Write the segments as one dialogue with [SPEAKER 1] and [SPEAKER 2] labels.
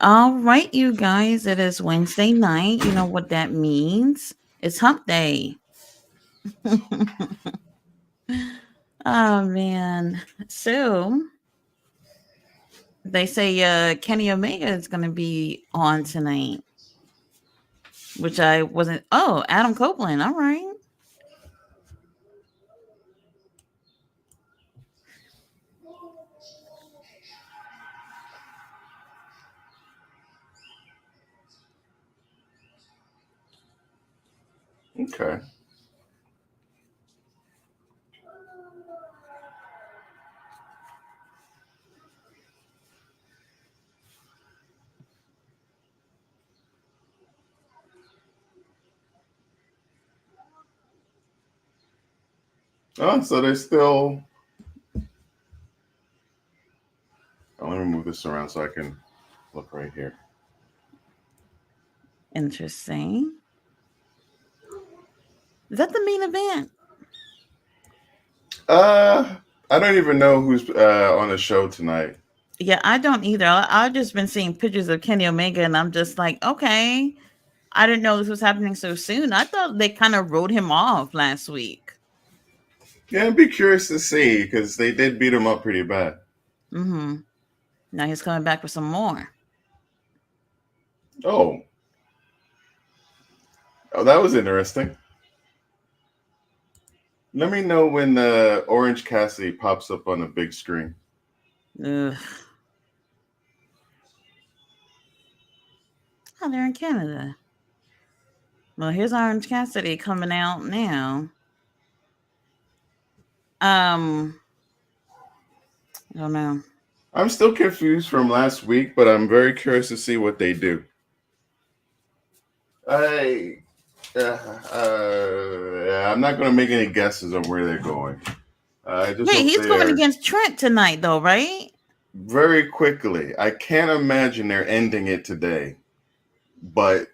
[SPEAKER 1] All right, you guys, it is Wednesday night. You know what that means? It's hump day. Oh man. So they say Kenny Omega is gonna be on tonight, which I wasn't. Oh, Adam Copeland. All right.
[SPEAKER 2] Okay. Oh, so they're still. Oh, let me move this around so I can look right here.
[SPEAKER 1] Interesting. Is that the main event?
[SPEAKER 2] Uh, I don't even know who's on the show tonight.
[SPEAKER 1] Yeah, I don't either. I've just been seeing pictures of Kenny Omega, and I'm just like, okay. I didn't know this was happening so soon. I thought they kind of wrote him off last week.
[SPEAKER 2] Yeah, I'd be curious to see because they did beat him up pretty bad.
[SPEAKER 1] Mm-hmm. Now he's coming back for some more.
[SPEAKER 2] Oh, oh, that was interesting. Let me know when Orange Cassidy pops up on the big screen.
[SPEAKER 1] Ugh. Oh, they're in Canada. Well, here's Orange Cassidy coming out now. Um, I don't know.
[SPEAKER 2] I'm still confused from last week, but I'm very curious to see what they do. I, I'm not going to make any guesses on where they're going. I just
[SPEAKER 1] Wait,
[SPEAKER 2] hope
[SPEAKER 1] he's
[SPEAKER 2] they
[SPEAKER 1] going
[SPEAKER 2] are
[SPEAKER 1] against Trent tonight, though, right?
[SPEAKER 2] very quickly. I can't imagine they're ending it today, but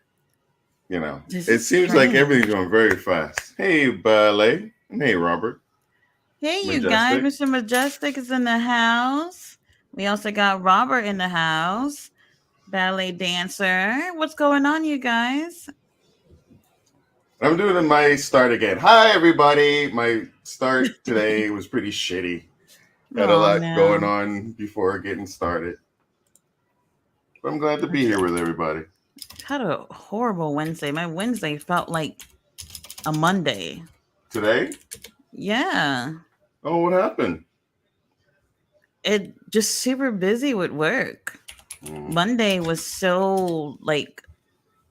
[SPEAKER 1] This
[SPEAKER 2] it
[SPEAKER 1] is
[SPEAKER 2] seems like
[SPEAKER 1] strange.
[SPEAKER 2] everything's going very fast. Hey, Ballet. Hey, Robert.
[SPEAKER 1] Hey, you guys,
[SPEAKER 2] Majestic.
[SPEAKER 1] Mr. Majestic is in the house. We also got Robert in the house, ballet dancer. What's going on, you guys?
[SPEAKER 2] I'm doing my start again. Hi, everybody. My start today was pretty shitty. Had a
[SPEAKER 1] Oh
[SPEAKER 2] lot going
[SPEAKER 1] no.
[SPEAKER 2] on before getting started. But I'm glad to be here with everybody.
[SPEAKER 1] Had a horrible Wednesday. My Wednesday felt like a Monday.
[SPEAKER 2] Today?
[SPEAKER 1] Yeah.
[SPEAKER 2] Oh, what happened?
[SPEAKER 1] It just super busy with work.
[SPEAKER 2] Hmm.
[SPEAKER 1] Monday was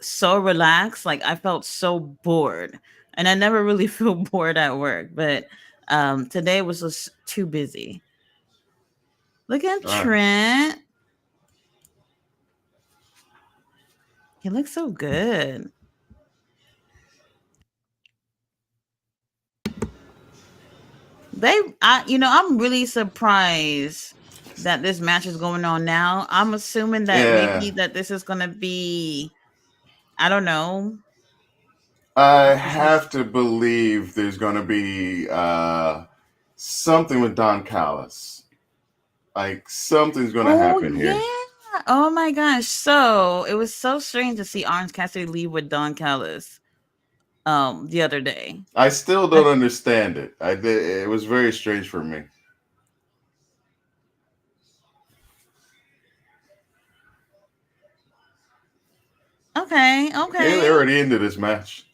[SPEAKER 1] so relaxed. Like I felt so bored. And I never really feel bored at work, but today was just too busy. Look at
[SPEAKER 2] Ah,
[SPEAKER 1] Trent. He looks so good. I'm really surprised that this match is going on now. I'm assuming that
[SPEAKER 2] yeah.
[SPEAKER 1] maybe that this is going to be, I don't know.
[SPEAKER 2] I
[SPEAKER 1] This is
[SPEAKER 2] have to believe there's going to be something with Don Callis. Like, something's going to
[SPEAKER 1] Oh
[SPEAKER 2] happen
[SPEAKER 1] yeah.
[SPEAKER 2] here.
[SPEAKER 1] Oh my gosh. So, it was so strange to see Orange Cassidy leave with Don Callis the other day.
[SPEAKER 2] I still
[SPEAKER 1] I,
[SPEAKER 2] don't understand it. It was very strange for me.
[SPEAKER 1] okay,
[SPEAKER 2] Okay, they're
[SPEAKER 1] okay.
[SPEAKER 2] already into this match.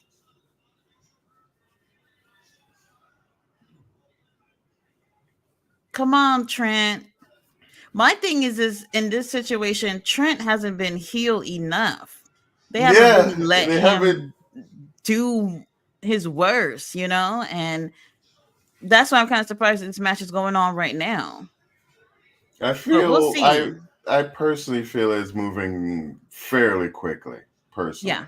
[SPEAKER 1] Come on, Trent. My thing is in this situation, Trent hasn't been healed enough. They haven't really
[SPEAKER 2] Yeah,
[SPEAKER 1] let
[SPEAKER 2] they haven't.
[SPEAKER 1] him do his worst, and that's why I'm kind of surprised that this match is going on right now.
[SPEAKER 2] I
[SPEAKER 1] But we'll
[SPEAKER 2] feel
[SPEAKER 1] see.
[SPEAKER 2] I personally feel it's moving fairly quickly. Personally,
[SPEAKER 1] Yeah,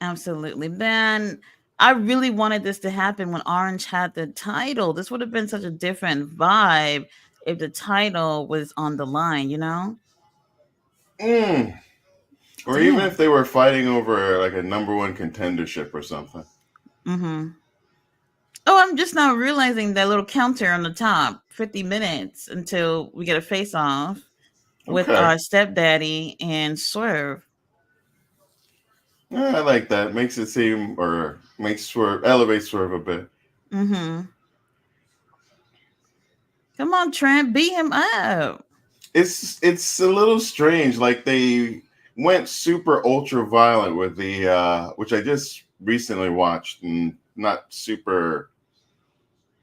[SPEAKER 1] absolutely. Man, I really wanted this to happen when Orange had the title. This would have been such a different vibe if the title was on the line.
[SPEAKER 2] mm. Or even if
[SPEAKER 1] Damn.
[SPEAKER 2] they were fighting over like a number one contendership or something.
[SPEAKER 1] Mhm. Oh, I'm just now realizing that little counter on the top, 50 minutes until we get a face off. with
[SPEAKER 2] Okay.
[SPEAKER 1] our stepdaddy and Swerve.
[SPEAKER 2] Yeah, I like that. Makes it seem or makes Swerve elevate Swerve a bit.
[SPEAKER 1] Mm-hmm. Come on, Trent, beat him up.
[SPEAKER 2] It's a little strange. Like they went super ultra violent with the which I just recently watched and not super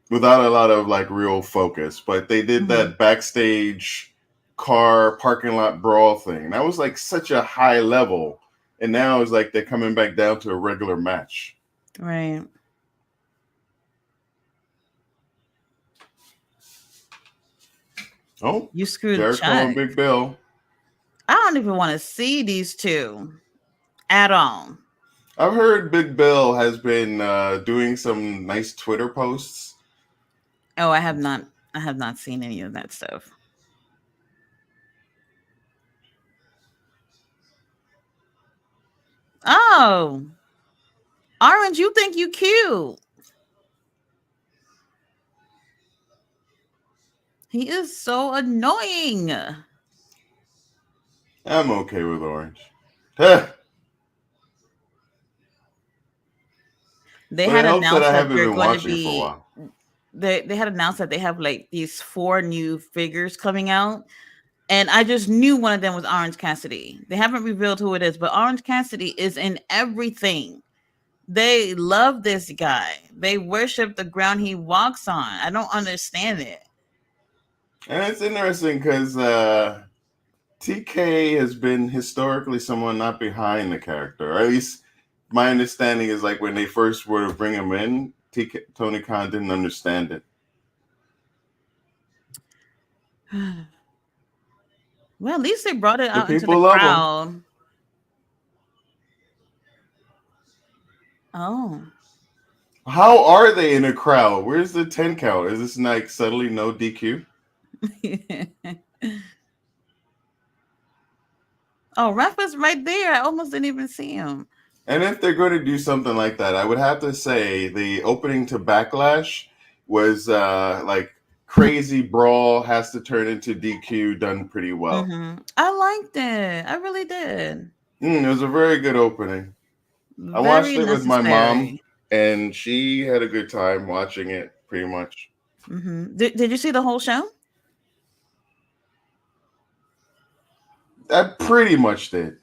[SPEAKER 2] without a lot of like real focus, but they did
[SPEAKER 1] Mm-hmm.
[SPEAKER 2] that backstage car parking lot brawl thing. That was like such a high level, and now it's like they're coming back down to a regular match.
[SPEAKER 1] Right.
[SPEAKER 2] Oh,
[SPEAKER 1] You screwed
[SPEAKER 2] Jericho
[SPEAKER 1] Chuck.
[SPEAKER 2] and Big Bill.
[SPEAKER 1] I don't even want to see these two at all.
[SPEAKER 2] I've heard Big Bill has been doing some nice Twitter posts.
[SPEAKER 1] Oh, I have not. I have not seen any of that stuff. Oh, Orange, you think you cute? He is so annoying.
[SPEAKER 2] I'm okay with Orange. but
[SPEAKER 1] They
[SPEAKER 2] it
[SPEAKER 1] had
[SPEAKER 2] helps that
[SPEAKER 1] announced
[SPEAKER 2] I
[SPEAKER 1] that
[SPEAKER 2] haven't
[SPEAKER 1] they're
[SPEAKER 2] been
[SPEAKER 1] going to
[SPEAKER 2] watching it for a
[SPEAKER 1] be.
[SPEAKER 2] while.
[SPEAKER 1] They had announced that they have like these four new figures coming out, and I just knew one of them was Orange Cassidy. They haven't revealed who it is, but Orange Cassidy is in everything. They love this guy. They worship the ground he walks on. I don't understand it.
[SPEAKER 2] And it's interesting because TK has been historically someone not behind the character, or at least my understanding is like when they first were to bring him in, TK, Tony Khan didn't understand it.
[SPEAKER 1] Well, at least they brought it
[SPEAKER 2] The
[SPEAKER 1] out into the
[SPEAKER 2] people love him.
[SPEAKER 1] crowd. Oh.
[SPEAKER 2] How are they in a crowd? Where's the 10 count? Is this like suddenly no DQ?
[SPEAKER 1] Oh, Ref was right there. I almost didn't even see him.
[SPEAKER 2] And if they're going to do something like that, I would have to say the opening to Backlash was like crazy brawl has to turn into DQ done pretty well.
[SPEAKER 1] I liked it. I really did.
[SPEAKER 2] It was a very good opening. I watched
[SPEAKER 1] Very
[SPEAKER 2] it with my mom,
[SPEAKER 1] necessary.
[SPEAKER 2] and she had a good time watching it. Pretty much,
[SPEAKER 1] Did you see the whole show?
[SPEAKER 2] I pretty much did.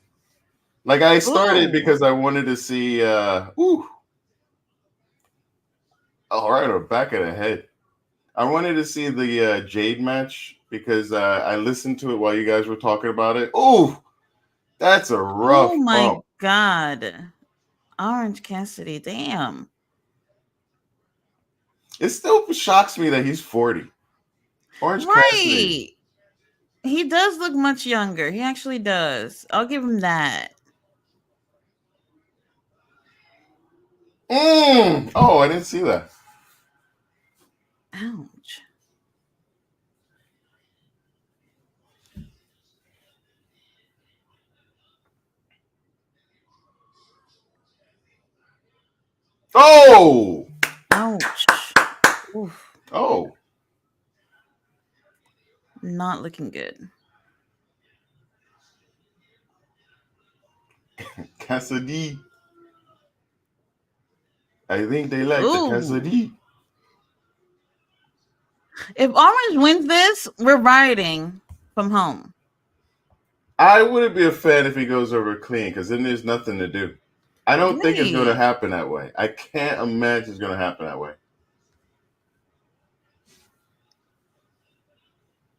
[SPEAKER 2] Like I started
[SPEAKER 1] Ooh.
[SPEAKER 2] because I wanted to see. All right, or back of the head. I wanted to see the Jade match because I listened to it while you guys were talking about it. Ooh, that's a
[SPEAKER 1] Oh
[SPEAKER 2] rough
[SPEAKER 1] my
[SPEAKER 2] bump.
[SPEAKER 1] God. Orange Cassidy. Damn.
[SPEAKER 2] It still shocks me that he's 40. Orange Cassidy.
[SPEAKER 1] Right. He does look much younger. He actually does. I'll give him that.
[SPEAKER 2] Oh, I didn't see that.
[SPEAKER 1] Ouch.
[SPEAKER 2] Oh,
[SPEAKER 1] Ouch. Oof.
[SPEAKER 2] oh,
[SPEAKER 1] Not looking good.
[SPEAKER 2] Cassidy. I think they like the
[SPEAKER 1] Ooh.
[SPEAKER 2] Cassidy.
[SPEAKER 1] If Orange wins this, we're rioting from home.
[SPEAKER 2] I wouldn't be a fan if he goes over clean because then there's nothing to do. I don't think it's going to
[SPEAKER 1] Right.
[SPEAKER 2] happen that way. I can't imagine it's going to happen that way.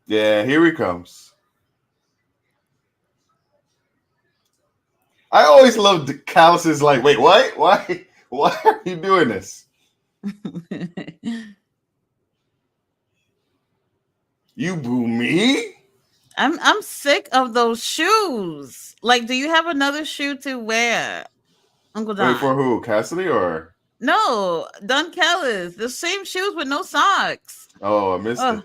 [SPEAKER 2] Yeah, here he comes. I always loved Callus's like, wait, what? Why? Why are you doing this? You boo me?
[SPEAKER 1] I'm sick of those shoes. Like, do you have another shoe to wear, Uncle
[SPEAKER 2] Wait, for
[SPEAKER 1] Don?
[SPEAKER 2] who? Cassidy or?
[SPEAKER 1] No, Don Callis. The same shoes with no socks.
[SPEAKER 2] Oh, I missed
[SPEAKER 1] Oh,
[SPEAKER 2] it.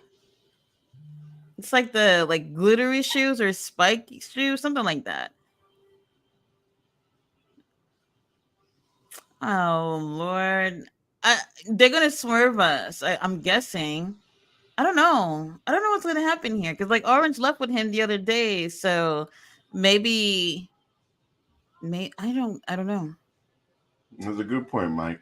[SPEAKER 1] it's like the glittery shoes or spiky shoes, something like that. Oh Lord, they're gonna swerve us. I'm guessing. I don't know. I don't know what's gonna happen here because like Orange left with him the other day, so maybe, I don't know.
[SPEAKER 2] That's a good point, Mike.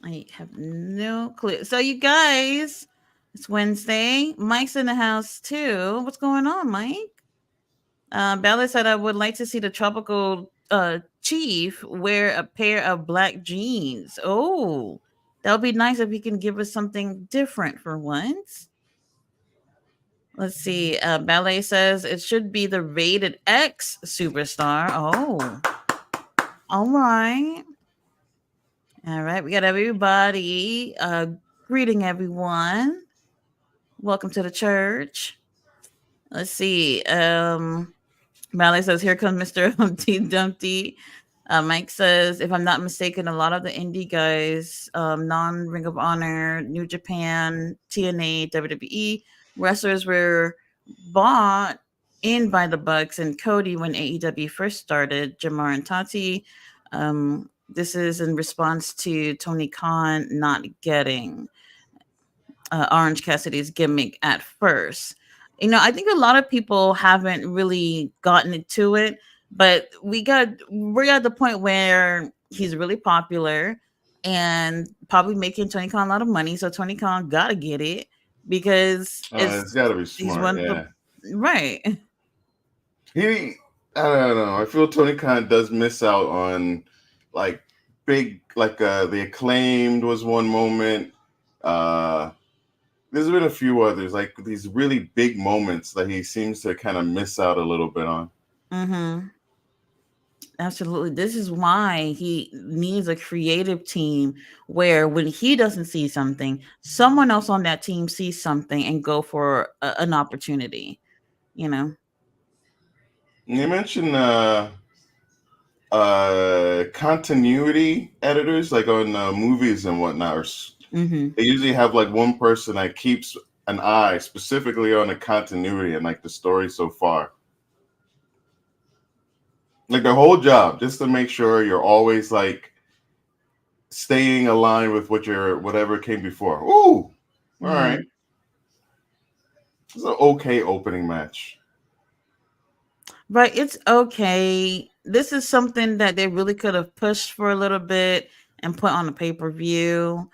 [SPEAKER 1] I have no clue. So you guys, it's Wednesday. Mike's in the house too. What's going on, Mike? Bella said I would like to see the tropical chief wear a pair of black jeans. Oh, that would be nice if he can give us something different for once. Let's see. Ballet says it should be the rated X superstar. Oh, all right. All right. We got everybody. Greeting everyone. Welcome to the church. Let's see. Ballet says, here comes Mr. Humpty Dumpty. Mike says, if I'm not mistaken, a lot of the indie guys, non Ring of Honor, New Japan, TNA, WWE wrestlers were bought in by the Bucks and Cody when AEW first started. Jamar and Tati. This is in response to Tony Khan not getting Orange Cassidy's gimmick at first. I think a lot of people haven't really gotten into it, but we're at the point where he's really popular and probably making Tony Khan a lot of money. So Tony Khan gotta get it because
[SPEAKER 2] It's got to be
[SPEAKER 1] he's
[SPEAKER 2] smart.
[SPEAKER 1] one of the
[SPEAKER 2] Yeah.
[SPEAKER 1] right.
[SPEAKER 2] He, I don't know. I feel Tony Khan does miss out on like big, like the Acclaimed was one moment. Uh, there's been a few others, like these really big moments that he seems to kind of miss out a little bit on.
[SPEAKER 1] Mm-hmm. Absolutely. This is why he needs a creative team where when he doesn't see something, someone else on that team sees something and go for an opportunity, you know?
[SPEAKER 2] You mentioned continuity editors, like on movies and whatnot.
[SPEAKER 1] Hmm.
[SPEAKER 2] They usually have like one person that keeps an eye specifically on the continuity and like the story so far. Like their whole job, just to make sure you're always like staying aligned with whatever came before. Ooh, all right.
[SPEAKER 1] Hmm.
[SPEAKER 2] It's an okay opening match.
[SPEAKER 1] But it's okay. This is something that they really could have pushed for a little bit and put on a pay per view.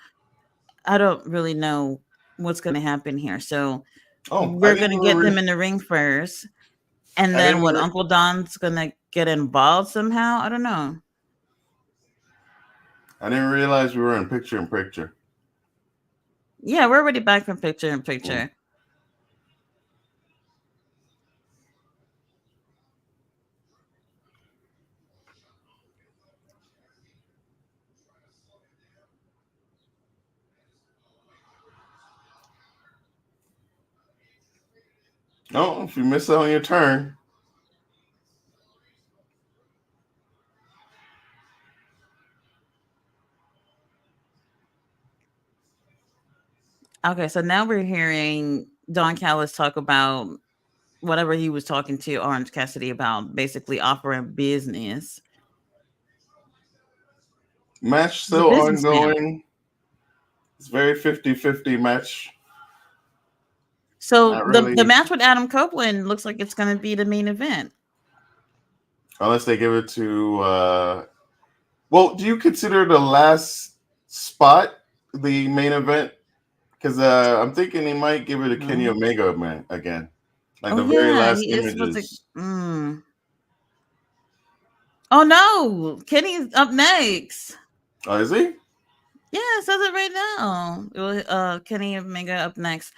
[SPEAKER 1] I don't really know what's going to happen here. So
[SPEAKER 2] Oh,
[SPEAKER 1] we're going to get them in the ring first. And
[SPEAKER 2] I
[SPEAKER 1] then
[SPEAKER 2] didn't
[SPEAKER 1] what? Uncle Don's going to get involved somehow? I don't know.
[SPEAKER 2] I didn't realize we were in picture in picture.
[SPEAKER 1] Yeah, we're already back from picture in
[SPEAKER 2] Mm.
[SPEAKER 1] picture.
[SPEAKER 2] No, if you miss out on your turn,
[SPEAKER 1] Okay, so now we're hearing Don Callis talk about whatever he was talking to Orange Cassidy about, basically offering business.
[SPEAKER 2] match
[SPEAKER 1] He's a
[SPEAKER 2] still
[SPEAKER 1] businessman.
[SPEAKER 2] ongoing. It's very 50-50 match.
[SPEAKER 1] So
[SPEAKER 2] Not
[SPEAKER 1] the
[SPEAKER 2] really,
[SPEAKER 1] match with Adam Copeland looks like it's going to be the main event.
[SPEAKER 2] unless they give it to. Well, do you consider the last spot the main event? Because I'm thinking they might give it to Kenny
[SPEAKER 1] No.
[SPEAKER 2] Omega man again, like
[SPEAKER 1] Oh
[SPEAKER 2] the very
[SPEAKER 1] yeah,
[SPEAKER 2] last
[SPEAKER 1] he is supposed to.
[SPEAKER 2] images.
[SPEAKER 1] Mm. Oh no, Kenny's up next.
[SPEAKER 2] Oh, is he?
[SPEAKER 1] Yeah, it says it right now. Kenny Omega up next.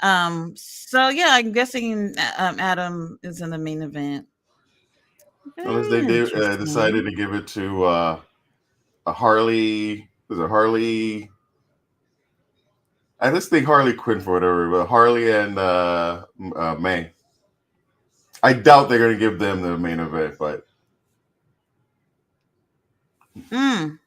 [SPEAKER 1] So yeah, I'm guessing Adam is in the main event.
[SPEAKER 2] Unless
[SPEAKER 1] Very
[SPEAKER 2] they decided
[SPEAKER 1] interesting.
[SPEAKER 2] to give it to a Harley. Was it Harley? I just think Harley Quinn for whatever, but Harley and May. I doubt they're going to give them the main event, but
[SPEAKER 1] Mm.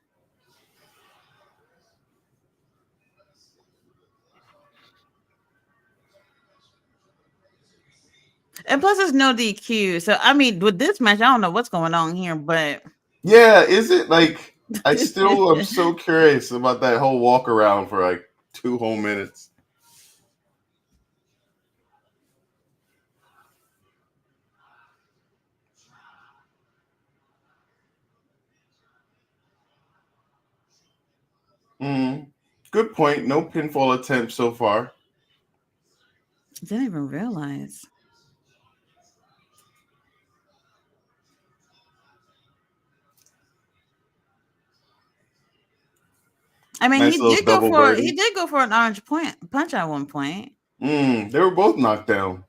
[SPEAKER 1] And plus, it's no DQ. So I mean, with this match, I don't know what's going on here, but
[SPEAKER 2] yeah, is it like I still am so curious about that whole walk around for like 2 whole minutes. Good point. No pinfall attempts so far.
[SPEAKER 1] Didn't even realize. I mean,
[SPEAKER 2] Nice little double
[SPEAKER 1] he
[SPEAKER 2] birdie.
[SPEAKER 1] did go for an orange punch at one point.
[SPEAKER 2] They were both knocked down.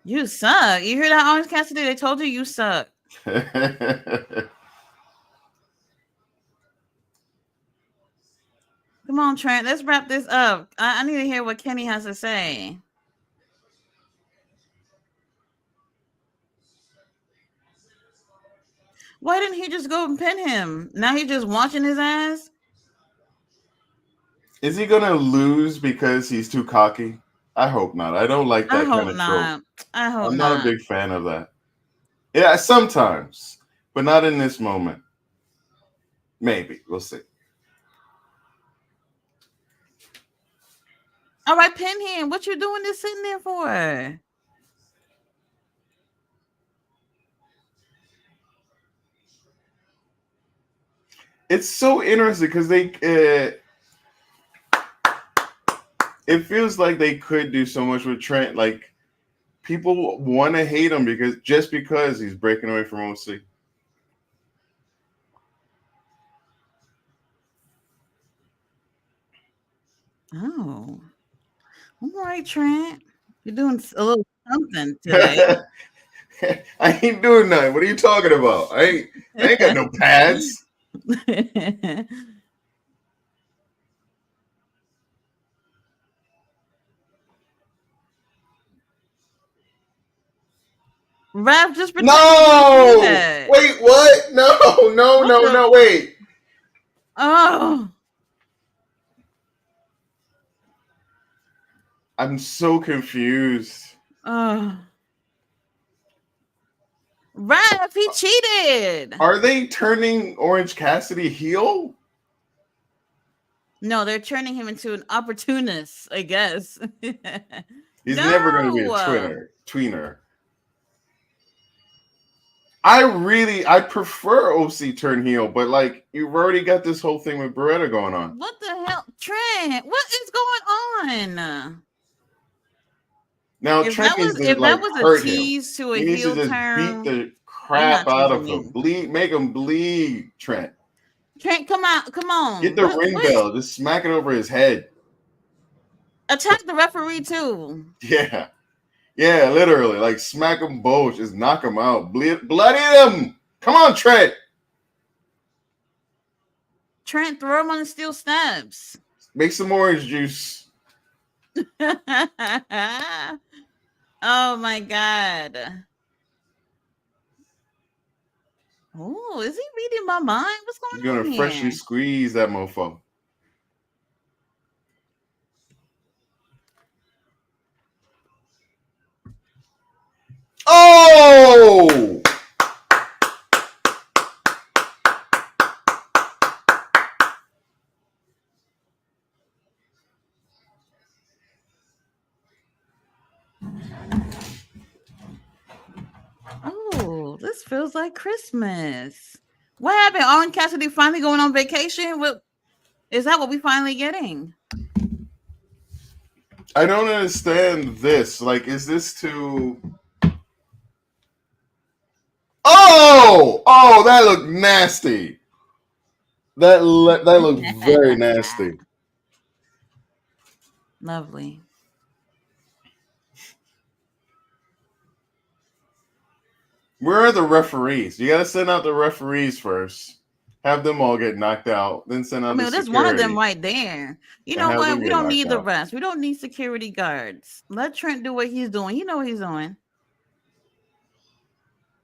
[SPEAKER 1] You suck. You hear that, Orange Cassidy? They told you suck. Come on, Trent. Let's wrap this up. I need to hear what Kenny has to say. Why didn't he just go and pin him? Now he's just watching his ass.
[SPEAKER 2] Is he gonna lose because he's too cocky? I hope not. I don't like
[SPEAKER 1] I
[SPEAKER 2] that kind
[SPEAKER 1] hope
[SPEAKER 2] of trope.
[SPEAKER 1] not. I hope
[SPEAKER 2] I'm not a
[SPEAKER 1] not.
[SPEAKER 2] big fan of that. Yeah, sometimes, but not in this moment. Maybe. We'll see.
[SPEAKER 1] All right, pin him. What you doing this sitting there for?
[SPEAKER 2] It's so interesting because it feels like they could do so much with Trent. Like people want to hate him because he's breaking away from OC.
[SPEAKER 1] Oh, all right, Trent. You're doing a little something today.
[SPEAKER 2] I ain't doing nothing. What are you talking about? I ain't got no pads.
[SPEAKER 1] Rap, just pretend you didn't do
[SPEAKER 2] No!
[SPEAKER 1] that.
[SPEAKER 2] Wait, what? No, wait.
[SPEAKER 1] Oh,
[SPEAKER 2] I'm so confused.
[SPEAKER 1] oh. Rap, he cheated.
[SPEAKER 2] Are they turning Orange Cassidy heel?
[SPEAKER 1] No, they're turning him into an opportunist, I guess.
[SPEAKER 2] He's
[SPEAKER 1] No.
[SPEAKER 2] never going to be a tweener. I prefer OC turn heel, but like you've already got this whole thing with Beretta going on.
[SPEAKER 1] What the hell, Trent? What is going on?
[SPEAKER 2] Now
[SPEAKER 1] If
[SPEAKER 2] Trent
[SPEAKER 1] that
[SPEAKER 2] needs
[SPEAKER 1] was
[SPEAKER 2] to
[SPEAKER 1] if that
[SPEAKER 2] like
[SPEAKER 1] was a
[SPEAKER 2] hurt him.
[SPEAKER 1] tease to a
[SPEAKER 2] He needs to
[SPEAKER 1] heel
[SPEAKER 2] just beat
[SPEAKER 1] turn,
[SPEAKER 2] the
[SPEAKER 1] you're
[SPEAKER 2] crap
[SPEAKER 1] not
[SPEAKER 2] out
[SPEAKER 1] teasing
[SPEAKER 2] of him.
[SPEAKER 1] me.
[SPEAKER 2] Make him bleed, Trent.
[SPEAKER 1] Trent, come out, come
[SPEAKER 2] Get
[SPEAKER 1] on.
[SPEAKER 2] the ring bell. Just smack it over his head.
[SPEAKER 1] Attack the referee too.
[SPEAKER 2] Yeah. Yeah, literally. Like smack them both. Just knock them out. Bloody them. Come on, Trent.
[SPEAKER 1] Trent, throw him on the steel steps.
[SPEAKER 2] Make some orange juice.
[SPEAKER 1] Oh my god. Oh, is he reading my mind? What's
[SPEAKER 2] He's
[SPEAKER 1] going
[SPEAKER 2] gonna
[SPEAKER 1] on
[SPEAKER 2] freshly
[SPEAKER 1] here?
[SPEAKER 2] squeeze that mofo. Oh!
[SPEAKER 1] Oh, this feels like Christmas. What happened? Orange Cassidy finally going on vacation? What is that? What we finally getting?
[SPEAKER 2] I don't understand this. Like, is this to? Oh, that looked nasty. That looked very nasty.
[SPEAKER 1] Lovely.
[SPEAKER 2] Where are the referees? You got to send out the referees first. Have them all get knocked out, then send
[SPEAKER 1] I
[SPEAKER 2] out
[SPEAKER 1] mean,
[SPEAKER 2] the
[SPEAKER 1] there's one of them
[SPEAKER 2] security
[SPEAKER 1] right there. You
[SPEAKER 2] and
[SPEAKER 1] know
[SPEAKER 2] have
[SPEAKER 1] what?
[SPEAKER 2] them
[SPEAKER 1] We
[SPEAKER 2] get
[SPEAKER 1] don't
[SPEAKER 2] knocked
[SPEAKER 1] need the
[SPEAKER 2] out.
[SPEAKER 1] rest. We don't need security guards. Let Trent do what he's doing. You know what he's doing.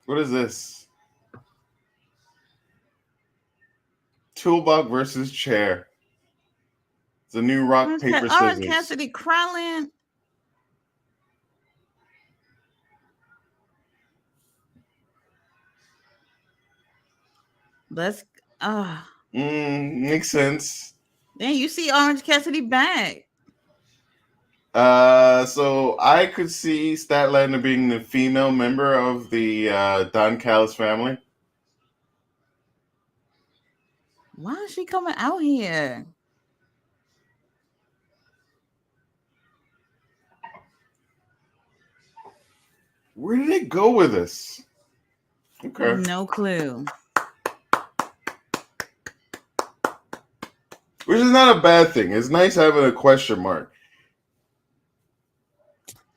[SPEAKER 2] What is this? Toolbox versus chair. It's a new rock, paper,
[SPEAKER 1] Orange
[SPEAKER 2] scissors.
[SPEAKER 1] Cassidy crawling. Let's
[SPEAKER 2] Makes sense.
[SPEAKER 1] then you see Orange Cassidy back.
[SPEAKER 2] So I could see Statlander being the female member of the Don Callis family.
[SPEAKER 1] Why is she coming out here?
[SPEAKER 2] Where did it go with this? Okay.
[SPEAKER 1] No clue.
[SPEAKER 2] Which is not a bad thing. It's nice having a question mark.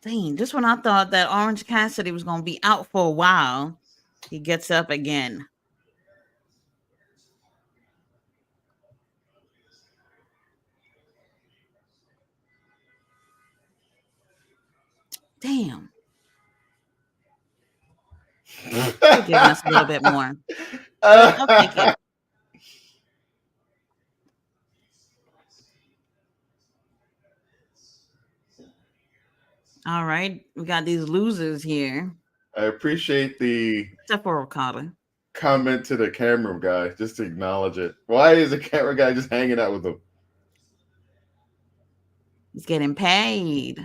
[SPEAKER 1] Dang, just when I thought that Orange Cassidy was gonna be out for a while, he gets up again. Damn. Could have given us a little bit more. But I'll take it. All right. We got these losers here.
[SPEAKER 2] I appreciate the
[SPEAKER 1] Except for Okada.
[SPEAKER 2] comment to the camera guy just to acknowledge it. Why is the camera guy just hanging out with him?
[SPEAKER 1] He's getting paid.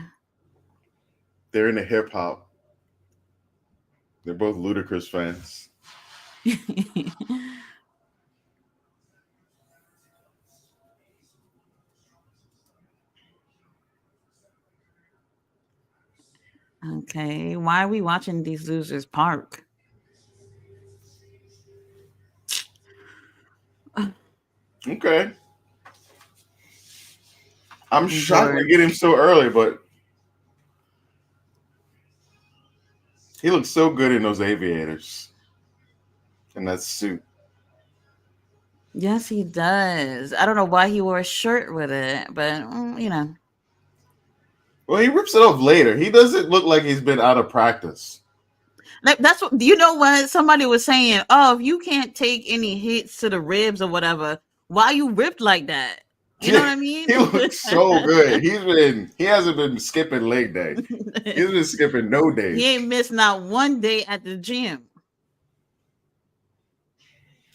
[SPEAKER 2] They're into hip hop. They're both Ludacris fans.
[SPEAKER 1] Okay. Why are we watching these losers park?
[SPEAKER 2] Okay. I'm shocked
[SPEAKER 1] George.
[SPEAKER 2] we get him so early, but he looks so good in those aviators and that suit.
[SPEAKER 1] Yes, he does. I don't know why he wore a shirt with it, but
[SPEAKER 2] Well, he rips it off later. He doesn't look like he's been out of practice.
[SPEAKER 1] like that's what you know. What somebody was saying. Oh, if you can't take any hits to the ribs or whatever, why you ripped like that? You know what I mean?
[SPEAKER 2] He looks so good. He hasn't been skipping leg day. He's been skipping no days.
[SPEAKER 1] He ain't missed not one day at the gym.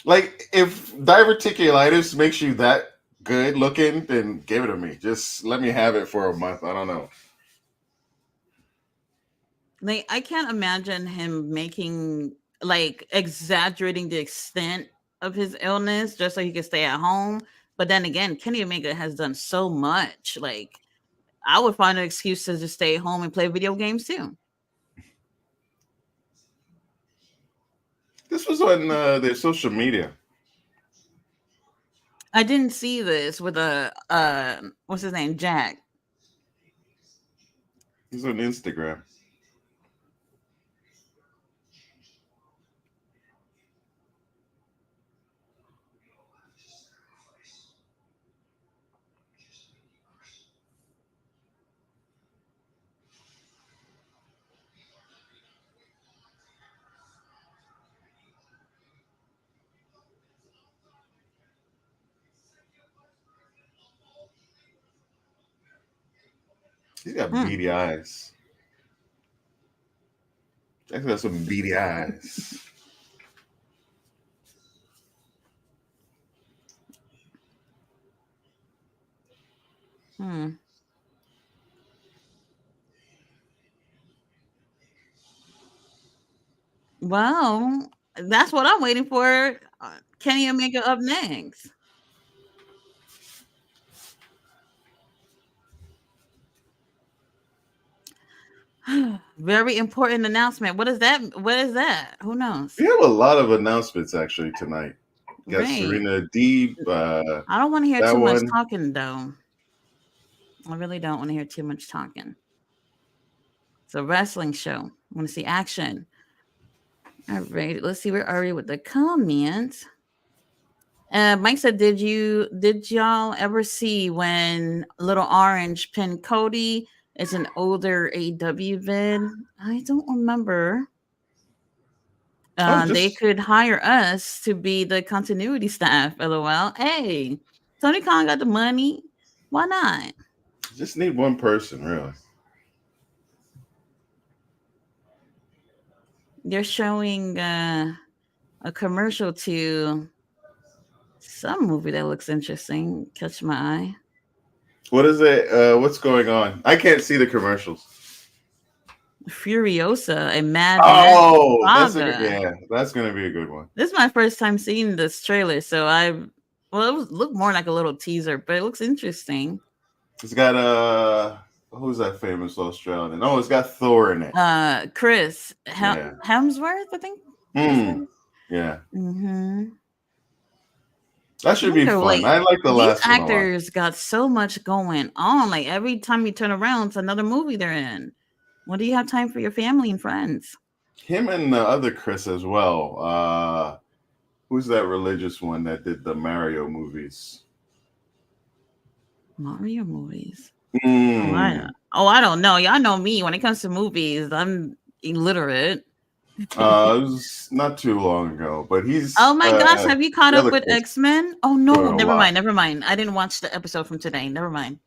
[SPEAKER 2] Like, if diverticulitis makes you that good looking, then give it to me. Just let me have it for a month. I don't know.
[SPEAKER 1] Like I can't imagine him making like exaggerating the extent of his illness just so he can stay at home. But then again, Kenny Omega has done so much. Like I would find an excuse to just stay home and play video games too.
[SPEAKER 2] This was on their social media.
[SPEAKER 1] I didn't see this with a what's his name, Jack.
[SPEAKER 2] He's on Instagram. He's got beady eyes. Jackson got some beady eyes.
[SPEAKER 1] Hmm. Well, that's what I'm waiting for. Kenny Omega up next. Very important announcement. What is that? What is that? Who knows?
[SPEAKER 2] We have a lot of announcements actually tonight. Got
[SPEAKER 1] Right.
[SPEAKER 2] Serena Deeb.
[SPEAKER 1] I don't want to hear
[SPEAKER 2] that
[SPEAKER 1] too much
[SPEAKER 2] one.
[SPEAKER 1] talking though. I really don't want to hear too much talking. It's a wrestling show. I want to see action. All right, let's see. Where are we with the comments? Mike said, did y'all ever see when Little Orange pinned Cody? It's an older AW vid. I don't remember. They could hire us to be the continuity staff. LOL. Hey, Tony Khan got the money. Why not?
[SPEAKER 2] Just need one person, really.
[SPEAKER 1] They're showing a commercial to some movie that looks interesting. Catch my eye.
[SPEAKER 2] What is it? What's going on? I can't see the commercials.
[SPEAKER 1] Furiosa, a Mad
[SPEAKER 2] Oh,
[SPEAKER 1] Max saga.
[SPEAKER 2] that's gonna be a good one.
[SPEAKER 1] This is my first time seeing this trailer, so Well, it was looked more like a little teaser, but it looks interesting.
[SPEAKER 2] It's got who's that famous Australian? Oh, it's got Thor in it.
[SPEAKER 1] Chris
[SPEAKER 2] Yeah.
[SPEAKER 1] Hemsworth, I think his
[SPEAKER 2] Hmm.
[SPEAKER 1] name.
[SPEAKER 2] Yeah.
[SPEAKER 1] Mm-hmm.
[SPEAKER 2] That should be
[SPEAKER 1] Wonder,
[SPEAKER 2] fun.
[SPEAKER 1] like
[SPEAKER 2] I like the
[SPEAKER 1] these
[SPEAKER 2] last one a lot.
[SPEAKER 1] actors got so much going on. Like every time you turn around, it's another movie they're in. When do you have time for your family and friends?
[SPEAKER 2] Him and the other Chris as well. Who's that religious one that did the Mario movies?
[SPEAKER 1] Mario movies. Oh,
[SPEAKER 2] Hmm.
[SPEAKER 1] I don't know. Y'all know me. When it comes to movies, I'm illiterate.
[SPEAKER 2] It was not too long ago, but he's
[SPEAKER 1] Oh my gosh, have you caught
[SPEAKER 2] the
[SPEAKER 1] up
[SPEAKER 2] other
[SPEAKER 1] with
[SPEAKER 2] Chris
[SPEAKER 1] X-Men? Oh no,
[SPEAKER 2] doing a
[SPEAKER 1] never
[SPEAKER 2] lot.
[SPEAKER 1] mind, never mind. I didn't watch the episode from today. Never mind.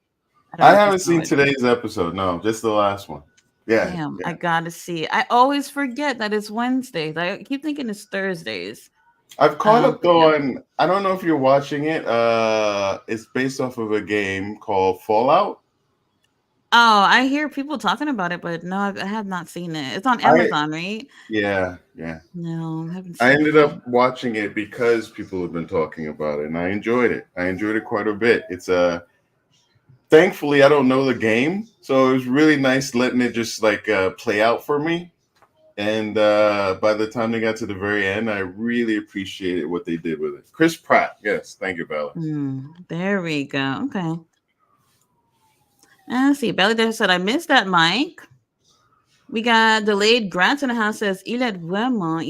[SPEAKER 1] I don't
[SPEAKER 2] I
[SPEAKER 1] know if you
[SPEAKER 2] haven't
[SPEAKER 1] saw
[SPEAKER 2] seen
[SPEAKER 1] it.
[SPEAKER 2] today's episode. No, just the last one. Yeah,
[SPEAKER 1] Damn, I
[SPEAKER 2] yeah.
[SPEAKER 1] gotta see it. I always forget that it's Wednesdays. I keep thinking it's Thursdays.
[SPEAKER 2] I've caught up
[SPEAKER 1] But
[SPEAKER 2] though
[SPEAKER 1] yeah.
[SPEAKER 2] on. I don't know if you're watching it. It's based off of a game called Fallout.
[SPEAKER 1] Oh, I hear people talking about it, but no, I have not seen it. It's on
[SPEAKER 2] I
[SPEAKER 1] Amazon, right?
[SPEAKER 2] Yeah, yeah.
[SPEAKER 1] No, I haven't
[SPEAKER 2] I
[SPEAKER 1] seen
[SPEAKER 2] ended
[SPEAKER 1] it.
[SPEAKER 2] up watching it because people have been talking about it, and I enjoyed it. I enjoyed it quite a bit. It's thankfully I don't know the game, so it was really nice letting it just like play out for me. And by the time they got to the very end, I really appreciated what they did with it. Chris Pratt, yes, thank you, Bella.
[SPEAKER 1] There we go. Okay. Let's see. Belly Dave said, I missed that, Mike. We got delayed Grants in the house says, il est vraiment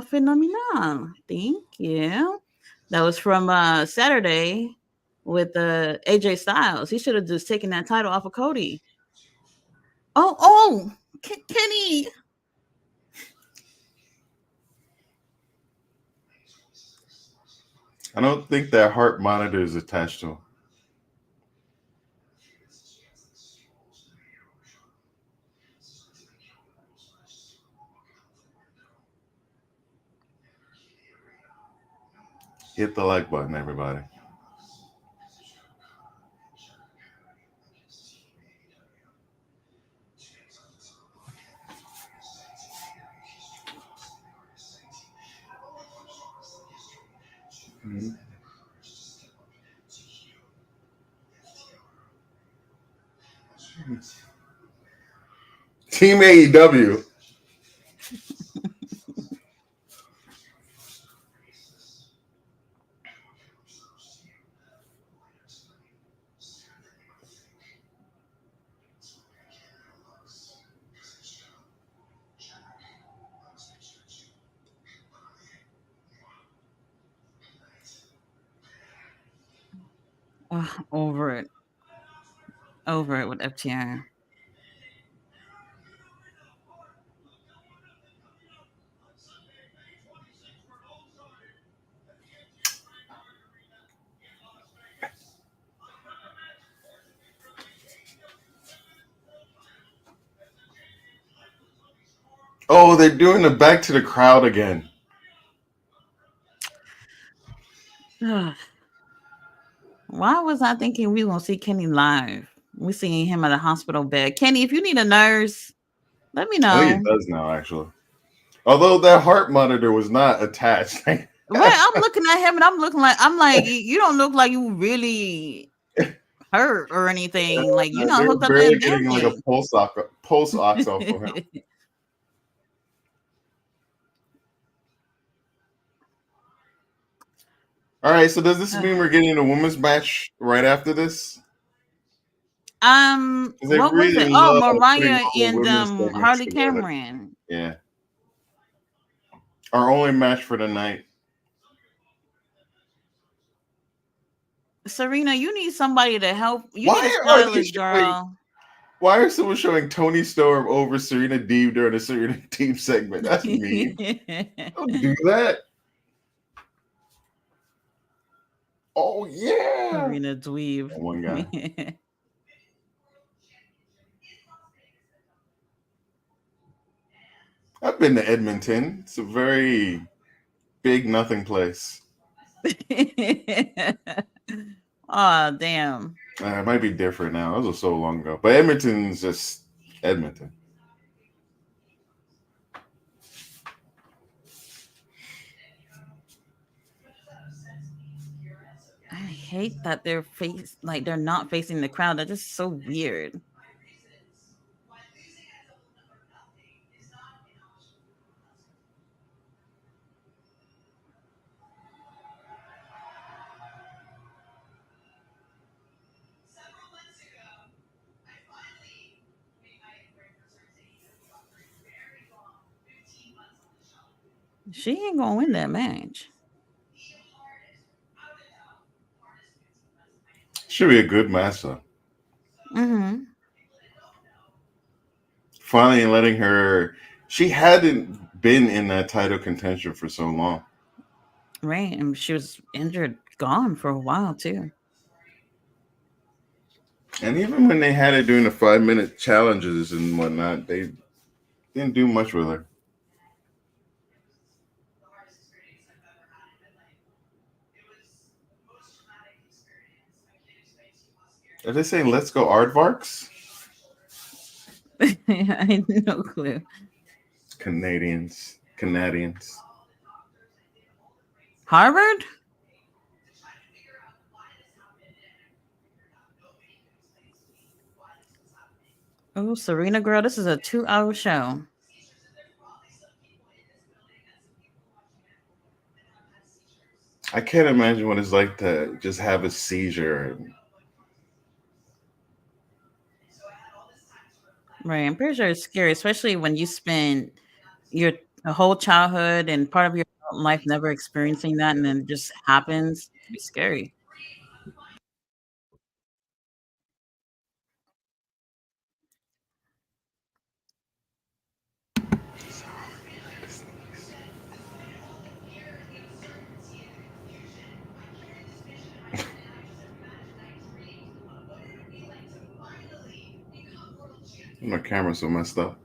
[SPEAKER 1] phénoménal. Thank you. That was from Saturday with AJ Styles. He should have just taken that title off of Cody. Oh, Kenny.
[SPEAKER 2] I don't think that heart monitor is attached to him. Hit the like button, everybody. Mhm. Team AEW.
[SPEAKER 1] Over it. Over it with FTR.
[SPEAKER 2] Oh, they're doing the back to the crowd again.
[SPEAKER 1] Why was I thinking we gonna see Kenny live? We seeing him at a hospital bed. Kenny, if you need a nurse, let me
[SPEAKER 2] I think it
[SPEAKER 1] know.
[SPEAKER 2] does now, actually. Although that heart monitor was not attached.
[SPEAKER 1] Right, I'm looking at him and I'm like, you don't look like you really hurt or anything. Like you
[SPEAKER 2] They
[SPEAKER 1] not
[SPEAKER 2] were
[SPEAKER 1] hooked up to
[SPEAKER 2] barely
[SPEAKER 1] that damn
[SPEAKER 2] getting like a
[SPEAKER 1] thing.
[SPEAKER 2] pulse ox off of him. All right, so does this mean we're getting a women's match right after this? Because they
[SPEAKER 1] What was
[SPEAKER 2] really
[SPEAKER 1] it? Oh,
[SPEAKER 2] love putting
[SPEAKER 1] Mariah
[SPEAKER 2] all the
[SPEAKER 1] and
[SPEAKER 2] women's segments
[SPEAKER 1] Harley
[SPEAKER 2] together.
[SPEAKER 1] Cameron.
[SPEAKER 2] Yeah. Our only match for the night.
[SPEAKER 1] Serena, you need somebody to help. You need a
[SPEAKER 2] Why are they
[SPEAKER 1] stylist,
[SPEAKER 2] showing?
[SPEAKER 1] girl.
[SPEAKER 2] Why are someone showing Tony Storm over Serena Deeb during a Serena Deeb segment? That's mean. Don't do that. Oh yeah.
[SPEAKER 1] Serena Dweeb.
[SPEAKER 2] That one guy. I've been to Edmonton. It's a very big nothing place.
[SPEAKER 1] Oh, damn.
[SPEAKER 2] It might be different now. That was so long ago. But Edmonton's just Edmonton.
[SPEAKER 1] hate that they're not facing the crowd. That's just so weird. She ain't gonna win that match.
[SPEAKER 2] Should be a good match though.
[SPEAKER 1] Mm-hmm.
[SPEAKER 2] Finally letting her. She hadn't been in that title contention for so long.
[SPEAKER 1] Right. And she was injured, gone for a while too.
[SPEAKER 2] And even when they had her doing the 5 minute challenges and whatnot, they didn't do much with her. Are they saying let's go Aardvarks?
[SPEAKER 1] I had no clue.
[SPEAKER 2] Canadians.
[SPEAKER 1] Harvard? Oh, Serena girl, this is a 2 hour show.
[SPEAKER 2] I can't imagine what it's like to just have a seizure.
[SPEAKER 1] Right. I'm pretty sure it's scary, especially when you spend your a whole childhood and part of your adult life never experiencing that and then it just happens. It can be scary.
[SPEAKER 2] My camera's so messed up.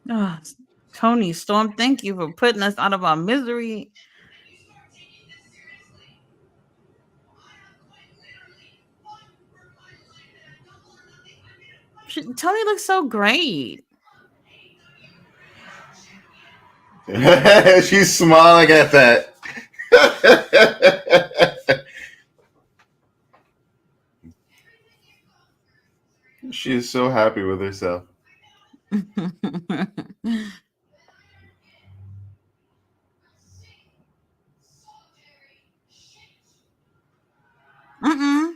[SPEAKER 1] Ah, Tony Storm, thank you for putting us out of our misery. Tony looks so great.
[SPEAKER 2] She's smiling at that. She is so happy with herself.
[SPEAKER 1] Mm-mm.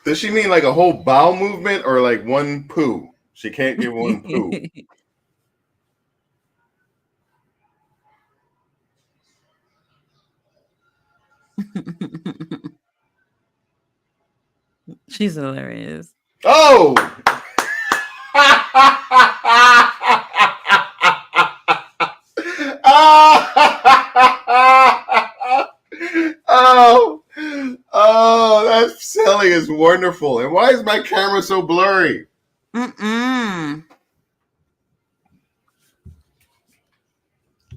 [SPEAKER 2] Does she mean like a whole bowel movement or like one poo? She can't give one poo.
[SPEAKER 1] She's hilarious.
[SPEAKER 2] Oh! Oh, oh, that selling is wonderful. And why is my camera so blurry?
[SPEAKER 1] Mm-mm.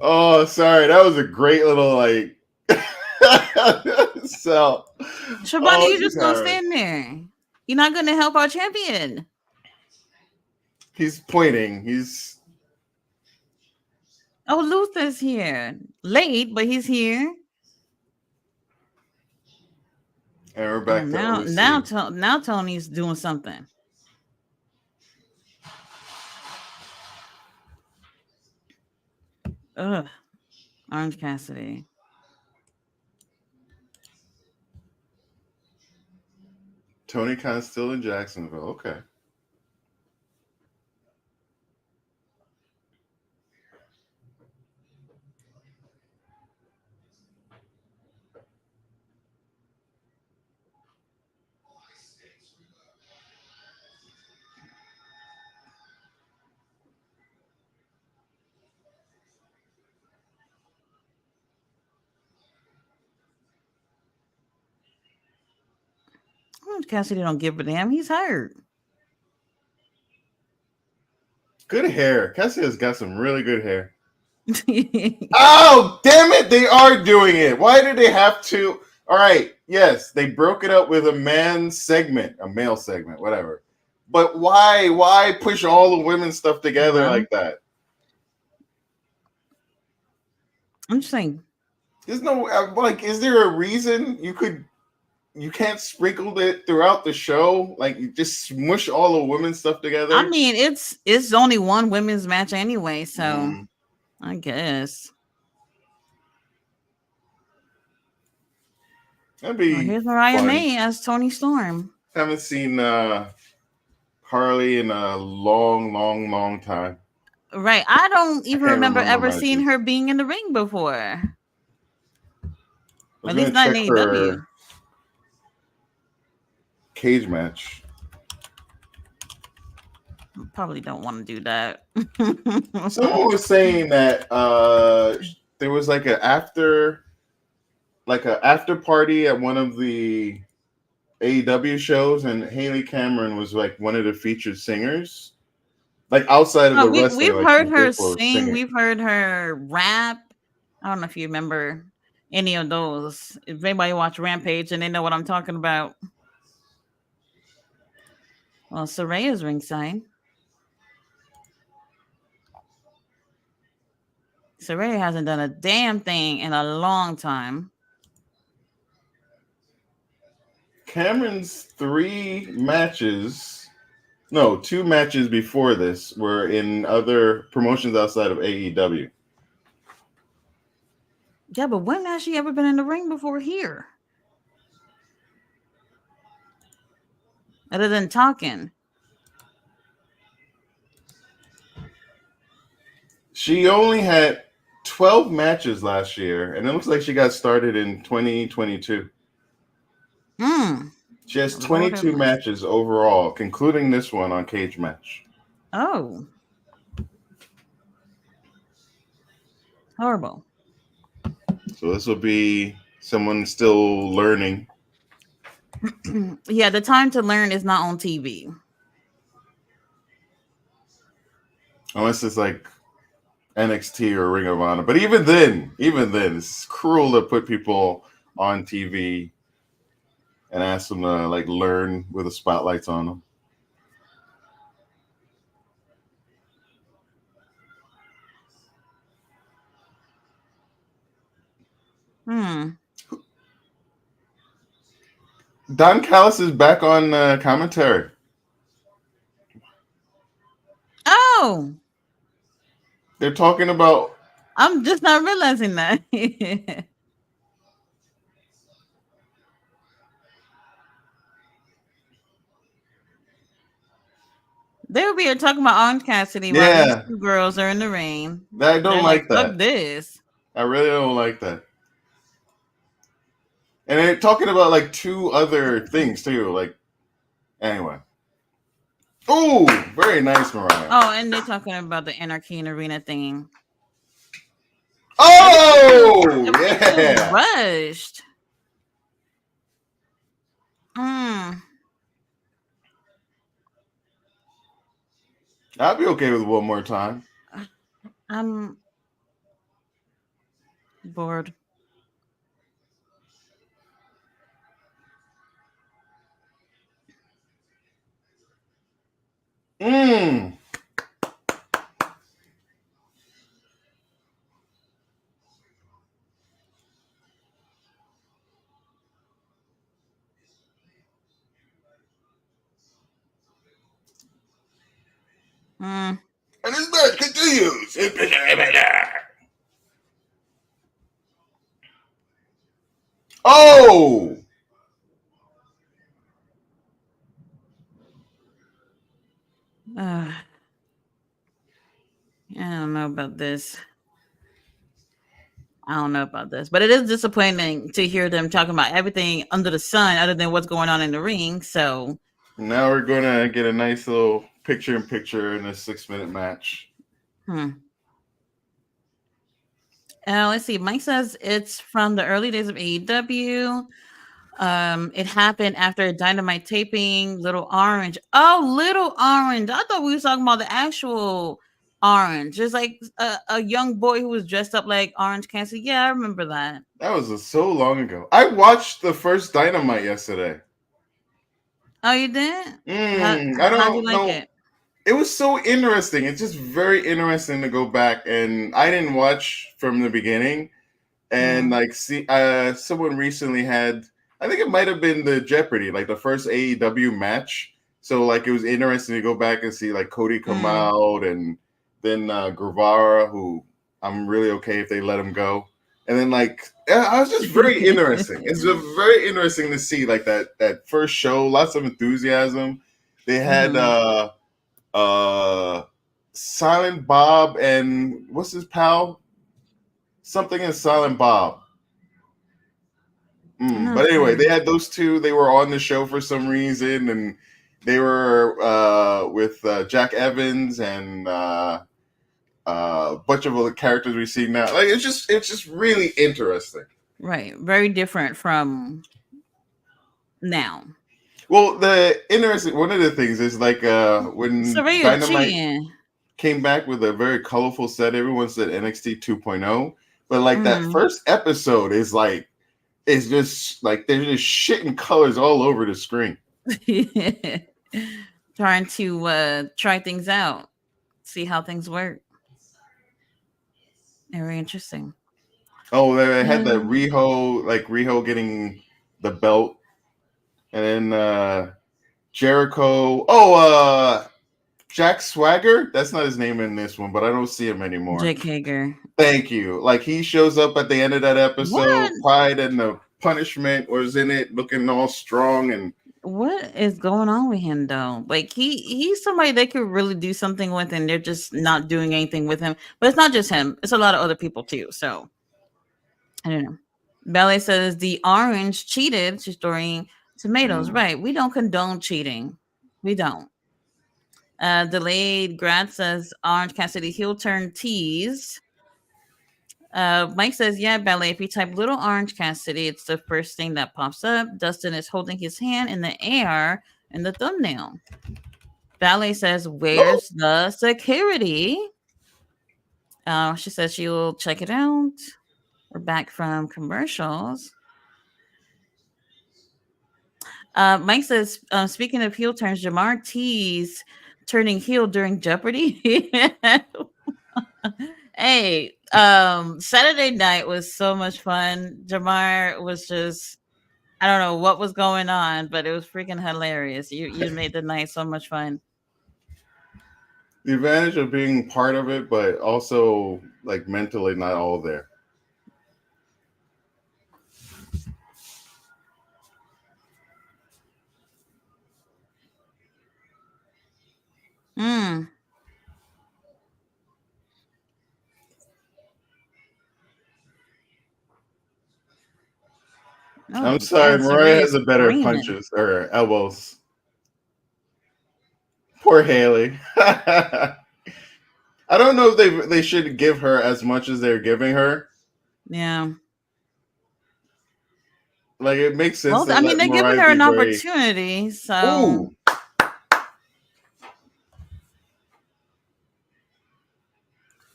[SPEAKER 2] Oh, sorry. That was a great little like so.
[SPEAKER 1] Shabani,
[SPEAKER 2] Oh,
[SPEAKER 1] you
[SPEAKER 2] she's
[SPEAKER 1] just gonna
[SPEAKER 2] having.
[SPEAKER 1] stand there. You're not gonna help our champion.
[SPEAKER 2] He's pointing. He's
[SPEAKER 1] Oh, Luther's here. Late, but he's here.
[SPEAKER 2] and we're
[SPEAKER 1] Oh,
[SPEAKER 2] back to
[SPEAKER 1] now
[SPEAKER 2] OC.
[SPEAKER 1] now Tony's doing something. Ugh. Orange Cassidy.
[SPEAKER 2] Tony Khan still in Jacksonville. Okay.
[SPEAKER 1] Orange Cassidy don't give a damn. He's hurt.
[SPEAKER 2] Good hair. Cassie has got some really good hair. Oh, damn it. They are doing it. Why did they have to? All right. Yes, they broke it up with a male segment, whatever. But why? Why push all the women's stuff together like that?
[SPEAKER 1] I'm just saying.
[SPEAKER 2] There's no like. Is there a reason you can't sprinkle it throughout the show? Like you just smush all the women's stuff together.
[SPEAKER 1] I mean, it's only one women's match anyway, so I guess.
[SPEAKER 2] That'd be.
[SPEAKER 1] Here's Mariah
[SPEAKER 2] fun.
[SPEAKER 1] May as Toni Storm.
[SPEAKER 2] Haven't seen Harley in a long time.
[SPEAKER 1] Right. I don't even remember ever seeing her being in the ring before. At least not in AEW.
[SPEAKER 2] Cage match.
[SPEAKER 1] Probably don't want to do that.
[SPEAKER 2] Someone was saying that there was like an after party at one of the AEW shows, and Haley Cameron was like one of the featured singers. Like outside of the wrestling,
[SPEAKER 1] we've
[SPEAKER 2] like
[SPEAKER 1] heard her sing.
[SPEAKER 2] singing.
[SPEAKER 1] We've heard her rap. I don't know if you remember any of those. If anybody watch Rampage and they know what I'm talking about. Well, Saraya's ringside. Saraya hasn't done a damn thing in a long time.
[SPEAKER 2] Cameron's 2 matches before this were in other promotions outside of AEW.
[SPEAKER 1] Yeah, but when has she ever been in the ring before here? Other than talking.
[SPEAKER 2] She only had 12 matches last year, and it looks like she got started in 2022. She has 22 matches overall, concluding this one on Cage Match.
[SPEAKER 1] Oh. Horrible.
[SPEAKER 2] So this will be someone still learning.
[SPEAKER 1] Yeah, the time to learn is not on TV.
[SPEAKER 2] Unless it's like NXT or Ring of Honor. But even then, it's cruel to put people on TV and ask them to like learn with the spotlights on them. Don Callis is back on commentary.
[SPEAKER 1] Oh.
[SPEAKER 2] They're talking about...
[SPEAKER 1] I'm just not realizing that. They would be talking about Orange Cassidy while these 2 girls are in the ring.
[SPEAKER 2] I don't like that.
[SPEAKER 1] Fuck this.
[SPEAKER 2] I really don't like that. And they're talking about like 2 other things too. Like, anyway. Oh, very nice, Mariah.
[SPEAKER 1] Oh, and they're talking about the Anarchy in Arena thing.
[SPEAKER 2] Oh, yeah.
[SPEAKER 1] Rushed.
[SPEAKER 2] I'll be okay with one more time.
[SPEAKER 1] I'm bored.
[SPEAKER 2] And this match continues. Oh!
[SPEAKER 1] I don't know about this. But it is disappointing to hear them talking about everything under the sun other than what's going on in the ring. So
[SPEAKER 2] now we're going to get a nice little picture-in-picture in a 6-minute match.
[SPEAKER 1] Let's see. Mike says it's from the early days of AEW. It happened after a Dynamite taping. Little Orange. Oh, Little Orange. I thought we were talking about the actual Orange. Just like a young boy who was dressed up like Orange Cassidy. Yeah, I remember that.
[SPEAKER 2] That was so long ago. I watched the first Dynamite yesterday.
[SPEAKER 1] Oh, you did?
[SPEAKER 2] I
[SPEAKER 1] How'd you
[SPEAKER 2] don't
[SPEAKER 1] like
[SPEAKER 2] know.
[SPEAKER 1] it?
[SPEAKER 2] It was so interesting. It's just very interesting to go back, and I didn't watch from the beginning. And
[SPEAKER 1] Mm,
[SPEAKER 2] like, see, someone recently had, I think it might have been the Jeopardy, like the first AEW match. So like, it was interesting to go back and see like Cody come
[SPEAKER 1] mm.
[SPEAKER 2] out, and then Guevara, who I'm really okay if they let him go. And then like, yeah, I was just very interesting. It's just very interesting to see like that first show, lots of enthusiasm. They had
[SPEAKER 1] Hmm.
[SPEAKER 2] uh Silent Bob and what's his pal? Something in Silent Bob.
[SPEAKER 1] I'm not
[SPEAKER 2] But anyway,
[SPEAKER 1] sure.
[SPEAKER 2] they had those two. They were on the show for some reason, and they were with Jack Evans and a bunch of other characters we see now. Like it's just really interesting.
[SPEAKER 1] Right. Very different from now.
[SPEAKER 2] Well, the interesting one of the things is like when
[SPEAKER 1] Saraya
[SPEAKER 2] Dynamite
[SPEAKER 1] cheating.
[SPEAKER 2] came back with a very colorful set. Everyone said NXT 2.0, but like that
[SPEAKER 1] Mm.
[SPEAKER 2] first episode is like it's just like they're just shitting colors all over the screen.
[SPEAKER 1] Trying to try things out, see how things work. Very interesting.
[SPEAKER 2] Oh, they had that
[SPEAKER 1] Um,
[SPEAKER 2] Riho getting the belt, and then Jericho. Oh, Jack Swagger. That's not his name in this one, but I don't see him anymore.
[SPEAKER 1] Jake Hager.
[SPEAKER 2] Thank you. Like he shows up at the end of that
[SPEAKER 1] What?
[SPEAKER 2] episode. Pride and the Punishment was in it, looking all strong and
[SPEAKER 1] What is going on with him though? Like he's somebody they could really do something with, and they're just not doing anything with him. But it's not just him; it's a lot of other people too. So I don't know. Ballet says the orange cheated. She's throwing tomatoes.
[SPEAKER 2] mm.
[SPEAKER 1] Right? We don't condone cheating. We don't. Delayed grad says Orange Cassidy heel turn tease. Mike says, yeah, Ballet. If you type Little Orange Cassidy, it's the first thing that pops up. Dustin is holding his hand in the air in the thumbnail. Ballet says,
[SPEAKER 2] Oh,
[SPEAKER 1] where's the security? She says she'll check it out. We're back from commercials. Mike says, speaking of heel turns, Jamar teased turning heel during Jeopardy. Hey, Saturday night was so much fun. Jamar was just I don't know what was going on, but it was freaking hilarious. You made the night so much fun.
[SPEAKER 2] the advantage of being part of it, but also like mentally not all there.
[SPEAKER 1] Mm.
[SPEAKER 2] I'm
[SPEAKER 1] Oh,
[SPEAKER 2] sorry,
[SPEAKER 1] and
[SPEAKER 2] Mariah
[SPEAKER 1] Saraya's
[SPEAKER 2] has a better
[SPEAKER 1] screaming.
[SPEAKER 2] punches or elbows. Poor Haley. I don't know if they should give her as much as they're giving her.
[SPEAKER 1] Yeah.
[SPEAKER 2] Like it makes sense
[SPEAKER 1] Well,
[SPEAKER 2] to
[SPEAKER 1] I mean,
[SPEAKER 2] let
[SPEAKER 1] they're giving
[SPEAKER 2] Mariah
[SPEAKER 1] her
[SPEAKER 2] be
[SPEAKER 1] an
[SPEAKER 2] very.
[SPEAKER 1] opportunity, so.
[SPEAKER 2] Ooh,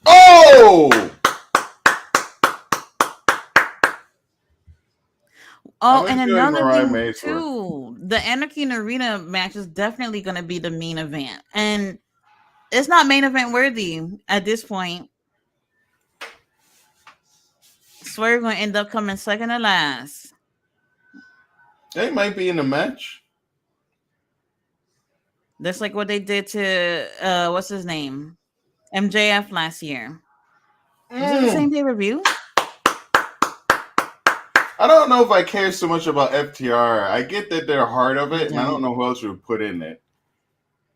[SPEAKER 2] oh!
[SPEAKER 1] Oh,
[SPEAKER 2] I'm
[SPEAKER 1] and
[SPEAKER 2] enjoying
[SPEAKER 1] another
[SPEAKER 2] Mariah
[SPEAKER 1] thing
[SPEAKER 2] May's work.
[SPEAKER 1] too, the Anarchy in Arena match is definitely going to be the main event, and it's not main event worthy at this point. Swerve going to end up coming second to last.
[SPEAKER 2] They might be in the match.
[SPEAKER 1] That's like what they did to what's his name, MJF last year. Was it the
[SPEAKER 2] Mm.
[SPEAKER 1] same pay per view?
[SPEAKER 2] I don't know if I care so much about FTR. I get that they're part of
[SPEAKER 1] I
[SPEAKER 2] it, and I don't
[SPEAKER 1] don't.
[SPEAKER 2] know who else would put in it.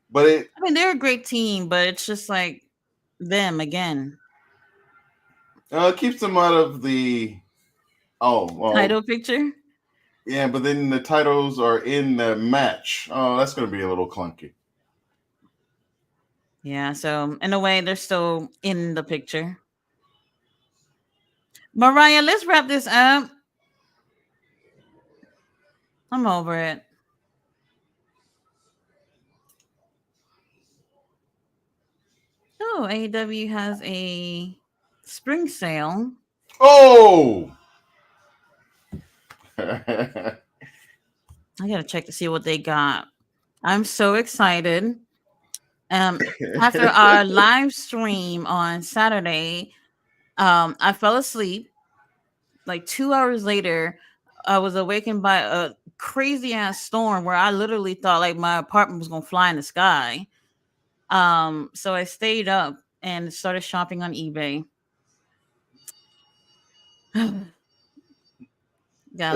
[SPEAKER 2] But it
[SPEAKER 1] I mean, they're a great team, but it's just like them again.
[SPEAKER 2] keeps them out of the. Oh well,
[SPEAKER 1] Title picture.
[SPEAKER 2] yeah, but then the titles are in the match. Oh, that's going to be a little clunky.
[SPEAKER 1] Yeah, so in a way, they're still in the picture. Mariah, let's wrap this up. I'm over it. Oh, AEW has a spring sale.
[SPEAKER 2] Oh. I
[SPEAKER 1] I gotta check to see what they got. I'm so excited. Um, After our live stream on Saturday, I fell asleep. Like 2 hours later, I was awakened by a crazy ass storm where I literally thought like my apartment was gonna fly in the sky. So I stayed up and started shopping on eBay. Got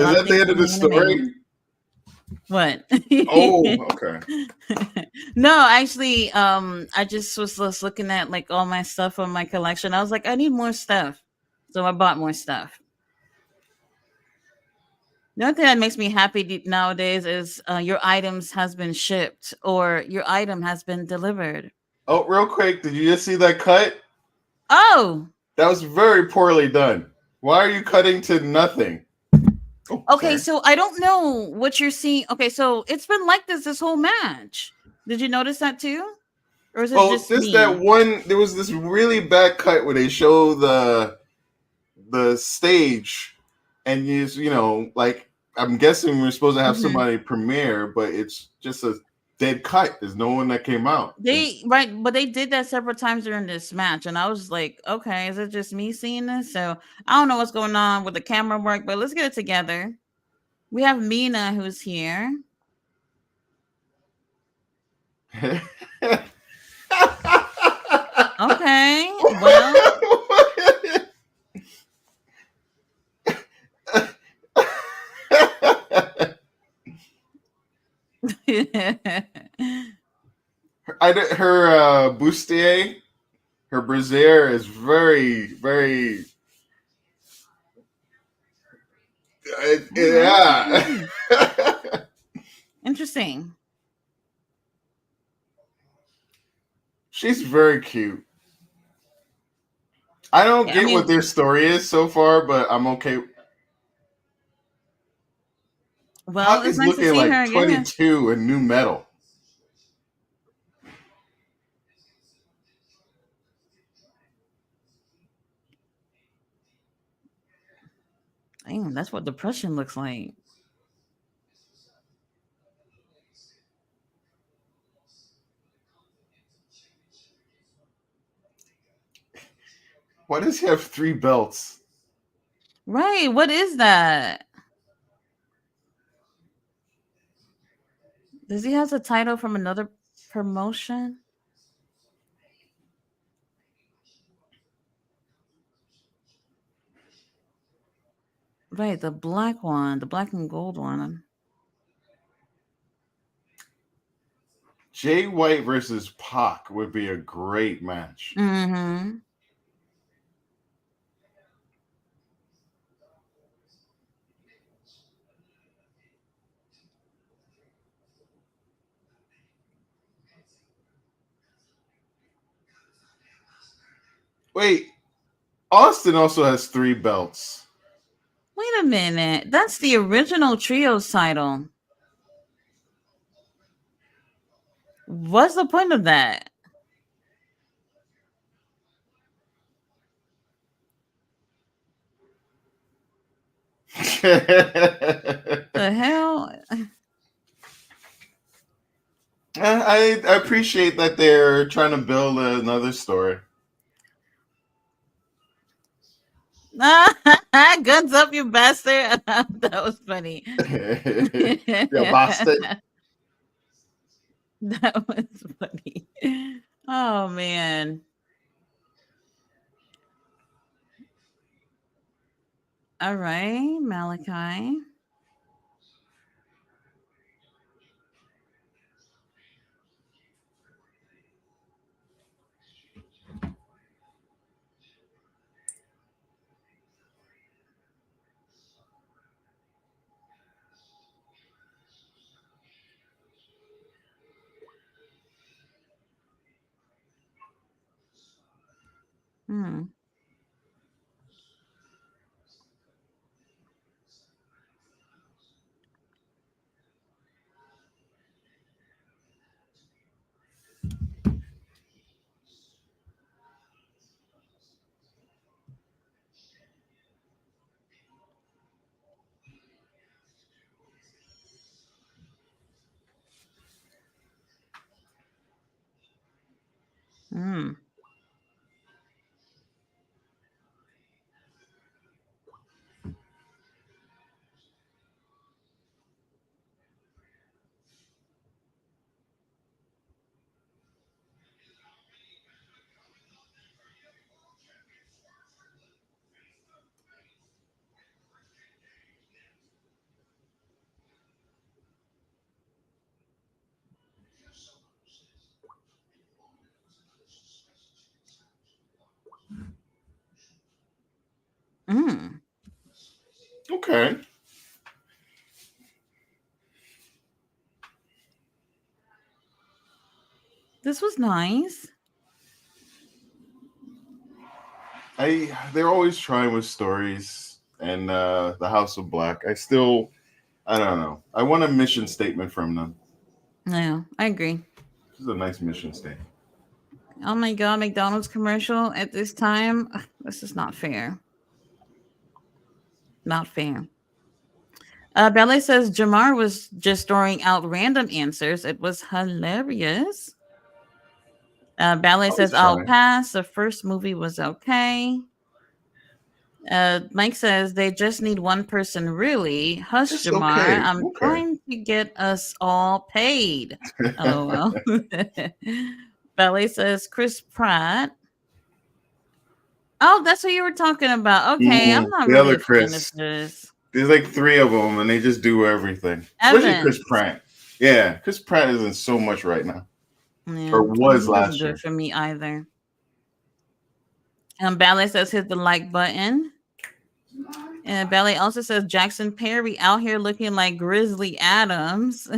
[SPEAKER 1] a
[SPEAKER 2] Is
[SPEAKER 1] lot of
[SPEAKER 2] that the
[SPEAKER 1] things
[SPEAKER 2] end of the
[SPEAKER 1] coming in the mail.
[SPEAKER 2] story?
[SPEAKER 1] What?
[SPEAKER 2] Oh, okay.
[SPEAKER 1] No, actually, I just was looking at like all my stuff on my collection. I was like, I need more stuff, so I bought more stuff. The only thing that makes me happy nowadays is your items has been shipped or your item has been delivered.
[SPEAKER 2] Oh, real quick, did you just see that cut?
[SPEAKER 1] Oh,
[SPEAKER 2] That was very poorly done. Why are you cutting to nothing? Oh,
[SPEAKER 1] okay.
[SPEAKER 2] sorry.
[SPEAKER 1] So I don't know what you're seeing. Okay, so it's been like this whole match. Did you notice that too, or is it
[SPEAKER 2] Well,
[SPEAKER 1] just
[SPEAKER 2] just that
[SPEAKER 1] me?
[SPEAKER 2] one. There was this really bad cut where they show the stage, and like I'm guessing we're supposed to have
[SPEAKER 1] Hmm.
[SPEAKER 2] somebody premiere, but it's just a dead cut. There's no one that came out.
[SPEAKER 1] They right, but they did that several times during this match, and I was like, okay, is it just me seeing this? So I don't know what's going on with the camera work, but let's get it together. We have Mina who's here. Okay, well,
[SPEAKER 2] Her bustier, her brassiere is very, very.
[SPEAKER 1] all right,
[SPEAKER 2] Yeah.
[SPEAKER 1] interesting.
[SPEAKER 2] She's very cute. I don't
[SPEAKER 1] Yeah, I
[SPEAKER 2] get what
[SPEAKER 1] mean,
[SPEAKER 2] their story is so far, but I'm okay.
[SPEAKER 1] well,
[SPEAKER 2] Puck
[SPEAKER 1] it's
[SPEAKER 2] is
[SPEAKER 1] nice to
[SPEAKER 2] looking
[SPEAKER 1] see her
[SPEAKER 2] like
[SPEAKER 1] again.
[SPEAKER 2] 22 in new metal.
[SPEAKER 1] Damn, that's what depression looks like.
[SPEAKER 2] Why does he have three belts?
[SPEAKER 1] Right, what is that? Does he have a title from another promotion? Right, the black one, the black and gold one.
[SPEAKER 2] Jay White versus Pac would be a great match.
[SPEAKER 1] Mm-hmm.
[SPEAKER 2] Wait, Austin also has three belts.
[SPEAKER 1] Wait a minute. That's the original trios title. What's the point of that? The hell?
[SPEAKER 2] I appreciate that they're trying to build another story.
[SPEAKER 1] Guns up, you bastard. That was funny.
[SPEAKER 2] You bastard.
[SPEAKER 1] That was funny. Oh man. All right, Malachi. Hmm. Mm. Mm.
[SPEAKER 2] Okay.
[SPEAKER 1] This was nice.
[SPEAKER 2] They're always trying with stories and the House of Black. I don't know. I want a mission statement from them.
[SPEAKER 1] Yeah, I agree.
[SPEAKER 2] This is a nice mission statement.
[SPEAKER 1] Oh my god, McDonald's commercial at this time. Ugh, this is not fair. Not fair. Ballet says Jamar was just throwing out random answers. It was hilarious. Ballet
[SPEAKER 2] Always
[SPEAKER 1] says I'll
[SPEAKER 2] trying.
[SPEAKER 1] pass. The first movie was okay. Mike says they just need one person, really. Hush,
[SPEAKER 2] Just
[SPEAKER 1] Jamar.
[SPEAKER 2] okay.
[SPEAKER 1] I'm
[SPEAKER 2] Okay.
[SPEAKER 1] going to get us all paid. LOL. Ballet says Chris Pratt. Oh, that's what you were talking about. Okay, I'm not
[SPEAKER 2] The
[SPEAKER 1] really
[SPEAKER 2] other
[SPEAKER 1] a fan of
[SPEAKER 2] Chris.
[SPEAKER 1] this.
[SPEAKER 2] There's like three of them, and they just do everything. Especially Chris
[SPEAKER 1] Evans.
[SPEAKER 2] Pratt. Yeah, Chris Pratt isn't so much right now,
[SPEAKER 1] Yeah,
[SPEAKER 2] or was
[SPEAKER 1] he doesn't
[SPEAKER 2] last
[SPEAKER 1] do it
[SPEAKER 2] year.
[SPEAKER 1] for me either. Ballet says hit the like button. And Ballet also says Jackson Perry out here looking like Grizzly Adams.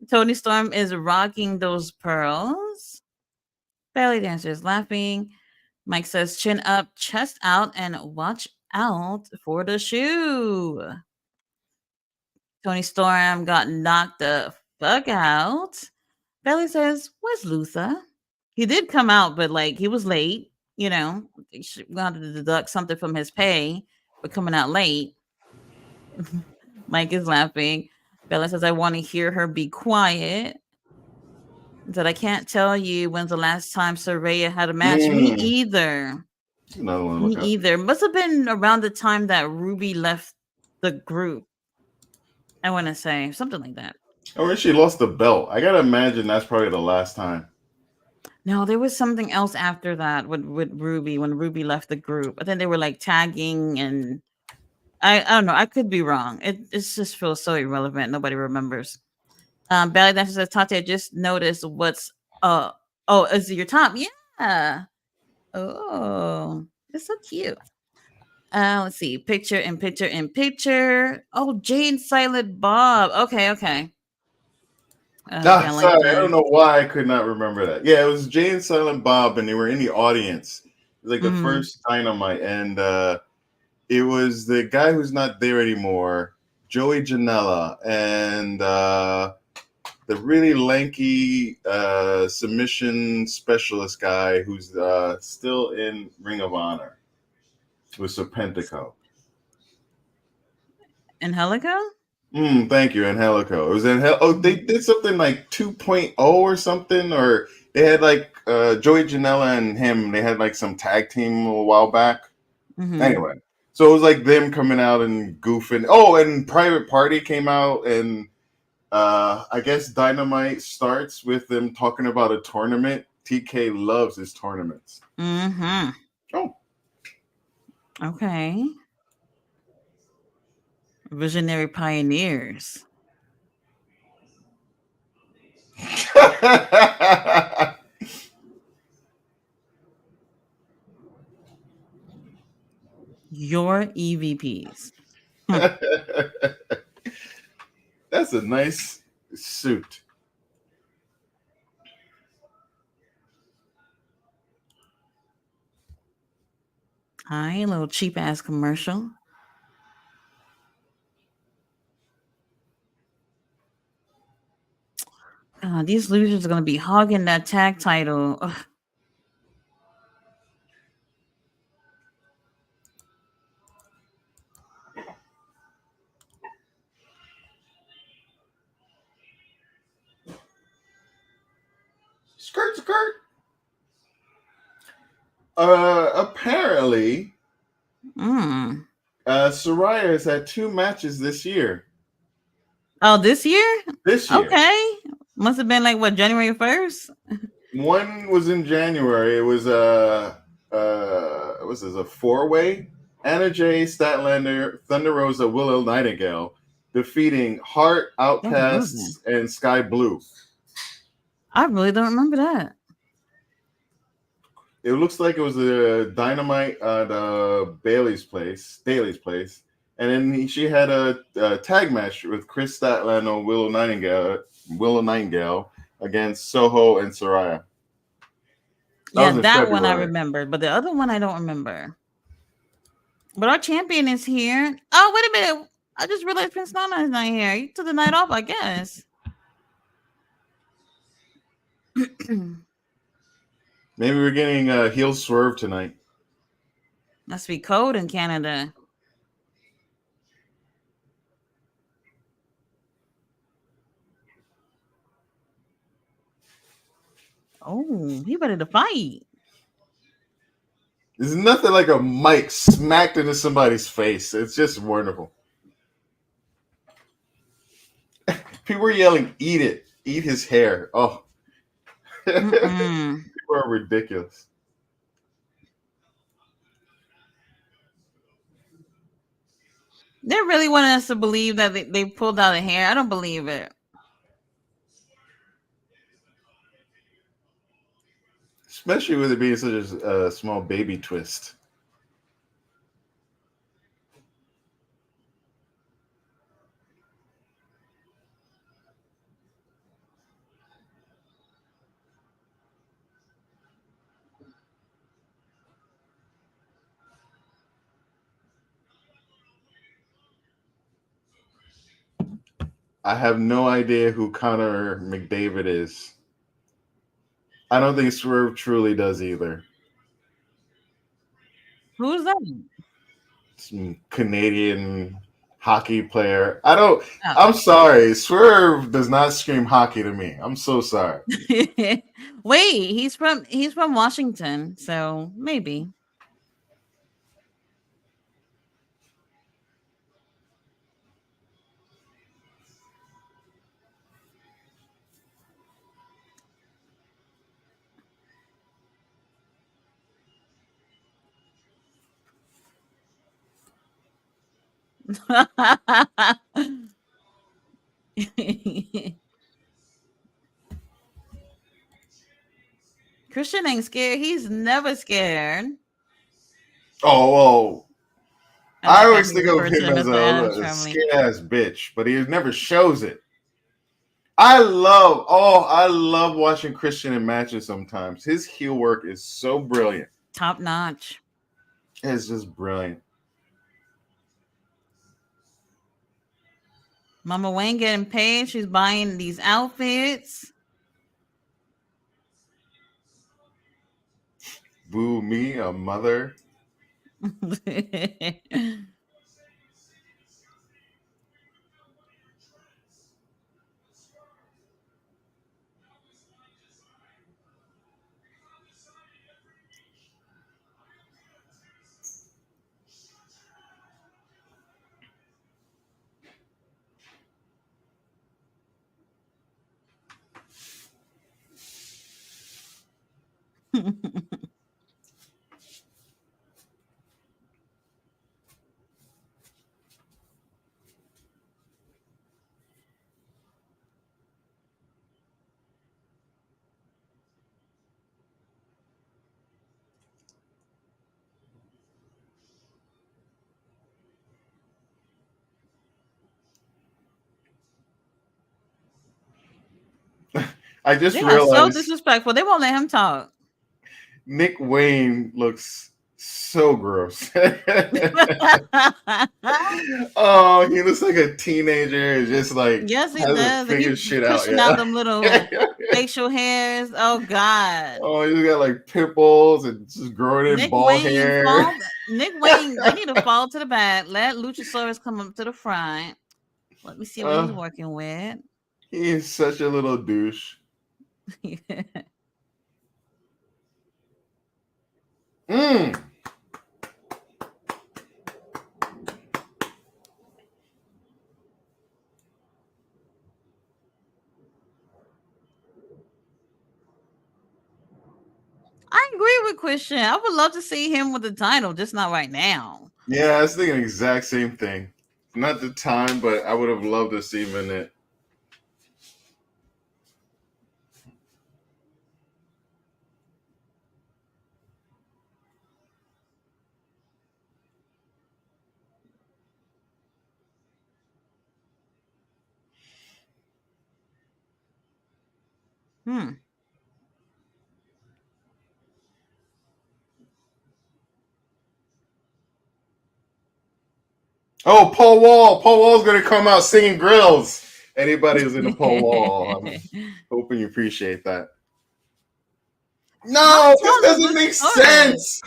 [SPEAKER 1] Tony Storm is rocking those pearls. Ballet dancer is laughing. Mike says chin up, chest out, and watch out for the shoe. Tony Storm got knocked the fuck out. Bailey says, "Where's Luther?" He did come out, but like he was late. You know, he wanted to deduct something from his pay for coming out late. Mike is laughing. Bella says, "I want to hear her be quiet." That I can't tell you when's the last time Soraya had a match. Me
[SPEAKER 2] Mm,
[SPEAKER 1] either.
[SPEAKER 2] another one to
[SPEAKER 1] Me
[SPEAKER 2] look up.
[SPEAKER 1] either. Must have been around the time that Ruby left the group. I want to say something like that.
[SPEAKER 2] Oh, and she lost the belt. I gotta imagine that's probably the last time.
[SPEAKER 1] No, there was something else after that with Ruby when Ruby left the group. I think they were like tagging and I don't know. I could be wrong. It just feels so irrelevant. Nobody remembers. Belly Dancer says Tati, I just noticed what's oh, is it your top? Yeah. Oh, it's so cute. Let's see. Picture in picture in picture. Oh, Jane Silent Bob. Okay, okay.
[SPEAKER 2] Ah,
[SPEAKER 1] Ballet
[SPEAKER 2] sorry, I don't
[SPEAKER 1] says.
[SPEAKER 2] know why I could not remember that. Yeah, it was Jay and Silent Bob, and they were in the audience. It was like the
[SPEAKER 1] Mm,
[SPEAKER 2] first Dynamite, and it was the guy who's not there anymore, Joey Janela, and the really lanky submission specialist guy who's still in Ring of Honor with Serpentico.
[SPEAKER 1] Angelica?
[SPEAKER 2] Thank you, Angelico. It was Oh, they
[SPEAKER 1] Mm-hmm.
[SPEAKER 2] did something like 2.0 or something, or they had like Joey Janela and him. They had like some tag team a while back.
[SPEAKER 1] Mm-hmm.
[SPEAKER 2] Anyway, so it was like them coming out and goofing. Oh, and Private Party came out, and I guess Dynamite starts with them talking about a tournament. TK loves his tournaments.
[SPEAKER 1] Mm-hmm.
[SPEAKER 2] Oh.
[SPEAKER 1] Okay. Visionary pioneers. Your EVPs. Hmm.
[SPEAKER 2] That's a nice suit.
[SPEAKER 1] Hi, a little cheap ass commercial. These losers are gonna be hogging that tag title. Ugh.
[SPEAKER 2] Skirt, skirt. Apparently,
[SPEAKER 1] Mm.
[SPEAKER 2] Soraya has had two matches this year.
[SPEAKER 1] Oh, this year?
[SPEAKER 2] This year,
[SPEAKER 1] Okay. Must have been like what, January 1st?
[SPEAKER 2] one was in January. It was was this a four way? Anna Jay, Statlander, Thunder Rosa, Willow Nightingale, defeating Heart,
[SPEAKER 1] Oh, Rosen.
[SPEAKER 2] Outcasts, and Sky Blue.
[SPEAKER 1] I really don't remember that.
[SPEAKER 2] It looks like it was a Dynamite at Daly's place, and then she had a tag match with Chris Statlander and Willow Nightingale against Soho and Soraya. That
[SPEAKER 1] Yeah,
[SPEAKER 2] was in
[SPEAKER 1] that one I
[SPEAKER 2] February.
[SPEAKER 1] remember, but the other one I don't remember. But our champion is here. Oh, wait a minute. I just realized Prince Nana is not here. You took the night off, I guess.
[SPEAKER 2] Maybe we're getting a heel swerve tonight.
[SPEAKER 1] Must be cold in Canada. Oh, he ready to fight.
[SPEAKER 2] There's nothing like a mic smacked into somebody's face. It's just wonderful. People were yelling, "Eat it! Eat his hair!" Oh, people
[SPEAKER 1] Mm-mm.
[SPEAKER 2] are ridiculous.
[SPEAKER 1] They really wanted us to believe that they pulled out a hair. I don't believe it.
[SPEAKER 2] Especially with it being such a small baby twist. I have no idea who Connor McDavid is. I don't think Swerve truly does either.
[SPEAKER 1] Who's that?
[SPEAKER 2] Some Canadian hockey player. I don't.
[SPEAKER 1] Oh.
[SPEAKER 2] I'm sorry. Swerve does not scream hockey to me. I'm so sorry.
[SPEAKER 1] Wait, he's from Washington, so maybe. Christian ain't scared. He's never scared.
[SPEAKER 2] Oh, well,
[SPEAKER 1] I
[SPEAKER 2] I
[SPEAKER 1] like how
[SPEAKER 2] always
[SPEAKER 1] he
[SPEAKER 2] think of
[SPEAKER 1] referred to
[SPEAKER 2] him
[SPEAKER 1] them
[SPEAKER 2] as
[SPEAKER 1] as the Adams
[SPEAKER 2] a
[SPEAKER 1] family.
[SPEAKER 2] scared ass bitch, but he never shows it. I love watching Christian in matches sometimes. His heel work is so brilliant.
[SPEAKER 1] Top notch.
[SPEAKER 2] It's just brilliant.
[SPEAKER 1] Mama Wayne getting paid. She's buying these outfits.
[SPEAKER 2] Boo me, a mother. I just
[SPEAKER 1] They are so
[SPEAKER 2] realized
[SPEAKER 1] disrespectful. They won't let him talk.
[SPEAKER 2] Nick Wayne looks so gross. Oh, he looks like a teenager. Just like
[SPEAKER 1] Yes, he
[SPEAKER 2] hasn't
[SPEAKER 1] does. And
[SPEAKER 2] figured
[SPEAKER 1] he's
[SPEAKER 2] shit out
[SPEAKER 1] pushing out them
[SPEAKER 2] yet.
[SPEAKER 1] little facial hairs. Oh God.
[SPEAKER 2] Oh, he's got like pimples and just growing in
[SPEAKER 1] Nick
[SPEAKER 2] bald
[SPEAKER 1] Wayne
[SPEAKER 2] hair.
[SPEAKER 1] fall. Nick Wayne, they need to fall to the back. Let Luchasaurus come up to the front. Let me see what he's
[SPEAKER 2] Uh,
[SPEAKER 1] working with.
[SPEAKER 2] he is such a little douche. Mm.
[SPEAKER 1] I agree with Christian. I would love to see him with the title, just not right now.
[SPEAKER 2] Yeah, I was thinking the exact same thing. Not the time, but I would have loved to see him in it.
[SPEAKER 1] Hmm.
[SPEAKER 2] Oh, Paul Wall. Paul Wall's gonna come out singing grills. Anybody who's into Paul Wall, I'm hoping you appreciate that.
[SPEAKER 1] How
[SPEAKER 2] No, this
[SPEAKER 1] tall is
[SPEAKER 2] doesn't
[SPEAKER 1] Lucha
[SPEAKER 2] make
[SPEAKER 1] Swerve?
[SPEAKER 2] sense.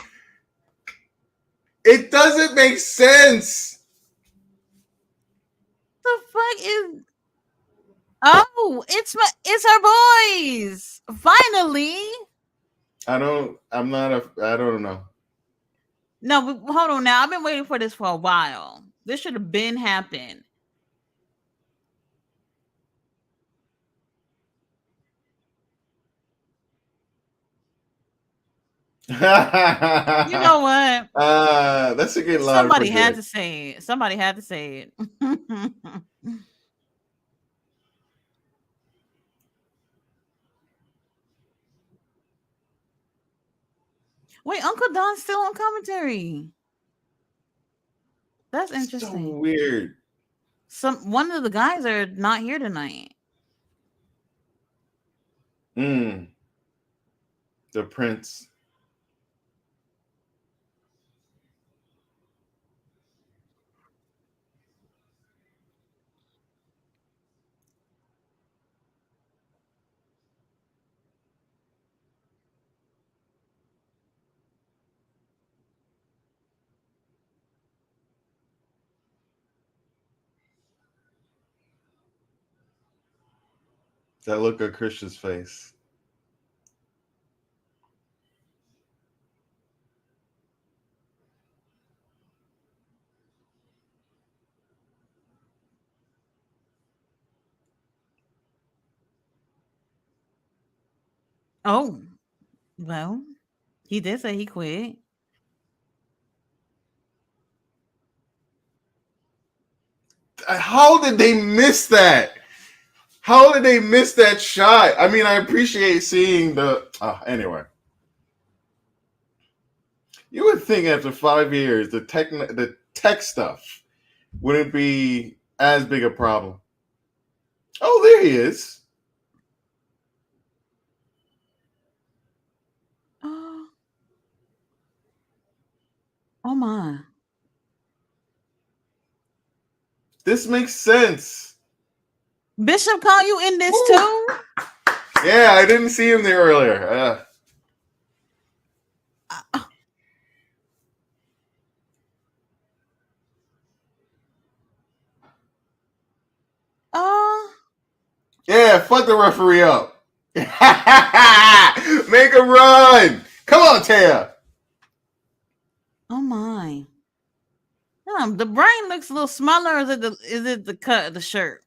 [SPEAKER 2] It doesn't make sense.
[SPEAKER 1] The fuck is? Oh, it's our boys. Finally.
[SPEAKER 2] I don't. I'm not a. I don't know.
[SPEAKER 1] No, but hold on now. I've been waiting for this for a while. This should have been happened. You know what?
[SPEAKER 2] That's a good line for
[SPEAKER 1] Somebody had
[SPEAKER 2] good.
[SPEAKER 1] to say it. Somebody had to say it. Wait, Uncle Don's still on commentary. That's
[SPEAKER 2] So
[SPEAKER 1] interesting.
[SPEAKER 2] weird.
[SPEAKER 1] One of the guys are not here tonight.
[SPEAKER 2] Mm, the Prince. That look on Christian's face.
[SPEAKER 1] Oh, well, he did say he quit.
[SPEAKER 2] How did they miss that? How did they miss that shot? I mean, I appreciate seeing the. Anyway, you would think after 5 years, the tech stuff wouldn't be as big a problem. Oh, there he is.
[SPEAKER 1] Oh, oh my.
[SPEAKER 2] This makes sense.
[SPEAKER 1] Bishop call you in this
[SPEAKER 2] Woo.
[SPEAKER 1] too?
[SPEAKER 2] Yeah, I didn't see him there earlier.
[SPEAKER 1] Uh, uh,
[SPEAKER 2] Yeah, fuck the referee up. Make a run. Come on, Taya.
[SPEAKER 1] oh my. The brain looks a little smaller. Or is it the cut of the shirt?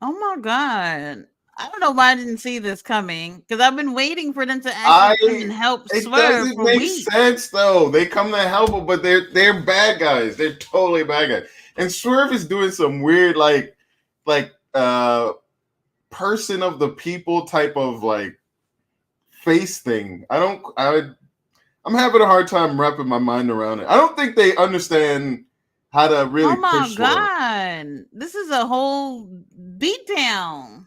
[SPEAKER 1] Oh my god. I don't know why I didn't see this coming because I've been waiting for them to
[SPEAKER 2] I
[SPEAKER 1] actually come and help
[SPEAKER 2] It
[SPEAKER 1] Swerve
[SPEAKER 2] doesn't
[SPEAKER 1] for
[SPEAKER 2] make
[SPEAKER 1] weeks.
[SPEAKER 2] sense though. They come to help him, but they're bad guys. They're totally bad guys. And Swerve is doing some weird like person of the people type of like face thing. I'm having a hard time wrapping my mind around it. I don't think they understand how to
[SPEAKER 1] Oh
[SPEAKER 2] really
[SPEAKER 1] my
[SPEAKER 2] push Swerve.
[SPEAKER 1] god. This is a whole beatdown.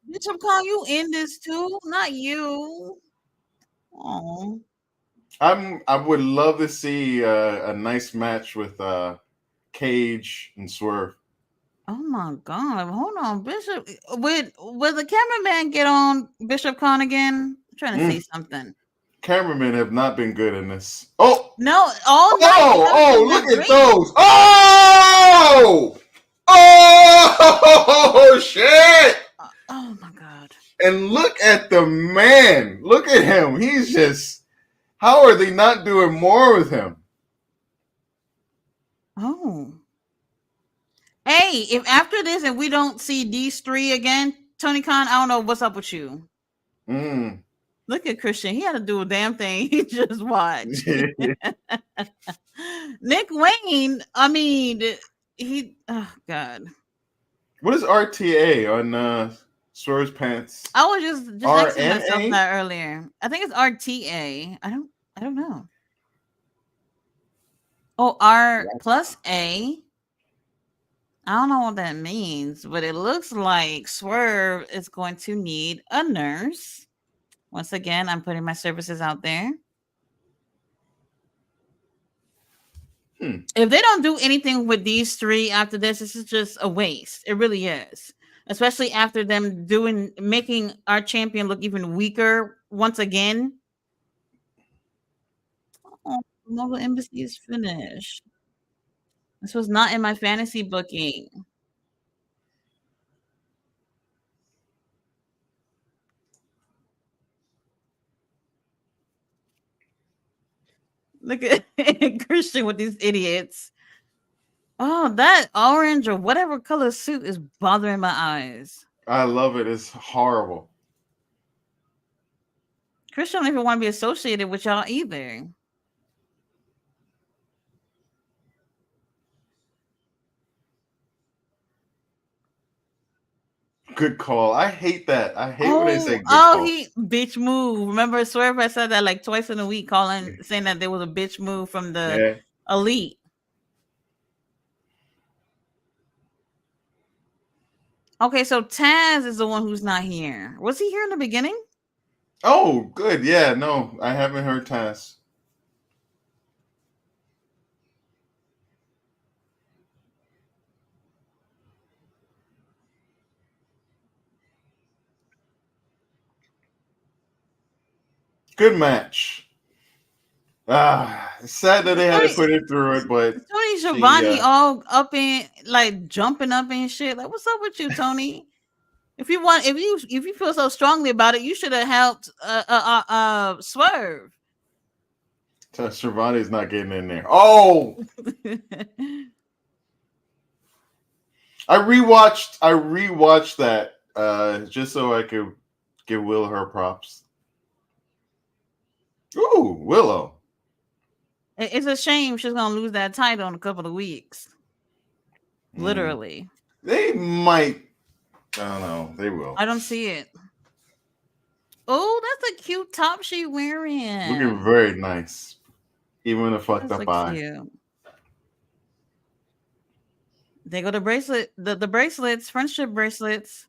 [SPEAKER 1] Bitch, I'm calling you in this too, not you. Oh.
[SPEAKER 2] I would love to see a nice match with Cage and Swerve.
[SPEAKER 1] Oh my god. Hold on, Bishop. Will the cameraman get on Bishop Con again? I'm trying to say
[SPEAKER 2] Mm.
[SPEAKER 1] something.
[SPEAKER 2] Cameramen have not been good in this. Oh,
[SPEAKER 1] No, all night they
[SPEAKER 2] oh,
[SPEAKER 1] haven't
[SPEAKER 2] oh!
[SPEAKER 1] been
[SPEAKER 2] Look
[SPEAKER 1] that
[SPEAKER 2] at
[SPEAKER 1] great.
[SPEAKER 2] those! Oh! Oh shit!
[SPEAKER 1] Oh my god.
[SPEAKER 2] And look at the man. Look at him. He's just. How are they not doing more with him?
[SPEAKER 1] Oh. Hey, if after this and we don't see these three again, Tony Khan, I don't know what's up with you.
[SPEAKER 2] Mm.
[SPEAKER 1] Look at Christian. He had to do a damn thing. He just watched. Nick Wayne, I mean, he, oh God.
[SPEAKER 2] What is RTA on Swerve's pants?
[SPEAKER 1] I was just asking myself
[SPEAKER 2] RNA?
[SPEAKER 1] that earlier. I think it's RTA. I don't know. Oh, R plus A. I don't know what that means, but it looks like Swerve is going to need a nurse. Once again, I'm putting my services out there. If they don't do anything with these three after this is just a waste. It really is. Especially after them making our champion look even weaker once again. Oh, Mobile Embassy is finished. This was not in my fantasy booking. Look at Christian with these idiots. Oh, that orange or whatever color suit is bothering my eyes.
[SPEAKER 2] I love it. It's horrible.
[SPEAKER 1] Christian don't even want to be associated with y'all either.
[SPEAKER 2] Good call. I hate that. I hate when they say good call.
[SPEAKER 1] He bitch move. Remember, Swerve, I said that like twice in a week, saying that there was a bitch move from the elite. Okay, so Taz is the one who's not here. Was he here in the beginning?
[SPEAKER 2] Oh, good. Yeah, no, I haven't heard Taz. Good match. It's sad that they had to put it through it, but
[SPEAKER 1] Tony Schiavone all up in like jumping up and shit. Like, what's up with you, Tony? If you feel so strongly about it, you should have helped Swerve.
[SPEAKER 2] Schiavone's not getting in there. Oh, I rewatched that just so I could give Will her props. Ooh, Willow.
[SPEAKER 1] It's a shame she's gonna lose that title in a couple of weeks. Literally.
[SPEAKER 2] They might. I don't know. They will.
[SPEAKER 1] I don't see it. Oh, that's a cute top she wearing.
[SPEAKER 2] Looking very nice. Even a fucked up eye.
[SPEAKER 1] Cute. They go to bracelet. The bracelets, friendship bracelets.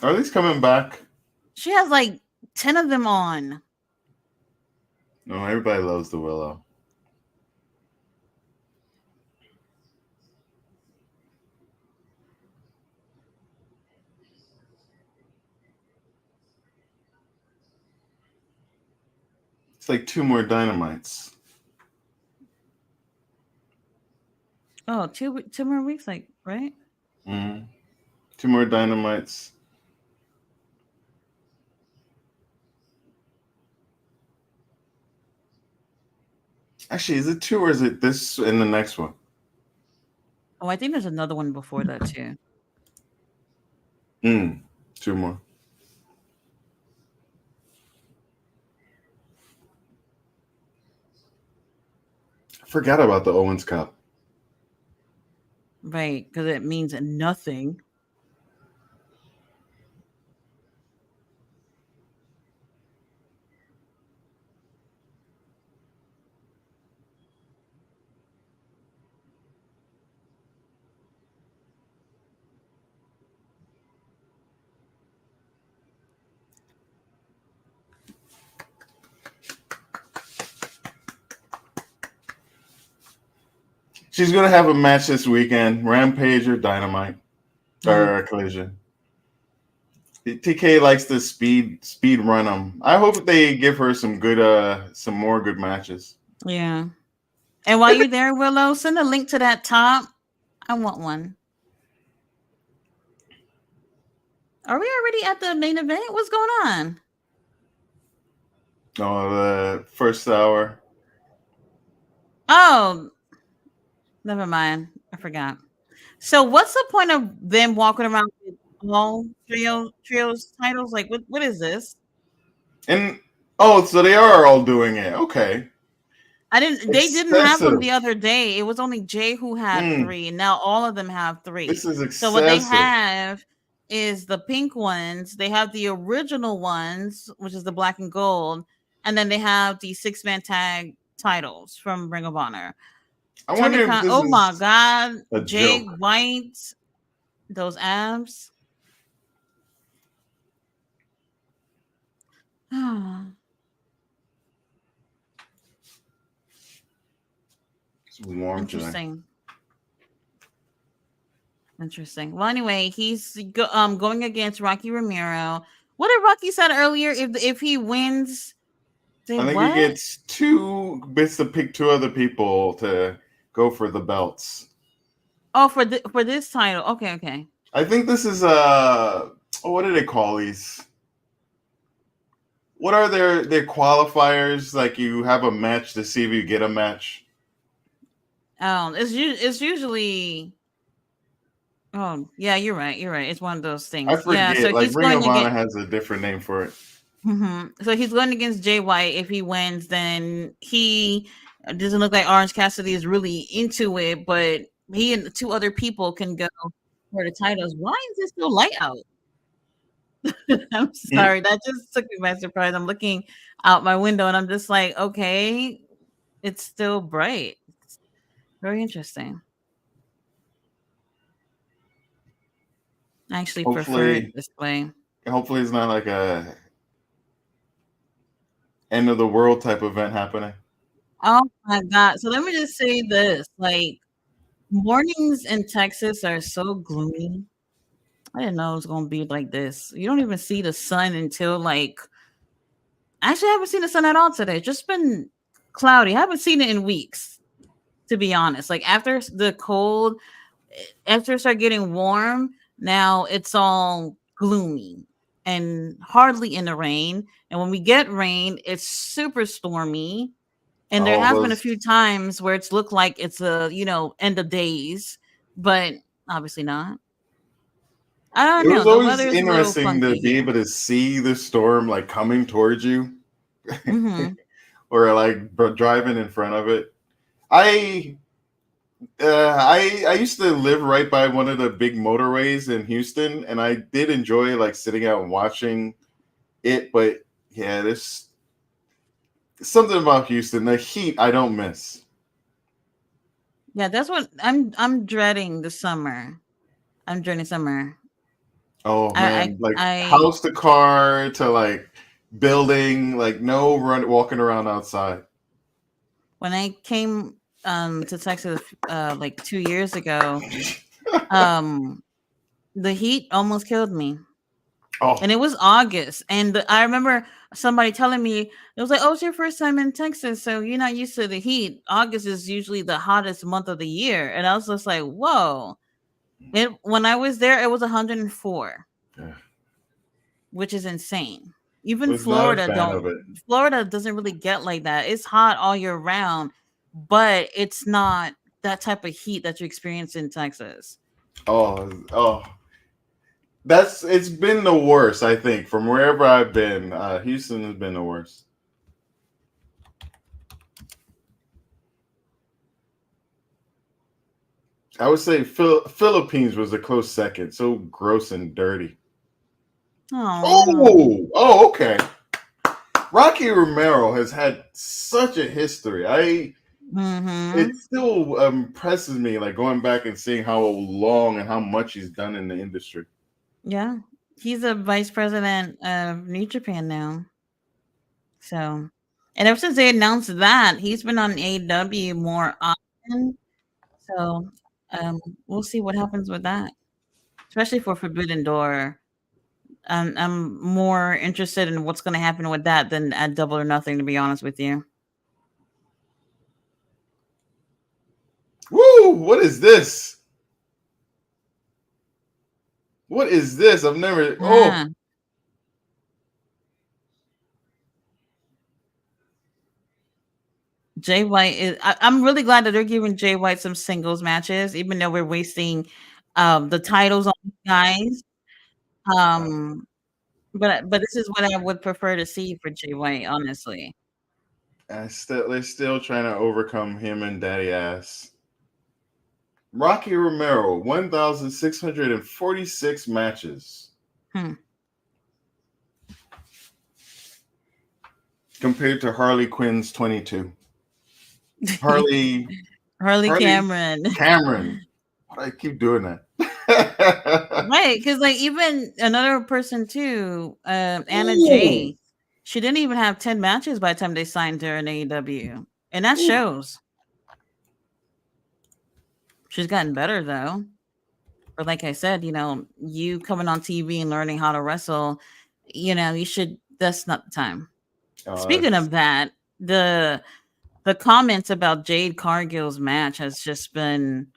[SPEAKER 2] Are these coming back?
[SPEAKER 1] She has like 10 of them on.
[SPEAKER 2] No, everybody loves the Willow. It's like 2 more Dynamites.
[SPEAKER 1] Oh, two more weeks, like, right?
[SPEAKER 2] 2 more Dynamites. Actually, is it 2 or is it this and the next one?
[SPEAKER 1] Oh, I think there's another one before that too.
[SPEAKER 2] 2 more. I forgot about the Owens Cup.
[SPEAKER 1] Right, because it means nothing.
[SPEAKER 2] She's gonna have a match this weekend: Rampage or Dynamite or Collision. TK likes to speed run them. I hope they give her some more good matches.
[SPEAKER 1] Yeah. And while you're there, Willow, send a link to that top. I want one. Are we already at the main event? What's going on?
[SPEAKER 2] Oh, the first hour.
[SPEAKER 1] Oh, never mind. I forgot. So, what's the point of them walking around with all trios titles? Like, what is this?
[SPEAKER 2] And oh, so they are all doing it. Okay.
[SPEAKER 1] I didn't. They didn't have them
[SPEAKER 2] Excessive.
[SPEAKER 1] the other day. It was only Jay who had
[SPEAKER 2] Mm,
[SPEAKER 1] three, and now all of them have
[SPEAKER 2] this
[SPEAKER 1] three.
[SPEAKER 2] is
[SPEAKER 1] So what they
[SPEAKER 2] excessive.
[SPEAKER 1] have is the pink ones. They have the original ones, which is the black and gold, and then they have the 6-man tag titles from Ring of Honor.
[SPEAKER 2] I
[SPEAKER 1] Tony
[SPEAKER 2] wonder if
[SPEAKER 1] Khan.
[SPEAKER 2] this
[SPEAKER 1] Oh my
[SPEAKER 2] is
[SPEAKER 1] God,
[SPEAKER 2] a
[SPEAKER 1] Jay
[SPEAKER 2] joke.
[SPEAKER 1] White, those abs.
[SPEAKER 2] It's warm today.
[SPEAKER 1] Interesting. Interesting. Well, anyway, he's going against Rocky Romero. What did Rocky said earlier? If he wins, say
[SPEAKER 2] I think he
[SPEAKER 1] what?
[SPEAKER 2] gets two bits to pick two other people to go for the belts.
[SPEAKER 1] Oh, for this title. Okay, okay.
[SPEAKER 2] I think this is what do they call these? What are their qualifiers? Like you have a match to see if you get a match.
[SPEAKER 1] It's usually. Oh, yeah, you're right. You're right. It's one of those
[SPEAKER 2] I
[SPEAKER 1] things. Yeah.
[SPEAKER 2] forget.
[SPEAKER 1] So
[SPEAKER 2] Like
[SPEAKER 1] he's
[SPEAKER 2] Ring
[SPEAKER 1] going
[SPEAKER 2] of Honor
[SPEAKER 1] against.
[SPEAKER 2] has a different name for it.
[SPEAKER 1] So he's going against Jay White. If he wins, then he doesn't look like Orange Cassidy is really into it, but he and the two other people can go for the titles. Why is it so light out? I'm
[SPEAKER 2] Hmm?
[SPEAKER 1] sorry. That just took me by surprise. I'm looking out my window and I'm just like, okay, it's still bright. It's very interesting. I actually prefer it
[SPEAKER 2] Hopefully,
[SPEAKER 1] this way.
[SPEAKER 2] hopefully it's not like a end of the world type event happening.
[SPEAKER 1] Oh my God. So let me just say this. Like, mornings in Texas are so gloomy. I didn't know it was going to be like this. You don't even see the sun until like, actually, I haven't seen the sun at all today. It's just been cloudy. I haven't seen it in weeks, to be honest. Like, after the cold, after it started getting warm, now it's all gloomy and hardly in the rain. And when we get rain, it's super stormy. And there
[SPEAKER 2] Oh,
[SPEAKER 1] has been a
[SPEAKER 2] those.
[SPEAKER 1] few times where it's looked like it's a, end of days, but obviously not. I don't
[SPEAKER 2] It
[SPEAKER 1] know.
[SPEAKER 2] was
[SPEAKER 1] The
[SPEAKER 2] always
[SPEAKER 1] weather is a little
[SPEAKER 2] interesting to
[SPEAKER 1] funky
[SPEAKER 2] be
[SPEAKER 1] here.
[SPEAKER 2] able to see the storm like coming towards you,
[SPEAKER 1] Hmm.
[SPEAKER 2] or like driving in front of it. I I used to live right by one of the big motorways in Houston, and I did enjoy like sitting out and watching it. But yeah, there's something about Houston. The heat I don't miss.
[SPEAKER 1] Yeah, that's what I'm dreading the summer. I'm dreading summer.
[SPEAKER 2] Oh
[SPEAKER 1] I
[SPEAKER 2] man, like
[SPEAKER 1] I
[SPEAKER 2] house to car to like building, like no run walking around outside.
[SPEAKER 1] when I came to Texas like 2 years ago, um the heat almost killed me. And
[SPEAKER 2] Oh,
[SPEAKER 1] it was August. And I remember somebody telling me, it was like, oh, it's your first time in Texas. So you're not used to the heat. August is usually the hottest month of the year. And I was just like, whoa. When I was there, it was 104,
[SPEAKER 2] yeah,
[SPEAKER 1] which is insane. Even
[SPEAKER 2] was not a fan of it.
[SPEAKER 1] Florida doesn't really get like that. It's hot all year round, but it's not that type of heat that you experience in Texas.
[SPEAKER 2] Oh, that's it's been the worst. I think from wherever I've been, Houston has been the worst. I would say Philippines was a close second. So gross and dirty.
[SPEAKER 1] Oh.
[SPEAKER 2] Oh, okay. Rocky Romero has had such a history. It
[SPEAKER 1] Hmm.
[SPEAKER 2] still impresses me, like going back and seeing how long and how much he's done in the industry.
[SPEAKER 1] Yeah. He's a vice president of New Japan now. So, and ever since they announced that, he's been on AEW more often. So, um, we'll see what happens with that, especially for Forbidden Door. I'm more interested in what's going to happen with that than at Double or Nothing, to be honest with you.
[SPEAKER 2] Woo! What is this? What is this? I've never. Oh,
[SPEAKER 1] Ah, Jay White is. I'm really glad that they're giving Jay White some singles matches, even though we're wasting the titles on these guys. Um, but this is what I would prefer to see for Jay White, honestly.
[SPEAKER 2] they're still trying to overcome him and Daddy Ass. Rocky Romero, 1,646 matches
[SPEAKER 1] Hmm.
[SPEAKER 2] compared to Harley Quinn's 22. Harley
[SPEAKER 1] Harley
[SPEAKER 2] Harley
[SPEAKER 1] Cameron.
[SPEAKER 2] Cameron. Why do I keep doing that?
[SPEAKER 1] Right, because like even another person too, Anna
[SPEAKER 2] Ooh,
[SPEAKER 1] Jay, she didn't even have 10 matches by the time they signed her in AEW, and that
[SPEAKER 2] ooh.
[SPEAKER 1] shows. She's gotten better though. But like I said, you coming on TV and learning how to wrestle, you should. That's not the time. Speaking
[SPEAKER 2] That's
[SPEAKER 1] of that, the comments about Jade Cargill's match has just been.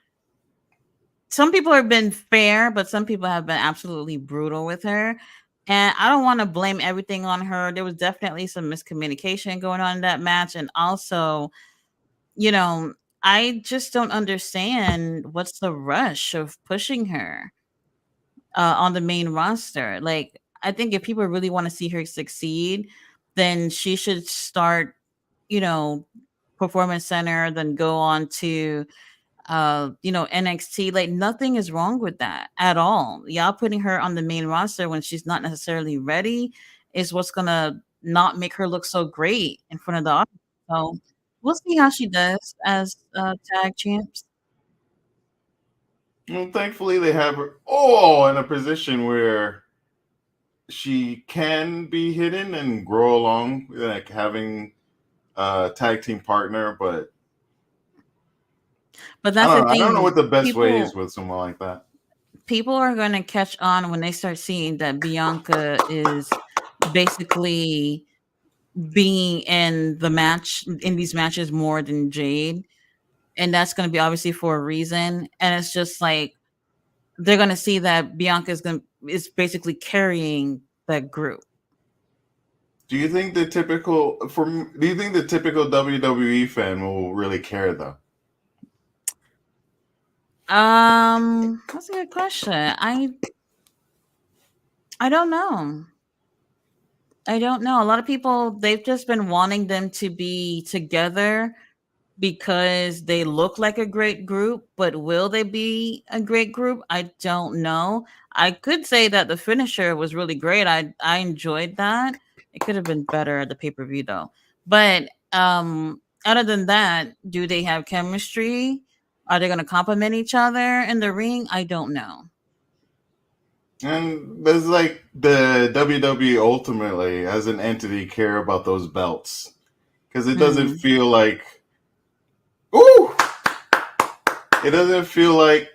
[SPEAKER 1] Some people have been fair, but some people have been absolutely brutal with her. And I don't want to blame everything on her. There was definitely some miscommunication going on in that match. And also, you know, I just don't understand what's the rush of pushing her on the main roster. Like, I think if people really want to see her succeed, then she should start, you know, Performance Center, then go on to NXT. Like nothing is wrong with that at all. Y'all putting her on the main roster when she's not necessarily ready is what's gonna not make her look so great in front of the audience. So we'll see how she does as tag champs.
[SPEAKER 2] well, thankfully they have her in a position where she can be hidden and grow along, like having a tag team partner, but
[SPEAKER 1] But
[SPEAKER 2] I
[SPEAKER 1] that's the
[SPEAKER 2] don't know. I don't know
[SPEAKER 1] thing.
[SPEAKER 2] what the best way is
[SPEAKER 1] People
[SPEAKER 2] with someone like that.
[SPEAKER 1] people are gonna catch on when they start seeing that Bianca is basically being in these matches more than Jade. And that's gonna be obviously for a reason. And it's just like they're gonna see that Bianca is basically carrying that group.
[SPEAKER 2] Do you think the typical WWE fan will really care though?
[SPEAKER 1] That's a good question. I don't know. I don't know. A lot of people they've just been wanting them to be together because they look like a great group, but will they be a great group? I don't know. I could say that the finisher was really great. I enjoyed that. It could have been better at the pay-per-view though. But other than that, do they have chemistry? Are they going to complement each other in the ring? I don't know.
[SPEAKER 2] And there's like the WWE ultimately as an entity care about those belts because it doesn't
[SPEAKER 1] Hmm.
[SPEAKER 2] feel like ooh, it doesn't feel like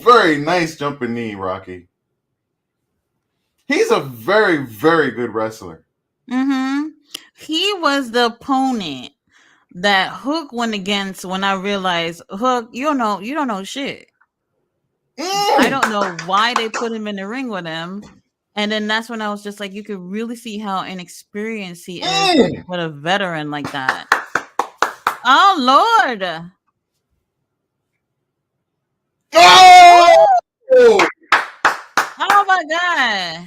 [SPEAKER 2] very nice jumping knee, Rocky. He's a very very good wrestler.
[SPEAKER 1] Mhm. He was the opponent that Hook went against when I realized Hook, you don't know shit. I
[SPEAKER 2] Mm,
[SPEAKER 1] don't know why they put him in the ring with him. And then that's when I was just like, you could really see how inexperienced he is
[SPEAKER 2] mm.
[SPEAKER 1] with a veteran like that. Oh Lord.
[SPEAKER 2] Oh!
[SPEAKER 1] Ooh, oh my God.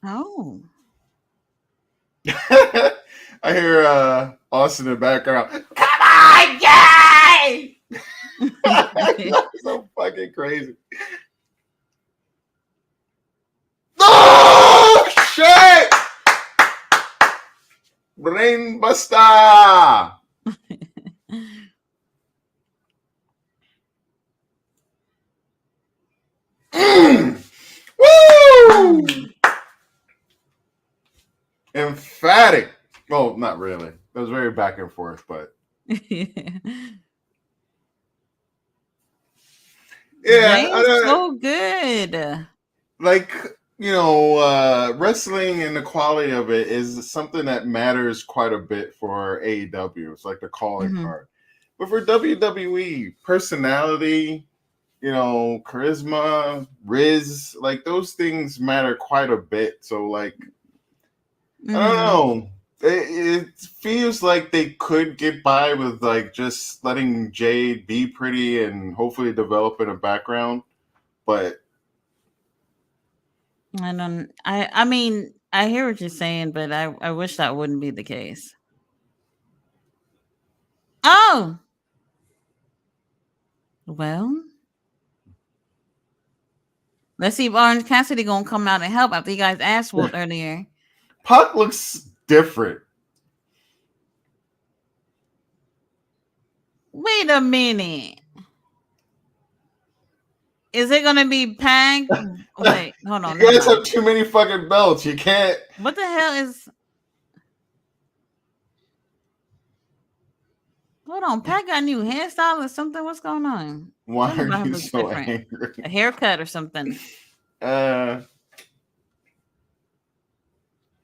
[SPEAKER 1] Oh.
[SPEAKER 2] I hear Austin in the background. Come on, Jay! That's so fucking crazy. Oh shit! Brain buster! Mm. Woo!
[SPEAKER 1] Mm.
[SPEAKER 2] Emphatic. Well, not really. It was very back and forth, but yeah, I
[SPEAKER 1] Jay's
[SPEAKER 2] don't,
[SPEAKER 1] so good.
[SPEAKER 2] like wrestling and the quality of it is something that matters quite a bit for AEW. It's like the calling
[SPEAKER 1] Hmm.
[SPEAKER 2] card, but for WWE, personality charisma, Riz, like those things matter quite a bit. So like, I don't
[SPEAKER 1] Mm-hmm.
[SPEAKER 2] know. It feels like they could get by with like just letting Jade be pretty and hopefully develop in a background. But
[SPEAKER 1] I don't. I mean, I hear what you're saying, but I wish that wouldn't be the case. Oh well, let's see if Orange Cassidy gonna come out and help after you guys ass whooped earlier.
[SPEAKER 2] Puck looks different.
[SPEAKER 1] Wait a minute. Is it gonna be Pac? Wait, hold on,
[SPEAKER 2] You
[SPEAKER 1] never
[SPEAKER 2] guys have
[SPEAKER 1] mind.
[SPEAKER 2] too many fucking belts. You can't.
[SPEAKER 1] What the hell is? Hold on, Pac got a new hairstyle or something. What's going on?
[SPEAKER 2] Why
[SPEAKER 1] Something
[SPEAKER 2] are
[SPEAKER 1] about him
[SPEAKER 2] you
[SPEAKER 1] looks
[SPEAKER 2] so
[SPEAKER 1] different.
[SPEAKER 2] angry?
[SPEAKER 1] A haircut or something.
[SPEAKER 2] Uh,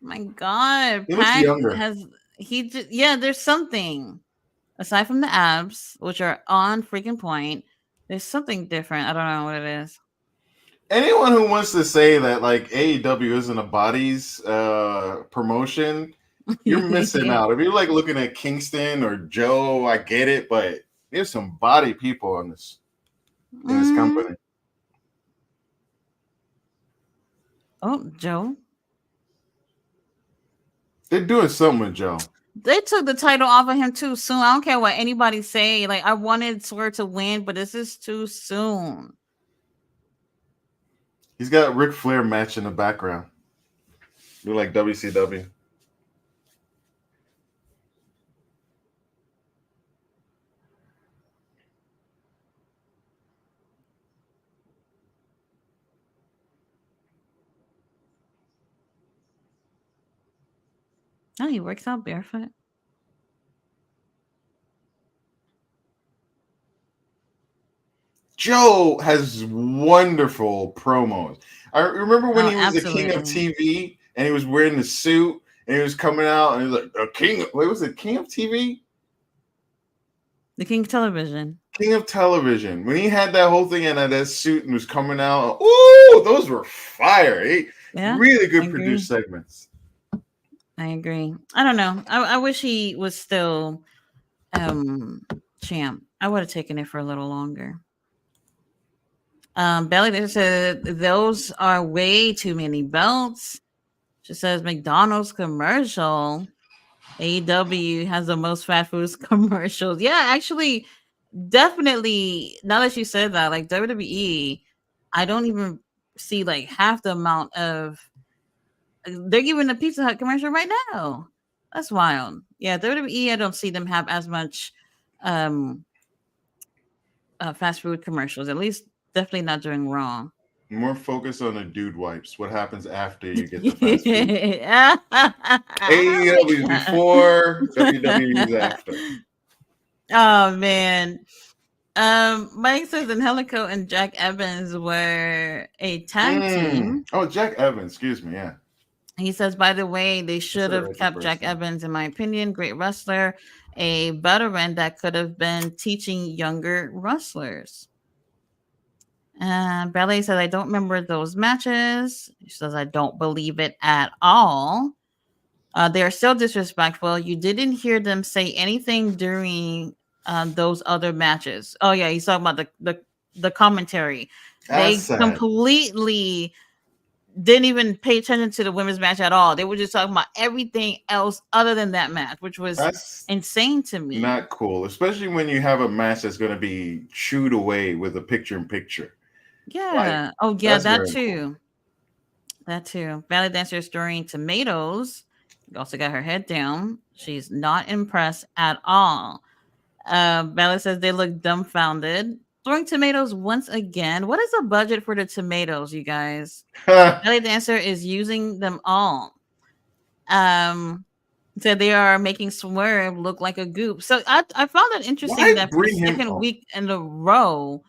[SPEAKER 1] My God,
[SPEAKER 2] he looks
[SPEAKER 1] Pac
[SPEAKER 2] younger.
[SPEAKER 1] has he just yeah. There's something aside from the abs, which are on freaking point. There's something different. I don't know what it is.
[SPEAKER 2] Anyone who wants to say that like AEW isn't a bodies promotion, you're missing out. If you're like looking at Kingston or Joe, I get it, but there's some body people in this
[SPEAKER 1] Mm.
[SPEAKER 2] company.
[SPEAKER 1] Oh, Joe.
[SPEAKER 2] They're doing something with Joe.
[SPEAKER 1] They took the title off of him too soon. I don't care what anybody say. Like I wanted Swerve to win, but this is too soon.
[SPEAKER 2] He's got Ric Flair match in the background. Look like WCW.
[SPEAKER 1] Oh, he works out barefoot.
[SPEAKER 2] Joe has wonderful promos. I remember when
[SPEAKER 1] Oh,
[SPEAKER 2] he was the king of
[SPEAKER 1] absolutely.
[SPEAKER 2] TV and he was wearing the suit and he was coming out and he was like, the king. Wait, was it King of TV?
[SPEAKER 1] The King of Television.
[SPEAKER 2] King of Television. When he had that whole thing and that suit and was coming out, ooh, those were fire.
[SPEAKER 1] Yeah,
[SPEAKER 2] Really
[SPEAKER 1] I
[SPEAKER 2] good produced
[SPEAKER 1] agree.
[SPEAKER 2] segments.
[SPEAKER 1] I agree. I don't know. I wish he was still champ. I would have taken it for a little longer. Belly Dancer said those are way too many belts. She says McDonald's commercial. AEW has the most fast foods commercials. Yeah, actually, definitely. Now that you said that, like WWE, I don't even see like half the amount of. They're giving the Pizza Hut commercial right now. That's wild. Yeah, WWE. I don't see them have as much um fast food commercials. At least, definitely not during Raw.
[SPEAKER 2] More focus on the dude wipes. What happens after you get the fast food?
[SPEAKER 1] Oh
[SPEAKER 2] AEW is
[SPEAKER 1] my
[SPEAKER 2] before, WWE is
[SPEAKER 1] God.
[SPEAKER 2] after.
[SPEAKER 1] Oh man. Mike says Angelico and Jack Evans were a tag team.
[SPEAKER 2] Oh, Jack Evans. Excuse me. Yeah.
[SPEAKER 1] He says, by the way, they
[SPEAKER 2] I
[SPEAKER 1] should
[SPEAKER 2] said it
[SPEAKER 1] have
[SPEAKER 2] right the
[SPEAKER 1] kept
[SPEAKER 2] first
[SPEAKER 1] Jack
[SPEAKER 2] time.
[SPEAKER 1] Evans, in my opinion. Great wrestler, a veteran that could have been teaching younger wrestlers. Ballet says, I don't remember those matches. She says, I don't believe it at all. They are still disrespectful. You didn't hear them say anything during those other matches. Oh yeah, he's talking about the commentary.
[SPEAKER 2] That's
[SPEAKER 1] They
[SPEAKER 2] sad.
[SPEAKER 1] completely didn't even pay attention to the women's match at all. They were just talking about everything else other than that match, which was
[SPEAKER 2] That's
[SPEAKER 1] insane to me.
[SPEAKER 2] not cool, especially when you have a match that's going to be chewed away with a picture in picture. Like,
[SPEAKER 1] Yeah. Oh yeah,
[SPEAKER 2] that's
[SPEAKER 1] that
[SPEAKER 2] very important.
[SPEAKER 1] too. That too. Valley Dancer is throwing tomatoes. You also got her head down. She's not impressed at all. Bella says they look dumbfounded. Throwing tomatoes once again. What is the budget for the tomatoes, you guys? Belly Dancer is using them all. Um, said they are making Swerve look like a goop. So I found it interesting
[SPEAKER 2] Why
[SPEAKER 1] that for the
[SPEAKER 2] bring him
[SPEAKER 1] second
[SPEAKER 2] up?
[SPEAKER 1] week in a row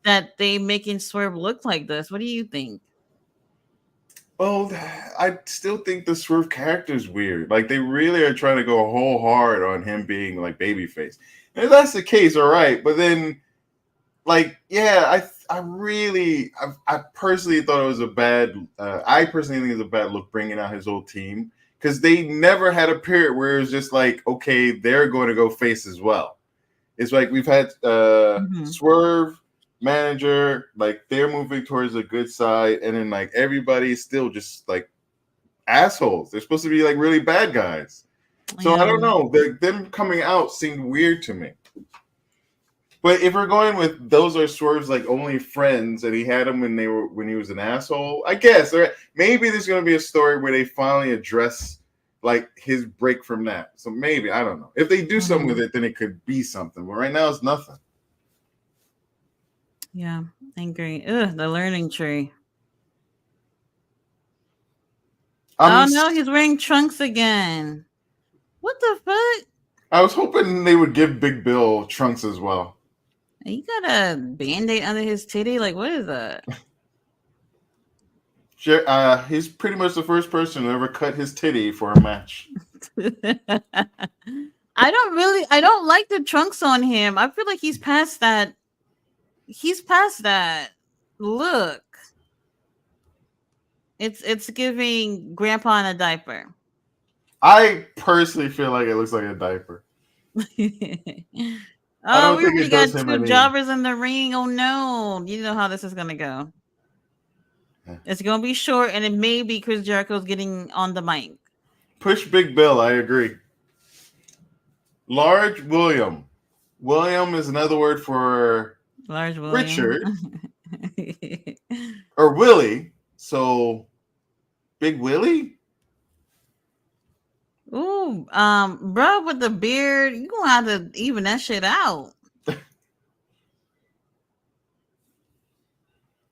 [SPEAKER 1] that they making Swerve look like this. What do you think?
[SPEAKER 2] Oh, I still think the Swerve character is weird. Like, they really are trying to go whole hard on him being like babyface. And if that's the case, all right. But then, like, yeah, I personally thought it was a bad. I personally think it's a bad look bringing out his old team because they never had a period where it was just like, okay, they're going to go face as well. It's like we've had
[SPEAKER 1] Mhm.
[SPEAKER 2] Swerve, Manager, like they're moving towards a good side, and then like everybody's still just like assholes. They're supposed to be like really bad guys. So I
[SPEAKER 1] Yeah.
[SPEAKER 2] don't know. Them coming out seemed weird to me. But if we're going with those are Swerve's like only friends, and he had them when he was an asshole, I guess. Or maybe there's going to be a story where they finally address like his break from that. So maybe I don't know. If they do something with
[SPEAKER 1] Mhm.
[SPEAKER 2] it, then it could be something. But right now, it's nothing.
[SPEAKER 1] Yeah. I agree. Ugh, the learning tree.
[SPEAKER 2] I'm.
[SPEAKER 1] Oh no, he's wearing trunks again. What the fuck?
[SPEAKER 2] I was hoping they would give Big Bill trunks as well.
[SPEAKER 1] He got a band-aid under his titty? Like, what is that?
[SPEAKER 2] He's pretty much the first person to ever cut his titty for a match.
[SPEAKER 1] I don't like the trunks on him. I feel like he's past that. He's past that look. It's giving grandpa in a diaper.
[SPEAKER 2] I personally feel like it looks like a diaper. I
[SPEAKER 1] Oh,
[SPEAKER 2] don't
[SPEAKER 1] we
[SPEAKER 2] think
[SPEAKER 1] already
[SPEAKER 2] it does
[SPEAKER 1] got
[SPEAKER 2] him
[SPEAKER 1] two
[SPEAKER 2] any.
[SPEAKER 1] jobbers in the ring. Oh no. You know how this is gonna go.
[SPEAKER 2] Yeah.
[SPEAKER 1] It's gonna be short and it may be Chris Jericho's getting on the mic.
[SPEAKER 2] Push Big Bill, I agree. Large William. William is another word for
[SPEAKER 1] Large William.
[SPEAKER 2] Richard or Willie. So Big Willie?
[SPEAKER 1] Ooh, bro with the beard, you gonna have to even that shit out.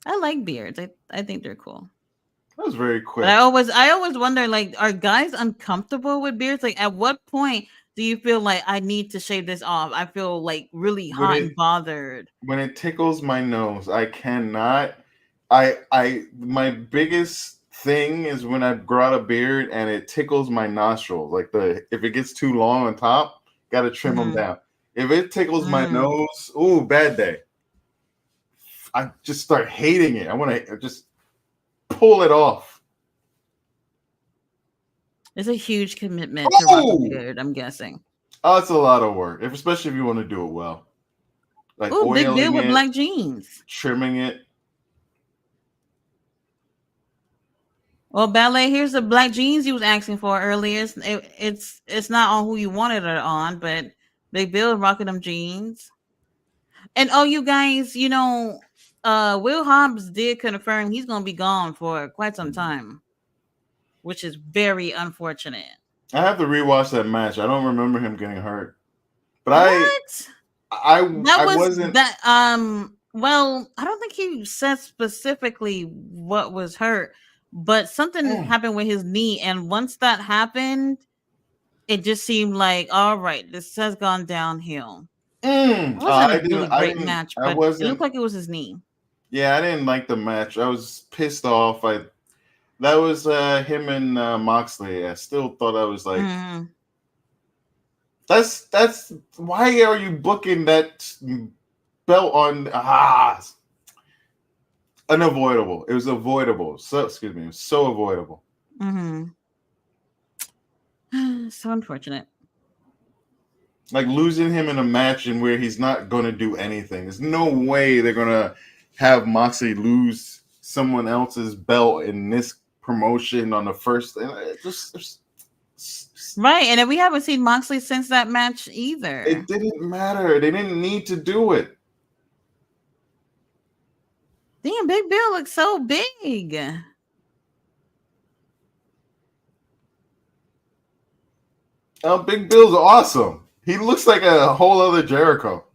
[SPEAKER 1] I like beards. I think they're cool.
[SPEAKER 2] That was very
[SPEAKER 1] But
[SPEAKER 2] quick.
[SPEAKER 1] I always wonder, like, are guys uncomfortable with beards? Like, at what point do you feel like I need to shave this off? I feel like really
[SPEAKER 2] When
[SPEAKER 1] hot
[SPEAKER 2] it
[SPEAKER 1] and bothered.
[SPEAKER 2] when it tickles my nose, I cannot. My biggest thing is when I grow out a beard and it tickles my nostrils. Like if it gets too long on top, gotta trim them
[SPEAKER 1] Mm-hmm.
[SPEAKER 2] down. If it tickles my
[SPEAKER 1] Mm.
[SPEAKER 2] nose, ooh, bad day. I just start hating it. I want to just pull it off.
[SPEAKER 1] It's a huge commitment to rock a
[SPEAKER 2] Oh,
[SPEAKER 1] beard, I'm guessing.
[SPEAKER 2] oh, it's a lot of work, especially if you want to do it well, like
[SPEAKER 1] Oh, big beard
[SPEAKER 2] oiling
[SPEAKER 1] with
[SPEAKER 2] it,
[SPEAKER 1] black jeans.
[SPEAKER 2] trimming it.
[SPEAKER 1] Well, ballet. Here's the black jeans you was asking for earlier. It's not on who you wanted it on, but Big Bill rocking them jeans. And oh, you guys, Will Hobbs did confirm he's gonna be gone for quite some time, which is very unfortunate.
[SPEAKER 2] I have to rewatch that match. I don't remember him getting hurt, but
[SPEAKER 1] What? That
[SPEAKER 2] I
[SPEAKER 1] was
[SPEAKER 2] wasn't.
[SPEAKER 1] that well, I don't think he said specifically what was hurt, but something
[SPEAKER 2] Mm,
[SPEAKER 1] happened with his knee, and once that happened, it just seemed like, all right, this has gone downhill. It wasn't a really
[SPEAKER 2] I
[SPEAKER 1] great
[SPEAKER 2] didn't.
[SPEAKER 1] match,
[SPEAKER 2] I
[SPEAKER 1] but it looked
[SPEAKER 2] wasn't.
[SPEAKER 1] like it was his knee.
[SPEAKER 2] Yeah, I didn't like the match. I was pissed off. I That was him and Moxley. I still thought I was like,
[SPEAKER 1] Mm.
[SPEAKER 2] that's why are you booking that belt on? Unavoidable. It was avoidable. So excuse me. It was so avoidable.
[SPEAKER 1] Mm-hmm. So unfortunate.
[SPEAKER 2] Like losing him in a match and where he's not going to do anything. There's no way they're going to have Moxley lose someone else's belt in this promotion on the first.
[SPEAKER 1] Right, and then we haven't seen Moxley since that match either.
[SPEAKER 2] It didn't matter. They didn't need to do it.
[SPEAKER 1] Damn, Big Bill looks so big.
[SPEAKER 2] Big Bill's awesome. He looks like a whole other Jericho.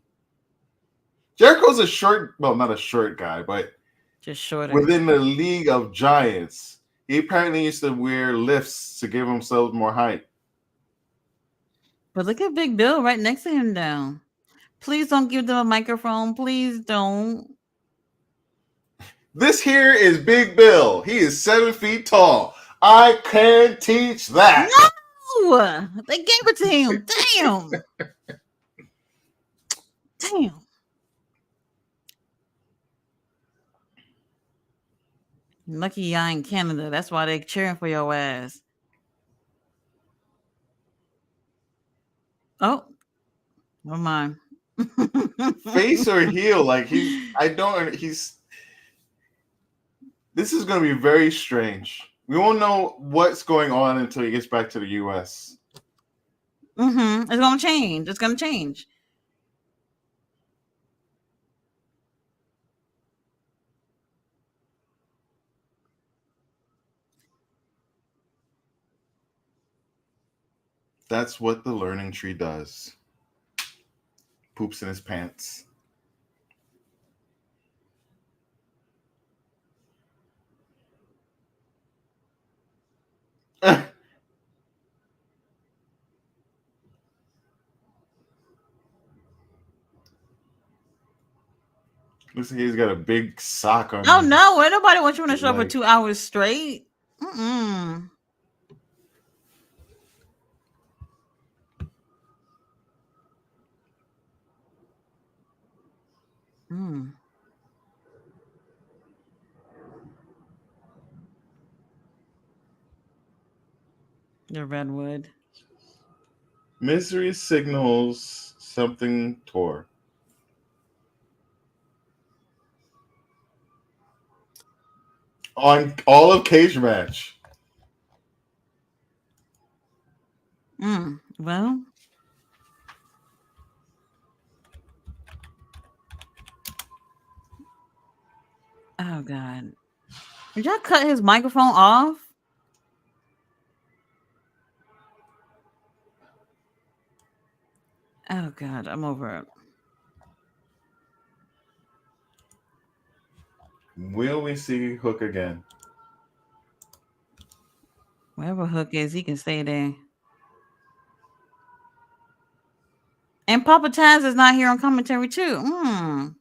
[SPEAKER 2] Jericho's a short, well, not a short guy, but
[SPEAKER 1] Just shorter.
[SPEAKER 2] within the league of giants, he apparently used to wear lifts to give himself more height.
[SPEAKER 1] But look at Big Bill right next to him now. Please don't give them a microphone. Please don't.
[SPEAKER 2] This here is Big Bill. He is 7 feet tall. I can teach that.
[SPEAKER 1] No! They gave it to him. Damn. Damn. Lucky y'all in Canada. That's why they cheering for your ass. Oh, never mind.
[SPEAKER 2] Face or heel? Like I don't. This is going to be very strange. We won't know what's going on until he gets back to the U.S.
[SPEAKER 1] It's gonna change. It's gonna change.
[SPEAKER 2] That's what the learning tree does. Poops in his pants. Looks like he's got a big sock on
[SPEAKER 1] Oh
[SPEAKER 2] his
[SPEAKER 1] no! Ain't nobody wants you to show up for
[SPEAKER 2] leg.
[SPEAKER 1] 2 hours straight. Mm-mm. Mm. The redwood.
[SPEAKER 2] Misery signals something tore. On all of Cage Match.
[SPEAKER 1] Well, oh god, did y'all cut his microphone off? Oh god, I'm over it.
[SPEAKER 2] Will we see Hook again?
[SPEAKER 1] Wherever Hook is, he can stay there. And Papa Taz is not here on commentary too.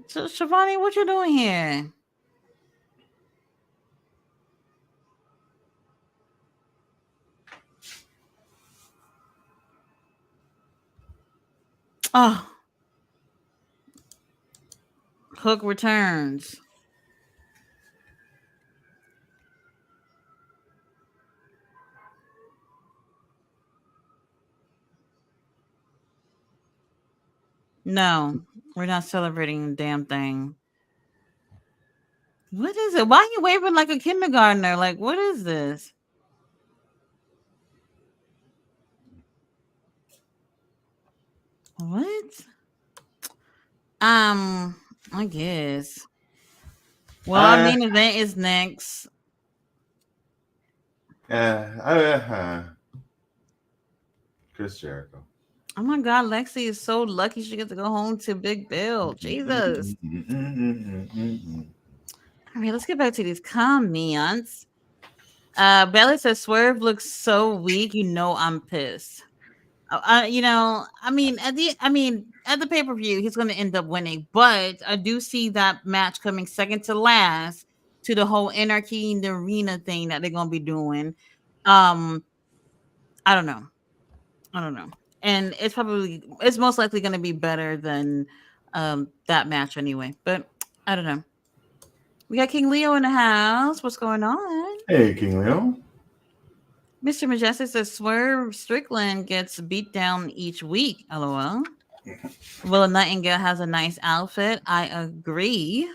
[SPEAKER 1] So Shivani, what you doing here? Oh, Hook returns. No, we're not celebrating the damn thing. What is it? Why are you waving like a kindergartner? Like, what is this? What? I guess. Well, our
[SPEAKER 2] Uh,
[SPEAKER 1] main event is next.
[SPEAKER 2] Chris Jericho.
[SPEAKER 1] Oh my god, Lexi is so lucky she gets to go home to Big Bill. Jesus. All right, let's get back to these comments. Bella says Swerve looks so weak. You know I'm pissed. At the pay per view, he's going to end up winning, but I do see that match coming second to last to the whole anarchy in the arena thing that they're going to be doing. Um, I don't know. I don't know, and it's most likely going to be better than that match anyway. But I don't know. We got King Leo in the house. What's going on?
[SPEAKER 2] Hey, King Leo.
[SPEAKER 1] Mr. Majestic says Swerve Strickland gets beat down each week. LOL. Willa Nightingale has a nice outfit. I agree.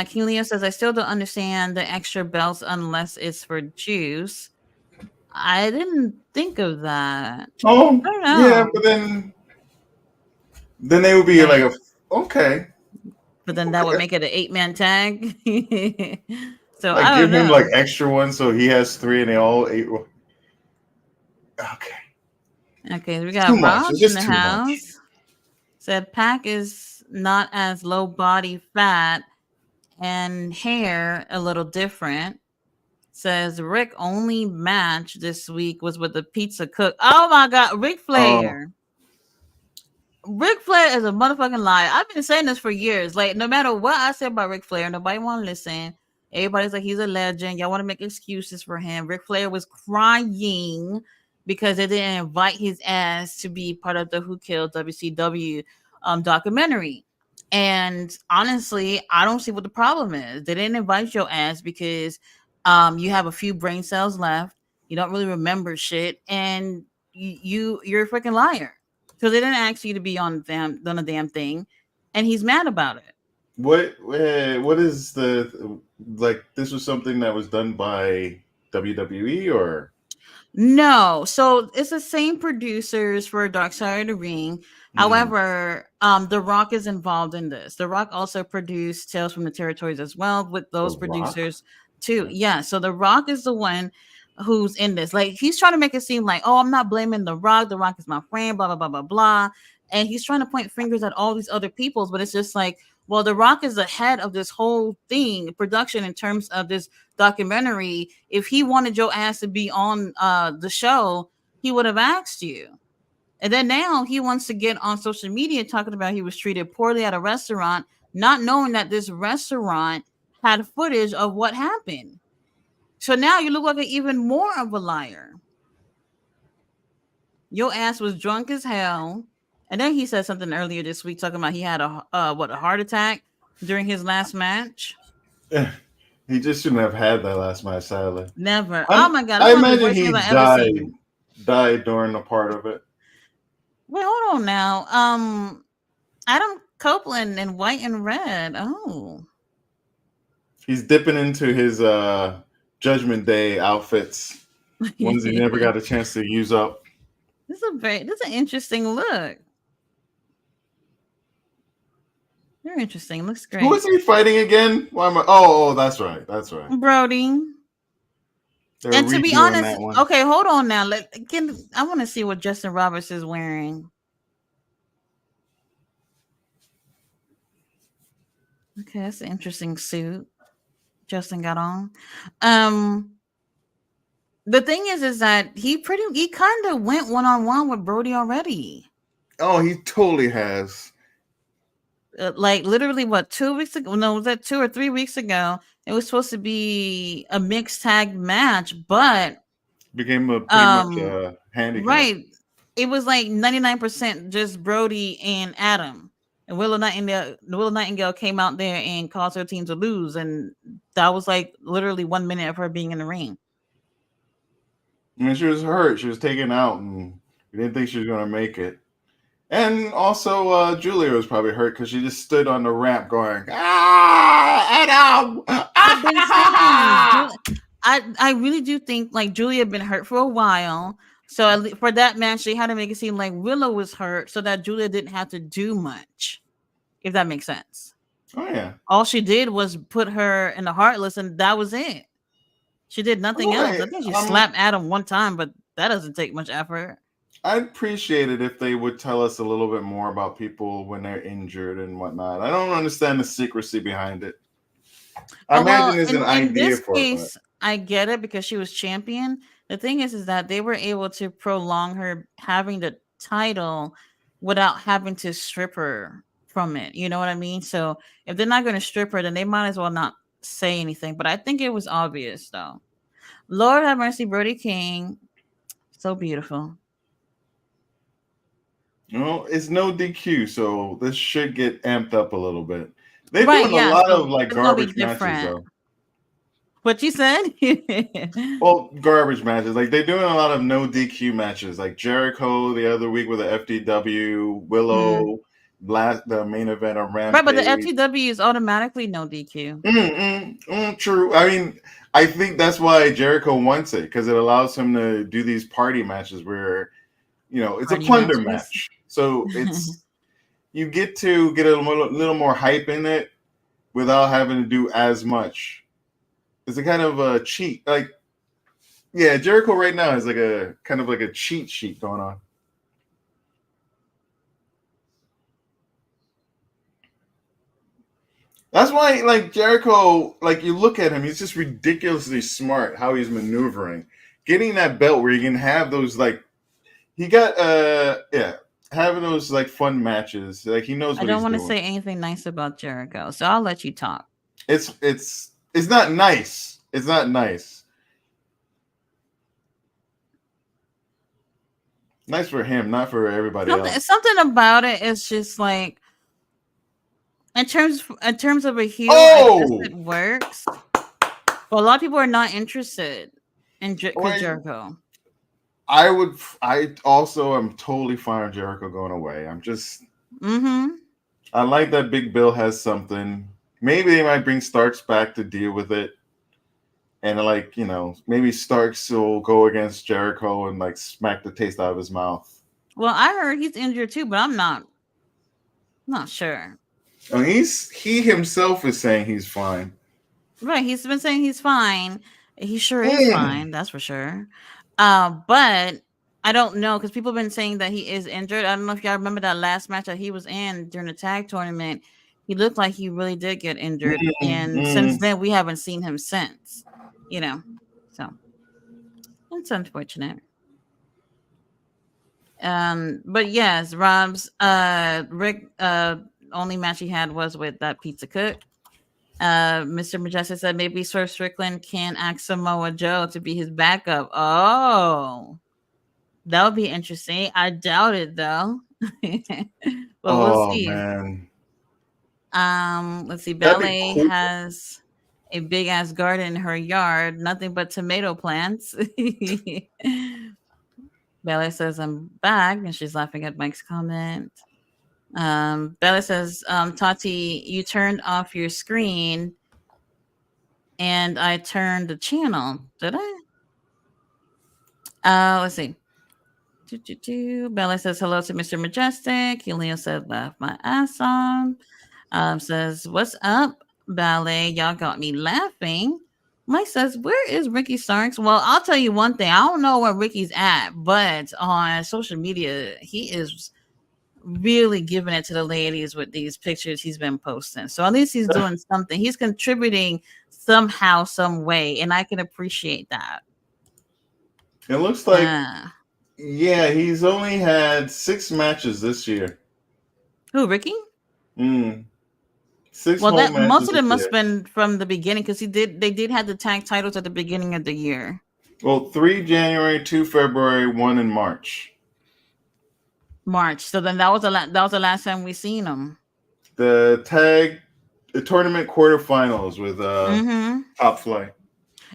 [SPEAKER 1] King Leo says, I still don't understand the extra belts unless it's for juice. I didn't think of that.
[SPEAKER 2] Oh,
[SPEAKER 1] I don't
[SPEAKER 2] yeah,
[SPEAKER 1] know.
[SPEAKER 2] but then they would be
[SPEAKER 1] Then,
[SPEAKER 2] like, okay,
[SPEAKER 1] but then that would
[SPEAKER 2] okay.
[SPEAKER 1] make it an 8-man tag. So
[SPEAKER 2] Like
[SPEAKER 1] I
[SPEAKER 2] give
[SPEAKER 1] don't
[SPEAKER 2] him like
[SPEAKER 1] know.
[SPEAKER 2] extra ones so he has three and they all eight. Okay,
[SPEAKER 1] Okay, we
[SPEAKER 2] it's too
[SPEAKER 1] got
[SPEAKER 2] much.
[SPEAKER 1] Raj
[SPEAKER 2] It's
[SPEAKER 1] in
[SPEAKER 2] just
[SPEAKER 1] the
[SPEAKER 2] too much.
[SPEAKER 1] house. Said Pack is not as low body fat and hair a little different. Says Rick only match this week was with the pizza cook. Oh my god, Ric
[SPEAKER 2] Oh,
[SPEAKER 1] Flair. Ric Flair is a motherfucking liar. I've been saying this for years. Like, no matter what I say about Ric Flair, nobody want to listen. Everybody's like, he's a legend. Y'all want to make excuses for him. Ric Flair was crying because they didn't invite his ass to be part of the Who Killed WCW. documentary. And honestly, I don't see what the problem is. They didn't invite your ass because you have a few brain cells left. You don't really remember shit, and you're a freaking liar. So they didn't ask you to be on a damn thing, and he's mad about it.
[SPEAKER 2] What is the like? This was something that was done by WWE, or
[SPEAKER 1] No, so it's the same producers for Dark Side of the Ring.
[SPEAKER 2] mm,
[SPEAKER 1] However, The Rock is involved in this. The Rock also produced Tales from the Territories as well with
[SPEAKER 2] The
[SPEAKER 1] those
[SPEAKER 2] Rock?
[SPEAKER 1] producers too.
[SPEAKER 2] Okay.
[SPEAKER 1] Yeah, so The Rock is the one who's in this. Like he's trying to make it seem like, oh, I'm not blaming The Rock. The Rock is my friend. Blah blah blah blah blah. And he's trying to point fingers at all these other peoples, but it's just like, well, The Rock is the head of this whole thing, production in terms of this documentary. If he wanted your ass to be on the show, he would have asked you. And then now he wants to get on social media talking about he was treated poorly at a restaurant, not knowing that this restaurant had footage of what happened. So now you look like an even more of a liar. Your ass was drunk as hell. And then he said something earlier this week talking about he had a heart attack during his last match.
[SPEAKER 2] He just shouldn't have had that last match, sadly.
[SPEAKER 1] Never. Oh my god, that's
[SPEAKER 2] I
[SPEAKER 1] one of the
[SPEAKER 2] imagine
[SPEAKER 1] worst
[SPEAKER 2] he
[SPEAKER 1] things I ever seen.
[SPEAKER 2] died during a part of it.
[SPEAKER 1] Wait, hold on now. Adam Copeland in white and red. Oh,
[SPEAKER 2] He's dipping into his Judgment Day outfits, ones he never
[SPEAKER 1] this
[SPEAKER 2] got a chance to use up.
[SPEAKER 1] this is an interesting look. Very interesting. Looks
[SPEAKER 2] Who is
[SPEAKER 1] great,
[SPEAKER 2] he fighting again? Why am I? Oh, that's right. That's right.
[SPEAKER 1] Brody.
[SPEAKER 2] They're
[SPEAKER 1] And to be
[SPEAKER 2] redoing
[SPEAKER 1] honest,
[SPEAKER 2] that one.
[SPEAKER 1] okay, hold on now. I want to see what Justin Roberts is wearing. Okay, that's an interesting suit Justin got on. Um, the thing is that he kind of went one on one with Brody already.
[SPEAKER 2] Oh, he totally has.
[SPEAKER 1] Like literally what 2 weeks ago, no, was that 2 or 3 weeks ago? It was supposed to be a mixed tag match, but
[SPEAKER 2] Became a pretty much
[SPEAKER 1] um
[SPEAKER 2] a handicap.
[SPEAKER 1] right, it was like 99% just Brody and Adam, and Willow Nightingale came out there and caused her team to lose, and that was like literally 1 minute of her being in the ring.
[SPEAKER 2] I mean, she was hurt. She was taken out, and we didn't think she was going to make it. And also, Julia was probably hurt because she just stood on the ramp going, "Ah, Adam!
[SPEAKER 1] I've been saying,
[SPEAKER 2] Ah!"
[SPEAKER 1] I really do think like Julia had been hurt for a while. So for that match, they had to make it seem like Willow was hurt so that Julia didn't have to do much, if that makes sense.
[SPEAKER 2] Oh yeah.
[SPEAKER 1] All she did was put her in the Heartless, and that was it. She did nothing else.
[SPEAKER 2] Boy,
[SPEAKER 1] I think she slapped Adam one time, but that doesn't take much effort.
[SPEAKER 2] I'd appreciate it if they would tell us a little bit more about people when they're injured and whatnot. I don't understand the secrecy behind it. I
[SPEAKER 1] Oh
[SPEAKER 2] imagine
[SPEAKER 1] well,
[SPEAKER 2] there's an
[SPEAKER 1] in
[SPEAKER 2] idea
[SPEAKER 1] this
[SPEAKER 2] for it, but
[SPEAKER 1] case, I get it because she was champion. The thing is that they were able to prolong her having the title without having to strip her from it. You know what I mean? So if they're not going to strip her, then they might as well not say anything. But I think it was obvious though. Lord have mercy, Brody King, so beautiful.
[SPEAKER 2] it's no DQ, so this should get amped up a little bit. They're
[SPEAKER 1] Right?
[SPEAKER 2] doing a
[SPEAKER 1] Yeah.
[SPEAKER 2] lot of
[SPEAKER 1] So
[SPEAKER 2] like
[SPEAKER 1] it's gonna be
[SPEAKER 2] garbage matches
[SPEAKER 1] different.
[SPEAKER 2] though.
[SPEAKER 1] What you said?
[SPEAKER 2] Well, garbage matches. Like they're doing a lot of no DQ matches. Like Jericho the other week with the FDW,
[SPEAKER 1] Mm.
[SPEAKER 2] Willow, the main event of
[SPEAKER 1] Right, but the
[SPEAKER 2] Rampage.
[SPEAKER 1] FTW is automatically no DQ.
[SPEAKER 2] True. I mean, I think that's why Jericho wants it because it allows him to do these party matches where, it's a
[SPEAKER 1] Party
[SPEAKER 2] plunder
[SPEAKER 1] matches.
[SPEAKER 2] match. So it's you get to get a little more hype in it without having to do as much. It's a kind of a cheat. Like, yeah, Jericho right now is like a kind of like a cheat sheet going on. That's why, like Jericho, like you look at him, he's just ridiculously smart how he's maneuvering, getting that belt where you can have those like he got yeah having those like fun matches. Like he knows
[SPEAKER 1] I
[SPEAKER 2] what
[SPEAKER 1] don't
[SPEAKER 2] he's
[SPEAKER 1] want to
[SPEAKER 2] doing.
[SPEAKER 1] say anything nice about Jericho, so I'll let you talk.
[SPEAKER 2] It's not nice. It's not nice. Nice for him, not for everybody
[SPEAKER 1] Something
[SPEAKER 2] else.
[SPEAKER 1] something about it is just like in terms of a heel, I guess
[SPEAKER 2] Oh,
[SPEAKER 1] it works. But a lot of people are not interested in Chris
[SPEAKER 2] wait.
[SPEAKER 1] Jericho.
[SPEAKER 2] I also am totally fine with Jericho going away.
[SPEAKER 1] Mm-hmm.
[SPEAKER 2] I like that Big Bill has something. Maybe they might bring Starks back to deal with it. And like, maybe Starks will go against Jericho and like smack the taste out of his mouth.
[SPEAKER 1] Well, I heard he's injured too, but I'm not sure.
[SPEAKER 2] I mean, he himself is saying he's fine.
[SPEAKER 1] Right, he's been saying he's fine. He sure is
[SPEAKER 2] Mm.
[SPEAKER 1] fine, that's for sure. But I don't know because people have been saying that he is injured. I don't know if y'all remember that last match that he was in during the tag tournament. He looked like he really did get injured,
[SPEAKER 2] Mm,
[SPEAKER 1] and since
[SPEAKER 2] mm.
[SPEAKER 1] then we haven't seen him since. You know, so it's unfortunate. But yes, Rob's Rick only match he had was with that pizza cook. Mr. Majestic said maybe Swerve Strickland can ask Samoa Joe to be his backup. Oh, that would be interesting. I doubt it though. But we'll
[SPEAKER 2] Oh
[SPEAKER 1] see.
[SPEAKER 2] man,
[SPEAKER 1] Let's see.
[SPEAKER 2] that'd be
[SPEAKER 1] Ballet
[SPEAKER 2] cool.
[SPEAKER 1] has a big ass garden in her yard, nothing but tomato plants. Ballet says I'm back, and she's laughing at Mike's comment. Bella says, Tati, you turned off your screen and I turned the channel. Did I? Let's see. Bella says hello to Mr. Majestic. Helio said laugh my ass off. Says, what's up, Ballet? Y'all got me laughing. Mike says, where is Ricky Starks? Well, I'll tell you one thing. I don't know where Ricky's at, but on social media, he is really giving it to the ladies with these pictures he's been posting. So at least he's doing something. He's contributing somehow, some way, and I can appreciate that.
[SPEAKER 2] It looks like,
[SPEAKER 1] Uh,
[SPEAKER 2] yeah, he's only had 6 matches this year.
[SPEAKER 1] who, Ricky?
[SPEAKER 2] Mm. Six
[SPEAKER 1] Well,
[SPEAKER 2] home
[SPEAKER 1] that most
[SPEAKER 2] matches
[SPEAKER 1] of
[SPEAKER 2] this
[SPEAKER 1] them must have
[SPEAKER 2] year.
[SPEAKER 1] been from the beginning because they did have the tag titles at the beginning of the year.
[SPEAKER 2] Well, 3 January, 2 February, 1 in March.
[SPEAKER 1] March. So then that was the last time we seen him.
[SPEAKER 2] The tournament quarterfinals with
[SPEAKER 1] Mm-hmm.
[SPEAKER 2] Top Flight.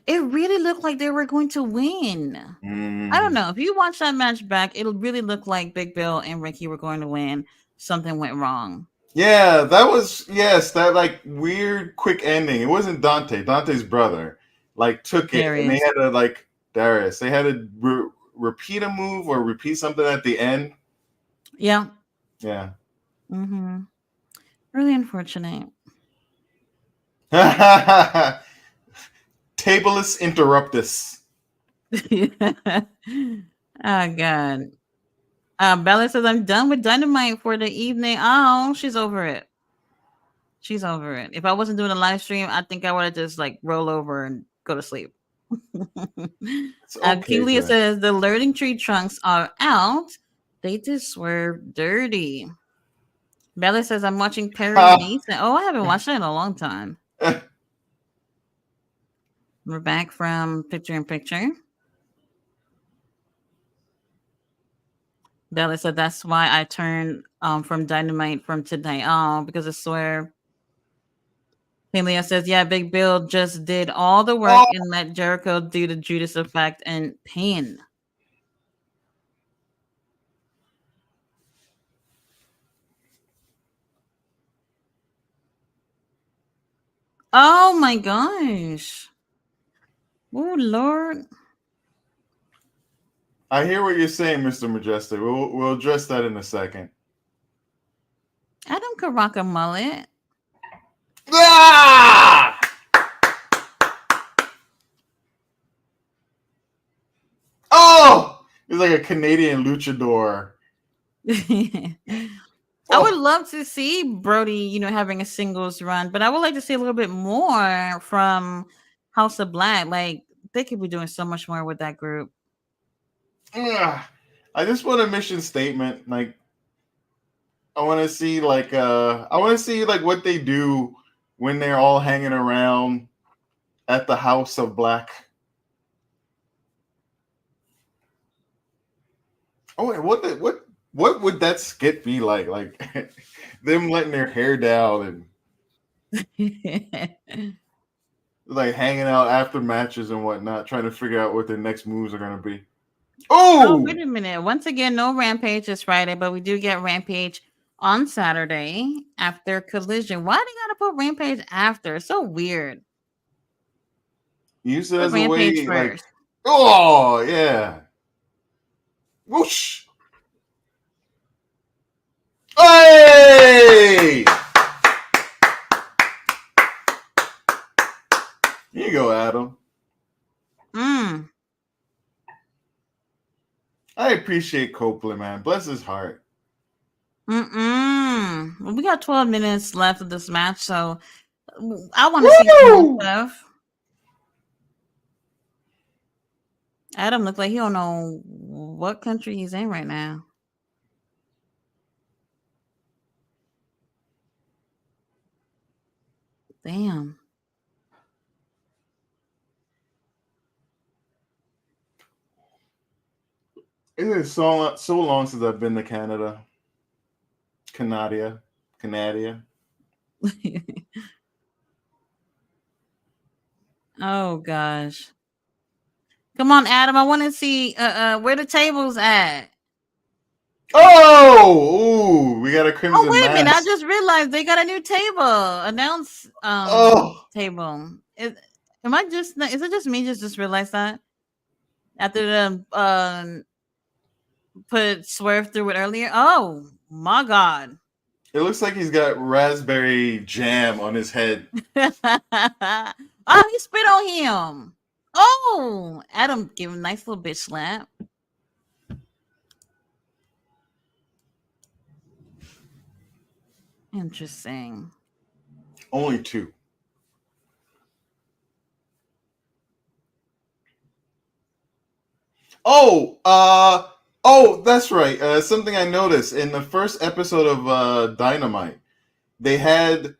[SPEAKER 1] It really looked like they were going to win. I don't
[SPEAKER 2] Mm.
[SPEAKER 1] know. If you watch that match back, it'll really look like Big Bill and Ricky were going to win. Something went wrong.
[SPEAKER 2] Yeah, that was yes, that like weird quick ending. It wasn't Dante. Dante's brother like took it, and they
[SPEAKER 1] Darius.
[SPEAKER 2] had to like Darius. They had to repeat a move or repeat something at the end.
[SPEAKER 1] Yeah.
[SPEAKER 2] Yeah.
[SPEAKER 1] Mm-hmm. Really unfortunate.
[SPEAKER 2] Tabulus interruptus.
[SPEAKER 1] Oh God. Bella says I'm done with Dynamite for the evening. Oh, she's over it. She's over it. If I wasn't doing a live stream, I think I would have just like roll over and go to sleep.
[SPEAKER 2] It's okay,
[SPEAKER 1] King Leah
[SPEAKER 2] Dre.
[SPEAKER 1] says the learning tree trunks are out. They just swerve dirty. Bella says I'm watching Perry Mason. Oh, I haven't watched that in a long time. We're back from picture in picture. Bella said that's why I turned from Dynamite from tonight. Oh, because I swear. Leah says, yeah, Big Bill just did all the work
[SPEAKER 2] Oh,
[SPEAKER 1] and let Jericho do the Judas effect and pin. Oh my gosh. Oh Lord.
[SPEAKER 2] I hear what you're saying, Mr. Majestic. We'll address that in a second.
[SPEAKER 1] Adam could rock a mullet.
[SPEAKER 2] Ah! Oh, he's like a Canadian luchador.
[SPEAKER 1] I would
[SPEAKER 2] Oh,
[SPEAKER 1] love to see Brody, having a singles run, but I would like to see a little bit more from House of Black. Like they could be doing so much more with that group.
[SPEAKER 2] I just want a mission statement. Like I want to see like what they do when they're all hanging around at the House of Black. Oh, wait, what would that skit be like? Like them letting their hair down and like hanging out after matches and whatnot, trying to figure out what their next moves are gonna be.
[SPEAKER 1] Oh, wait
[SPEAKER 2] Oh,
[SPEAKER 1] a minute. Once again, no Rampage this Friday, but we do get Rampage on Saturday after Collision. Why they gotta put Rampage after? It's so weird.
[SPEAKER 2] use it
[SPEAKER 1] Put
[SPEAKER 2] as a
[SPEAKER 1] Rampage
[SPEAKER 2] way, like,
[SPEAKER 1] first.
[SPEAKER 2] oh yeah, whoosh, hey, here you go, Adam.
[SPEAKER 1] Mm.
[SPEAKER 2] I appreciate Copeland, man. Bless his heart.
[SPEAKER 1] Mm-mm. Well, we got 12 minutes left of this match, so I want to see some more
[SPEAKER 2] Woo!
[SPEAKER 1] stuff. Adam looks like he don't know what country he's in right now. Damn.
[SPEAKER 2] It is so long since I've been to Canada, Canada.
[SPEAKER 1] Oh gosh. Come on, Adam. I want to see where the tables at.
[SPEAKER 2] Oh, ooh, we got a
[SPEAKER 1] Oh,
[SPEAKER 2] crimson
[SPEAKER 1] wait a minute. I
[SPEAKER 2] mask.
[SPEAKER 1] just realized they got a new table. Announce
[SPEAKER 2] Oh,
[SPEAKER 1] table. Am I just is it just me just realized that? After the put Swerve through it earlier. Oh my god.
[SPEAKER 2] it looks like he's got raspberry jam on his head.
[SPEAKER 1] Oh, he spit on him. Oh, Adam give him a nice little bitch slap. Interesting.
[SPEAKER 2] Only two. Oh, oh, that's right. Something I noticed in the first episode of Dynamite, they had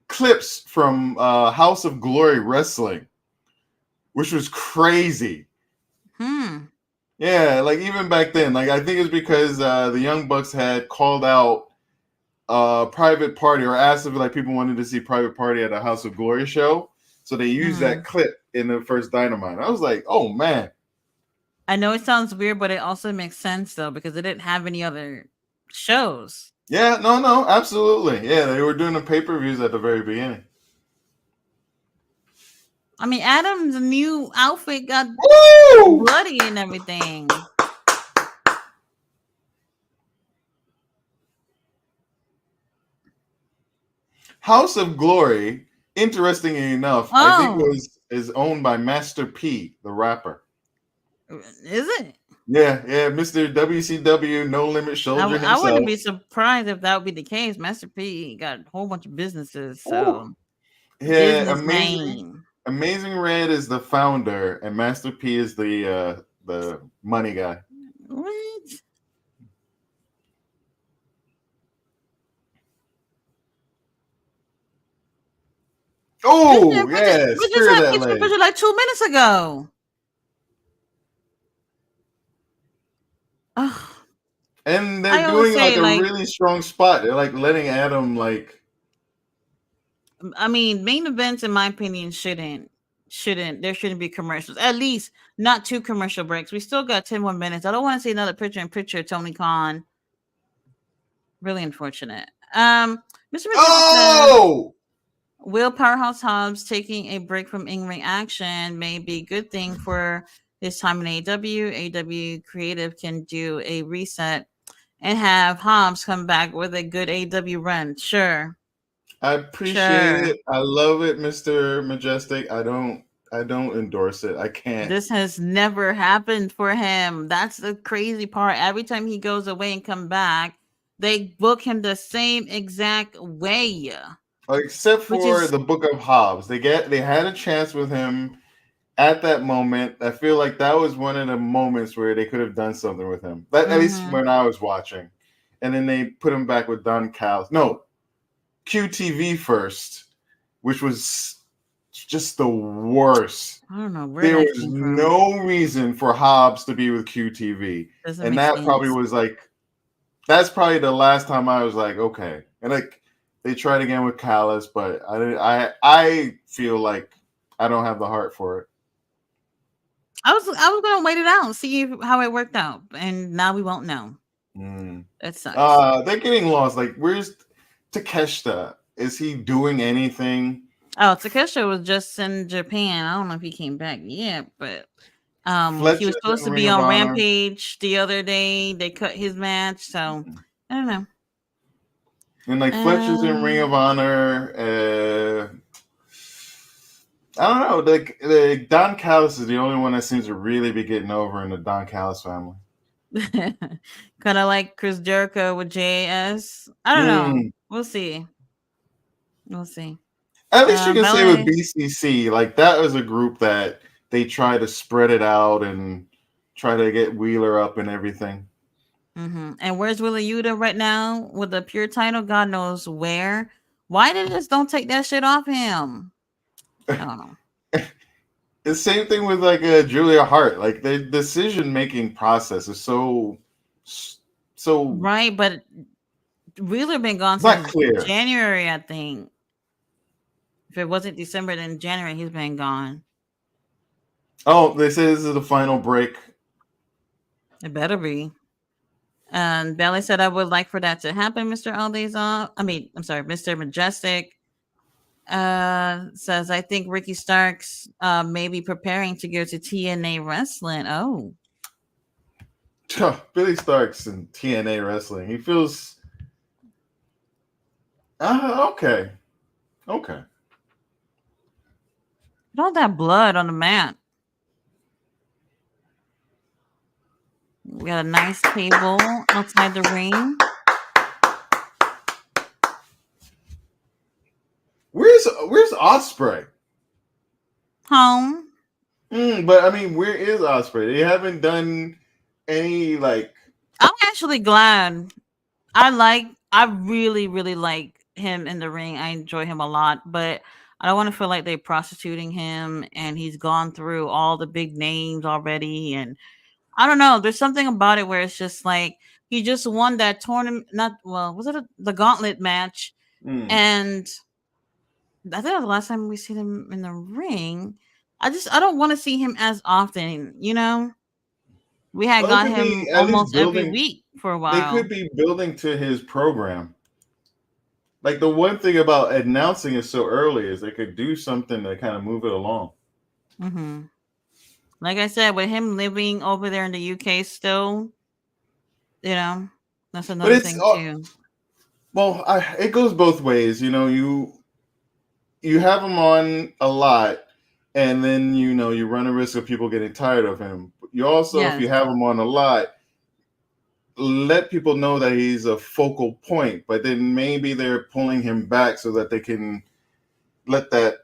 [SPEAKER 2] clips from House of Glory Wrestling, which was crazy.
[SPEAKER 1] Hmm.
[SPEAKER 2] Yeah, like even back then, like I think it's because the Young Bucks had called out Private Party or asked if like people wanted to see Private Party at a House of Glory show, so they used that
[SPEAKER 1] Hmm.
[SPEAKER 2] clip in the first Dynamite. I was like, oh man,
[SPEAKER 1] I know it sounds weird, but it also makes sense though because it didn't have any other shows.
[SPEAKER 2] yeah, no, no, absolutely, yeah, they were doing the pay per views at the very beginning.
[SPEAKER 1] I mean, Adam's new outfit got
[SPEAKER 2] Woo!
[SPEAKER 1] bloody and everything.
[SPEAKER 2] House of Glory, interestingly enough, I think
[SPEAKER 1] Oh,
[SPEAKER 2] was is owned by Master P, the rapper.
[SPEAKER 1] is it?
[SPEAKER 2] Yeah, yeah, Mr. WCW No Limit Soldier
[SPEAKER 1] I wouldn't
[SPEAKER 2] himself.
[SPEAKER 1] be surprised if that would be the case. Master P got a whole bunch of businesses,
[SPEAKER 2] Ooh.
[SPEAKER 1] so
[SPEAKER 2] Yeah,
[SPEAKER 1] business
[SPEAKER 2] amazing.
[SPEAKER 1] name.
[SPEAKER 2] Amazing Red is the founder, and Master P is the money guy.
[SPEAKER 1] What?
[SPEAKER 2] Oh yeah,
[SPEAKER 1] We just
[SPEAKER 2] spear
[SPEAKER 1] had
[SPEAKER 2] that
[SPEAKER 1] picture
[SPEAKER 2] leg.
[SPEAKER 1] picture like 2 minutes ago. Oh,
[SPEAKER 2] And they're
[SPEAKER 1] I always
[SPEAKER 2] doing like
[SPEAKER 1] say
[SPEAKER 2] a
[SPEAKER 1] like
[SPEAKER 2] really strong spot. They're like letting Adam like
[SPEAKER 1] I mean, main events, in my opinion, there shouldn't be commercials. At least not two commercial breaks. We still got 10 more minutes. I don't want to see another picture in picture of Tony Khan. Really unfortunate. Mr. Majestic says
[SPEAKER 2] oh
[SPEAKER 1] Will Powerhouse Hobbs taking a break from in-ring action may be a good thing for his time in AEW. AEW Creative can do a reset and have Hobbs come back with a good AEW run. Sure.
[SPEAKER 2] I appreciate
[SPEAKER 1] Sure.
[SPEAKER 2] it. I love it, Mr. Majestic. I don't endorse it. I can't.
[SPEAKER 1] This has never happened for him. That's the crazy part. Every time he goes away and come back, they book him the same exact way,
[SPEAKER 2] Except
[SPEAKER 1] which
[SPEAKER 2] for
[SPEAKER 1] is
[SPEAKER 2] the Book of Hobbs. They had a chance with him at that moment. I feel like that was one of the moments where they could have done something with him. That, at least
[SPEAKER 1] mhm.
[SPEAKER 2] when I was watching. And then they put him back with Don Callis. No, QTV first, which was just the worst.
[SPEAKER 1] I don't know where
[SPEAKER 2] There
[SPEAKER 1] that
[SPEAKER 2] was
[SPEAKER 1] came from.
[SPEAKER 2] no reason for Hobbs to be with QTV,
[SPEAKER 1] Doesn't
[SPEAKER 2] and
[SPEAKER 1] make
[SPEAKER 2] that probably
[SPEAKER 1] sense.
[SPEAKER 2] was like that's probably the last time I was like, okay. And like they tried again with Callis, but I feel like I don't have the heart for it.
[SPEAKER 1] I was gonna wait it out and see how it worked out, and now we won't know.
[SPEAKER 2] Mm.
[SPEAKER 1] That sucks.
[SPEAKER 2] They're getting lost. Like, where's Takeshita? Is he doing anything?
[SPEAKER 1] Oh, Takesha was just in Japan. I don't know if he came back yet, but he was
[SPEAKER 2] Fletcher's
[SPEAKER 1] supposed
[SPEAKER 2] in
[SPEAKER 1] to
[SPEAKER 2] Ring
[SPEAKER 1] be
[SPEAKER 2] of
[SPEAKER 1] on
[SPEAKER 2] Honor.
[SPEAKER 1] Rampage the other day. They cut his match, so I don't know.
[SPEAKER 2] And like Fletcher's in Ring of
[SPEAKER 1] Um,
[SPEAKER 2] Honor. I don't know. Like Don Callis is the only one that seems to really be getting over in the Don Callis family.
[SPEAKER 1] kind of like Chris Jericho with JS. I don't know.
[SPEAKER 2] Mm.
[SPEAKER 1] We'll see. We'll see.
[SPEAKER 2] At least you can say with
[SPEAKER 1] Ballet.
[SPEAKER 2] BCC, like that was a group that they try to spread it out and try to get Wheeler up and everything.
[SPEAKER 1] And where's Willa Yuta right now with the pure title? God knows where. Why did they just don't take that shit off him? I don't know.
[SPEAKER 2] The same thing with like Julia Hart. Like the decision making process is so
[SPEAKER 1] Right, but Wheeler been gone
[SPEAKER 2] not
[SPEAKER 1] since
[SPEAKER 2] clear.
[SPEAKER 1] January, I think. If it wasn't December, then January he's been gone.
[SPEAKER 2] Oh, they say this is the final break.
[SPEAKER 1] It better be. And Bailey said, I would like for that to happen, Mr. Aldazon. I mean, I'm sorry, Mr. Majestic. Says, I think Ricky Starks may be preparing to go to TNA Wrestling. Oh.
[SPEAKER 2] Billy Starks in TNA wrestling. He feels okay. Okay.
[SPEAKER 1] All that blood on the mat. We got a nice table outside the ring.
[SPEAKER 2] Where's Osprey?
[SPEAKER 1] Home.
[SPEAKER 2] But I mean, where is Osprey? They haven't done any like.
[SPEAKER 1] I'm actually glad. I really, really like him in the ring. I enjoy him a lot, but I don't want to feel like they're prostituting him and he's gone through all the big names already. And I don't know. There's something about it where it's just like he just won that tournament. Not well, was it the gauntlet match?
[SPEAKER 2] Mm.
[SPEAKER 1] And I think that was the last time we seen him in the ring. I don't want to see him as often. We had
[SPEAKER 2] Well, they
[SPEAKER 1] got
[SPEAKER 2] could be
[SPEAKER 1] him
[SPEAKER 2] at least
[SPEAKER 1] almost every
[SPEAKER 2] building.
[SPEAKER 1] week for a
[SPEAKER 2] They could
[SPEAKER 1] while.
[SPEAKER 2] be building to his program. Like the one thing about announcing it so early is they could do something to kind of move it along.
[SPEAKER 1] hmm Like I said, with him living over there in the UK still, that's
[SPEAKER 2] But
[SPEAKER 1] another
[SPEAKER 2] it's
[SPEAKER 1] thing too.
[SPEAKER 2] well, it goes both ways. You have him on a lot, and then you run a risk of people getting tired of him. You also, if you
[SPEAKER 1] Yes.
[SPEAKER 2] have him on a lot, let people know that he's a focal point. But then maybe they're pulling him back so that they can let that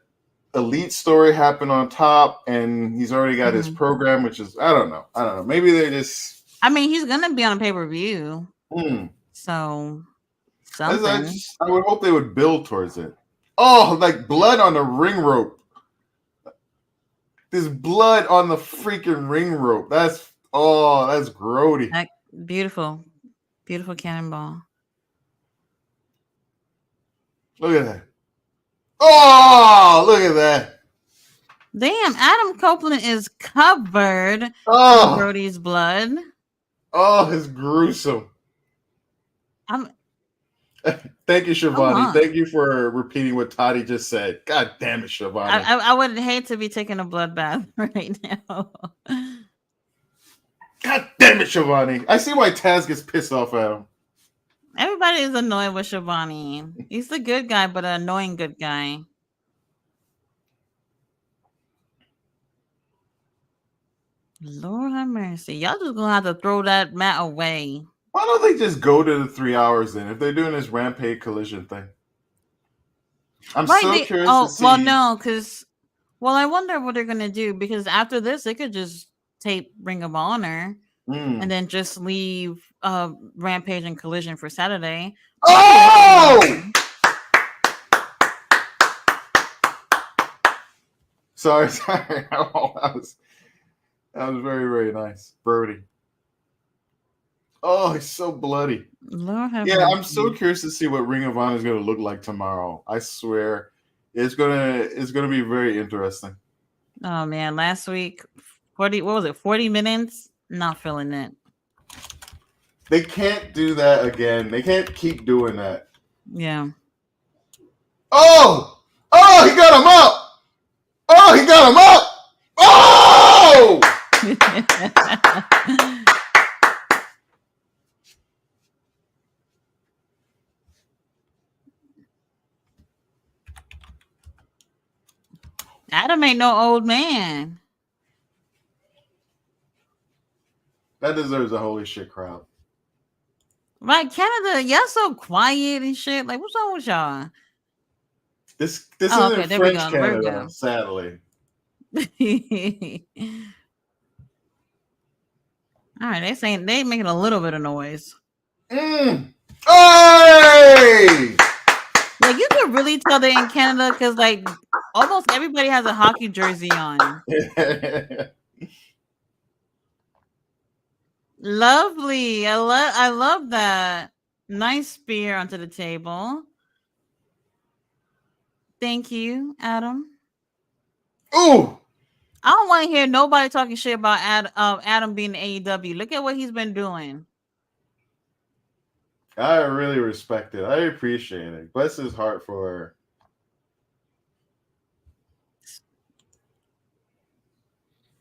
[SPEAKER 2] elite story happen on top, and he's already got his
[SPEAKER 1] hmm
[SPEAKER 2] program, which is I don't know. Maybe they're just.
[SPEAKER 1] I mean, he's gonna be on a pay per view,
[SPEAKER 2] Hmm.
[SPEAKER 1] so something.
[SPEAKER 2] I would hope they would build towards it. Oh, like blood on the ring rope. There's blood on the freaking ring rope. That's grody.
[SPEAKER 1] That beautiful, beautiful cannonball.
[SPEAKER 2] Look at that. Oh, look at that.
[SPEAKER 1] Damn, Adam Copeland is covered in
[SPEAKER 2] Oh,
[SPEAKER 1] Brody's blood.
[SPEAKER 2] it's gruesome.
[SPEAKER 1] I'm
[SPEAKER 2] Thank you,
[SPEAKER 1] Come
[SPEAKER 2] Shivani.
[SPEAKER 1] on.
[SPEAKER 2] Thank you for repeating what Toddy just said. God damn it, Shivani.
[SPEAKER 1] I would hate to be taking a bloodbath right now.
[SPEAKER 2] God damn it, Shivani. I see why Taz gets pissed off at him.
[SPEAKER 1] Everybody is annoyed with Shivani. He's the good guy, but an annoying good guy. Lord have mercy. Y'all just gonna have to throw that mat away.
[SPEAKER 2] Why don't they just go to the 3 hours then if they're doing this Rampage collision thing? I'm
[SPEAKER 1] Right,
[SPEAKER 2] so
[SPEAKER 1] they
[SPEAKER 2] curious to
[SPEAKER 1] oh well
[SPEAKER 2] see.
[SPEAKER 1] no, because I wonder what they're gonna do because after this they could just tape Ring of Honor and then just leave Rampage and Collision for Saturday.
[SPEAKER 2] Oh! Sorry, sorry. Oh, that was very, very nice. Brody. Oh, he's so bloody.
[SPEAKER 1] Lord have
[SPEAKER 2] Yeah, I'm so
[SPEAKER 1] mercy.
[SPEAKER 2] curious to see what Ring of Honor is going to look like tomorrow. I swear, it's gonna be very interesting.
[SPEAKER 1] Oh man, last week 40 what was it? 40 minutes? Not feeling it.
[SPEAKER 2] They can't do that again. They can't keep doing that.
[SPEAKER 1] Yeah.
[SPEAKER 2] Oh, oh, he got him up. Oh, he got him up. Oh,
[SPEAKER 1] Adam ain't no old man.
[SPEAKER 2] that deserves a holy shit crowd.
[SPEAKER 1] Right, Canada, y'all so quiet and shit. Like, what's wrong with y'all?
[SPEAKER 2] This
[SPEAKER 1] Oh,
[SPEAKER 2] isn't
[SPEAKER 1] okay, there we
[SPEAKER 2] French
[SPEAKER 1] go. There we
[SPEAKER 2] Canada,
[SPEAKER 1] go.
[SPEAKER 2] sadly.
[SPEAKER 1] All right, they making a little bit of noise.
[SPEAKER 2] Mm. Hey!
[SPEAKER 1] Like you could really tell they're in Canada because like almost everybody has a hockey jersey on. Lovely. I love that. Nice spear onto the table. Thank you, Adam.
[SPEAKER 2] Ooh,
[SPEAKER 1] I don't want to hear nobody talking shit about Adam being in AEW. Look at what he's been doing.
[SPEAKER 2] I really respect it. I appreciate it. Bless his heart for.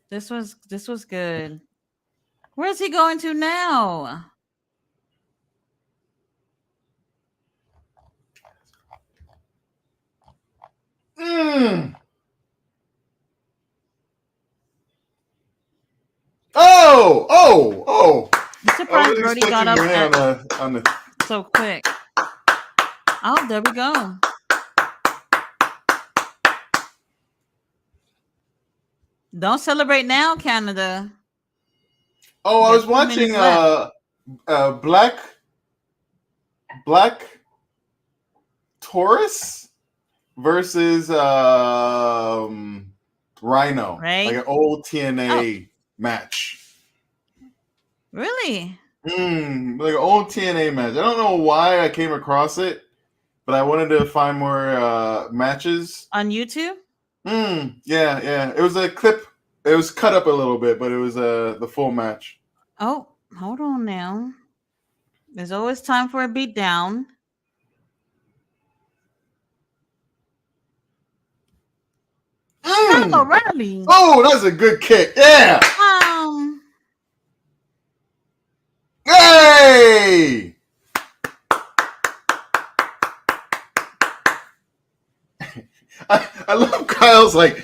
[SPEAKER 1] This was good. Where's he going to now?
[SPEAKER 2] Mm. Oh, oh, oh!
[SPEAKER 1] I'm
[SPEAKER 2] I
[SPEAKER 1] surprised
[SPEAKER 2] wasn't
[SPEAKER 1] Brody got
[SPEAKER 2] expecting
[SPEAKER 1] up
[SPEAKER 2] Ray
[SPEAKER 1] at
[SPEAKER 2] on the.
[SPEAKER 1] so quick. Oh, there we go. Don't celebrate now, Canada.
[SPEAKER 2] Oh,
[SPEAKER 1] You
[SPEAKER 2] I
[SPEAKER 1] got
[SPEAKER 2] was
[SPEAKER 1] 2 minutes
[SPEAKER 2] watching
[SPEAKER 1] left.
[SPEAKER 2] Black Taurus versus Rhino, like
[SPEAKER 1] Right?
[SPEAKER 2] an old
[SPEAKER 1] Oh,
[SPEAKER 2] TNA match.
[SPEAKER 1] really?
[SPEAKER 2] Like an old TNA match. I don't know why I came across it, but I wanted to find more matches.
[SPEAKER 1] On YouTube?
[SPEAKER 2] Yeah, yeah. It was a clip. It was cut up a little bit, but it was the full match.
[SPEAKER 1] Oh, hold on now. There's always time for a beatdown. Kyle
[SPEAKER 2] Mm.
[SPEAKER 1] O'Reilly.
[SPEAKER 2] Oh, that's a good kick. Yeah.
[SPEAKER 1] Um,
[SPEAKER 2] Hey. I love Kyle's like.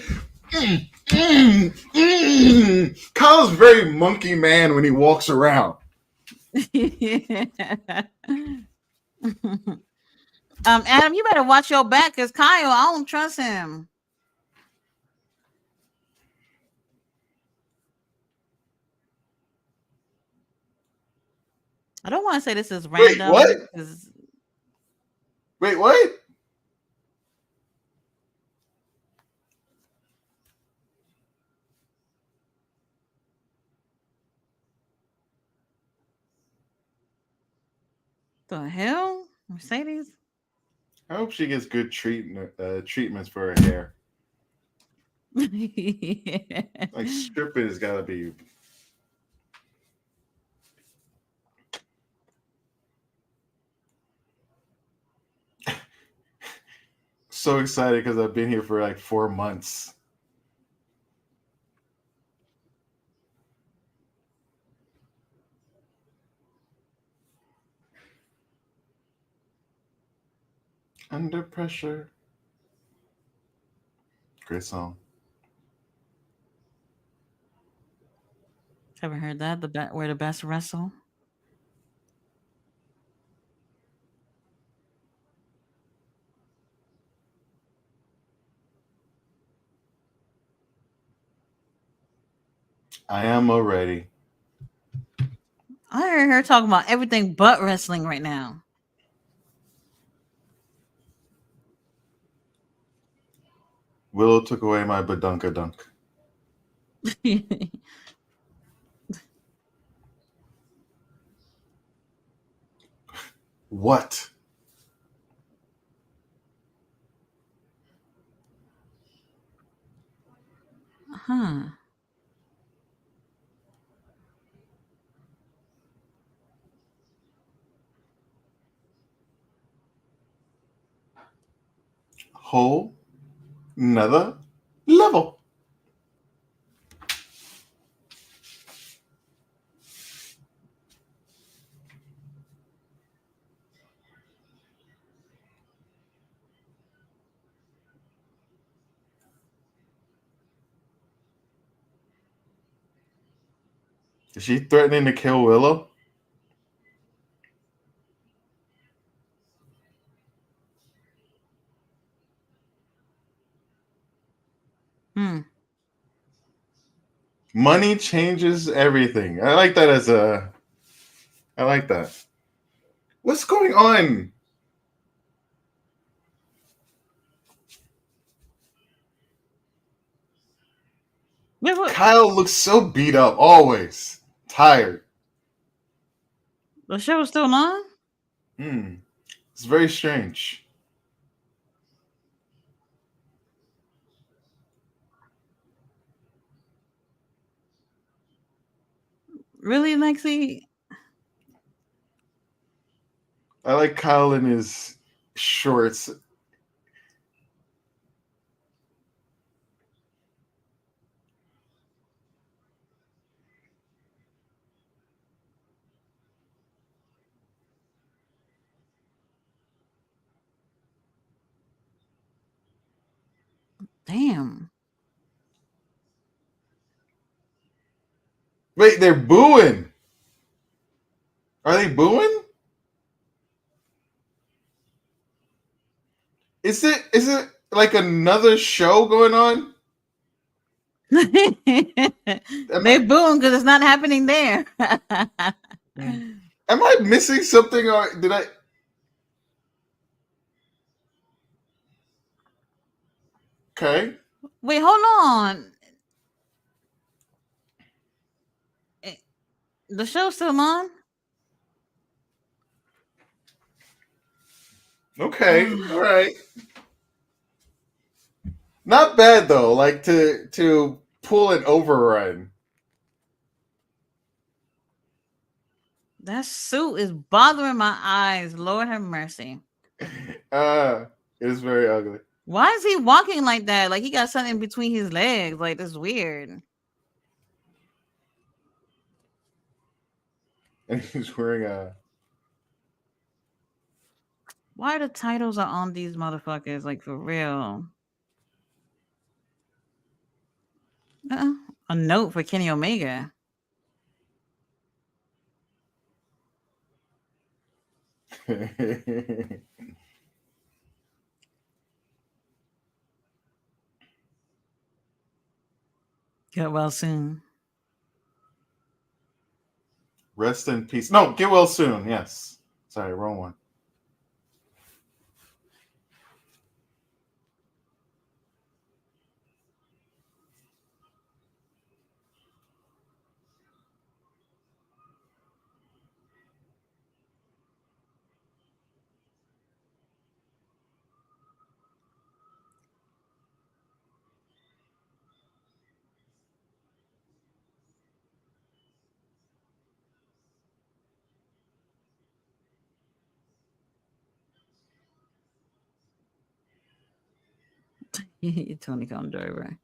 [SPEAKER 2] Kyle's very monkey man when he walks around.
[SPEAKER 1] Adam, you better watch your back because Kyle, I don't trust him. I don't want to say this is
[SPEAKER 2] Wait, what?
[SPEAKER 1] random because
[SPEAKER 2] Wait, what?
[SPEAKER 1] the hell? Mercedes?
[SPEAKER 2] I hope she gets good treatments for her hair. Like stripping has got to be. So excited because I've been here for like 4 months. Under pressure. Great song.
[SPEAKER 1] Haven't heard that. We're the best wrestle.
[SPEAKER 2] I am already.
[SPEAKER 1] I heard her talking about everything but wrestling right now.
[SPEAKER 2] Willow took away my badunkadunk. What?
[SPEAKER 1] Huh.
[SPEAKER 2] Whole another level. Is she threatening to kill Willow?
[SPEAKER 1] Hmm.
[SPEAKER 2] Money changes everything. I like that as a. I like that. What's going on?
[SPEAKER 1] Yeah, what?
[SPEAKER 2] Kyle looks so beat up, always tired.
[SPEAKER 1] The show is still on?
[SPEAKER 2] Hmm. It's very strange.
[SPEAKER 1] Really, Lexi?
[SPEAKER 2] I like Kyle in his shorts.
[SPEAKER 1] Damn.
[SPEAKER 2] Wait, they're booing. Are they booing? Is it like another show going on? Am
[SPEAKER 1] They
[SPEAKER 2] I
[SPEAKER 1] boom because it's not happening there.
[SPEAKER 2] am I missing something or did I okay.
[SPEAKER 1] Wait, hold on. Eh, The show's still on?
[SPEAKER 2] Okay. All right. Not bad though, like to pull an overrun.
[SPEAKER 1] That suit is bothering my eyes. Lord have mercy.
[SPEAKER 2] Uh it is very ugly.
[SPEAKER 1] Why is he walking like that? Like he got something between his legs. Like that's weird.
[SPEAKER 2] And he's wearing a
[SPEAKER 1] Why the titles are on these motherfuckers? Like for real. Uh-uh. A note for Kenny Omega. Get well soon.
[SPEAKER 2] rest in peace. No, get well soon. Yes. Sorry, wrong one.
[SPEAKER 1] Tony Khan driver.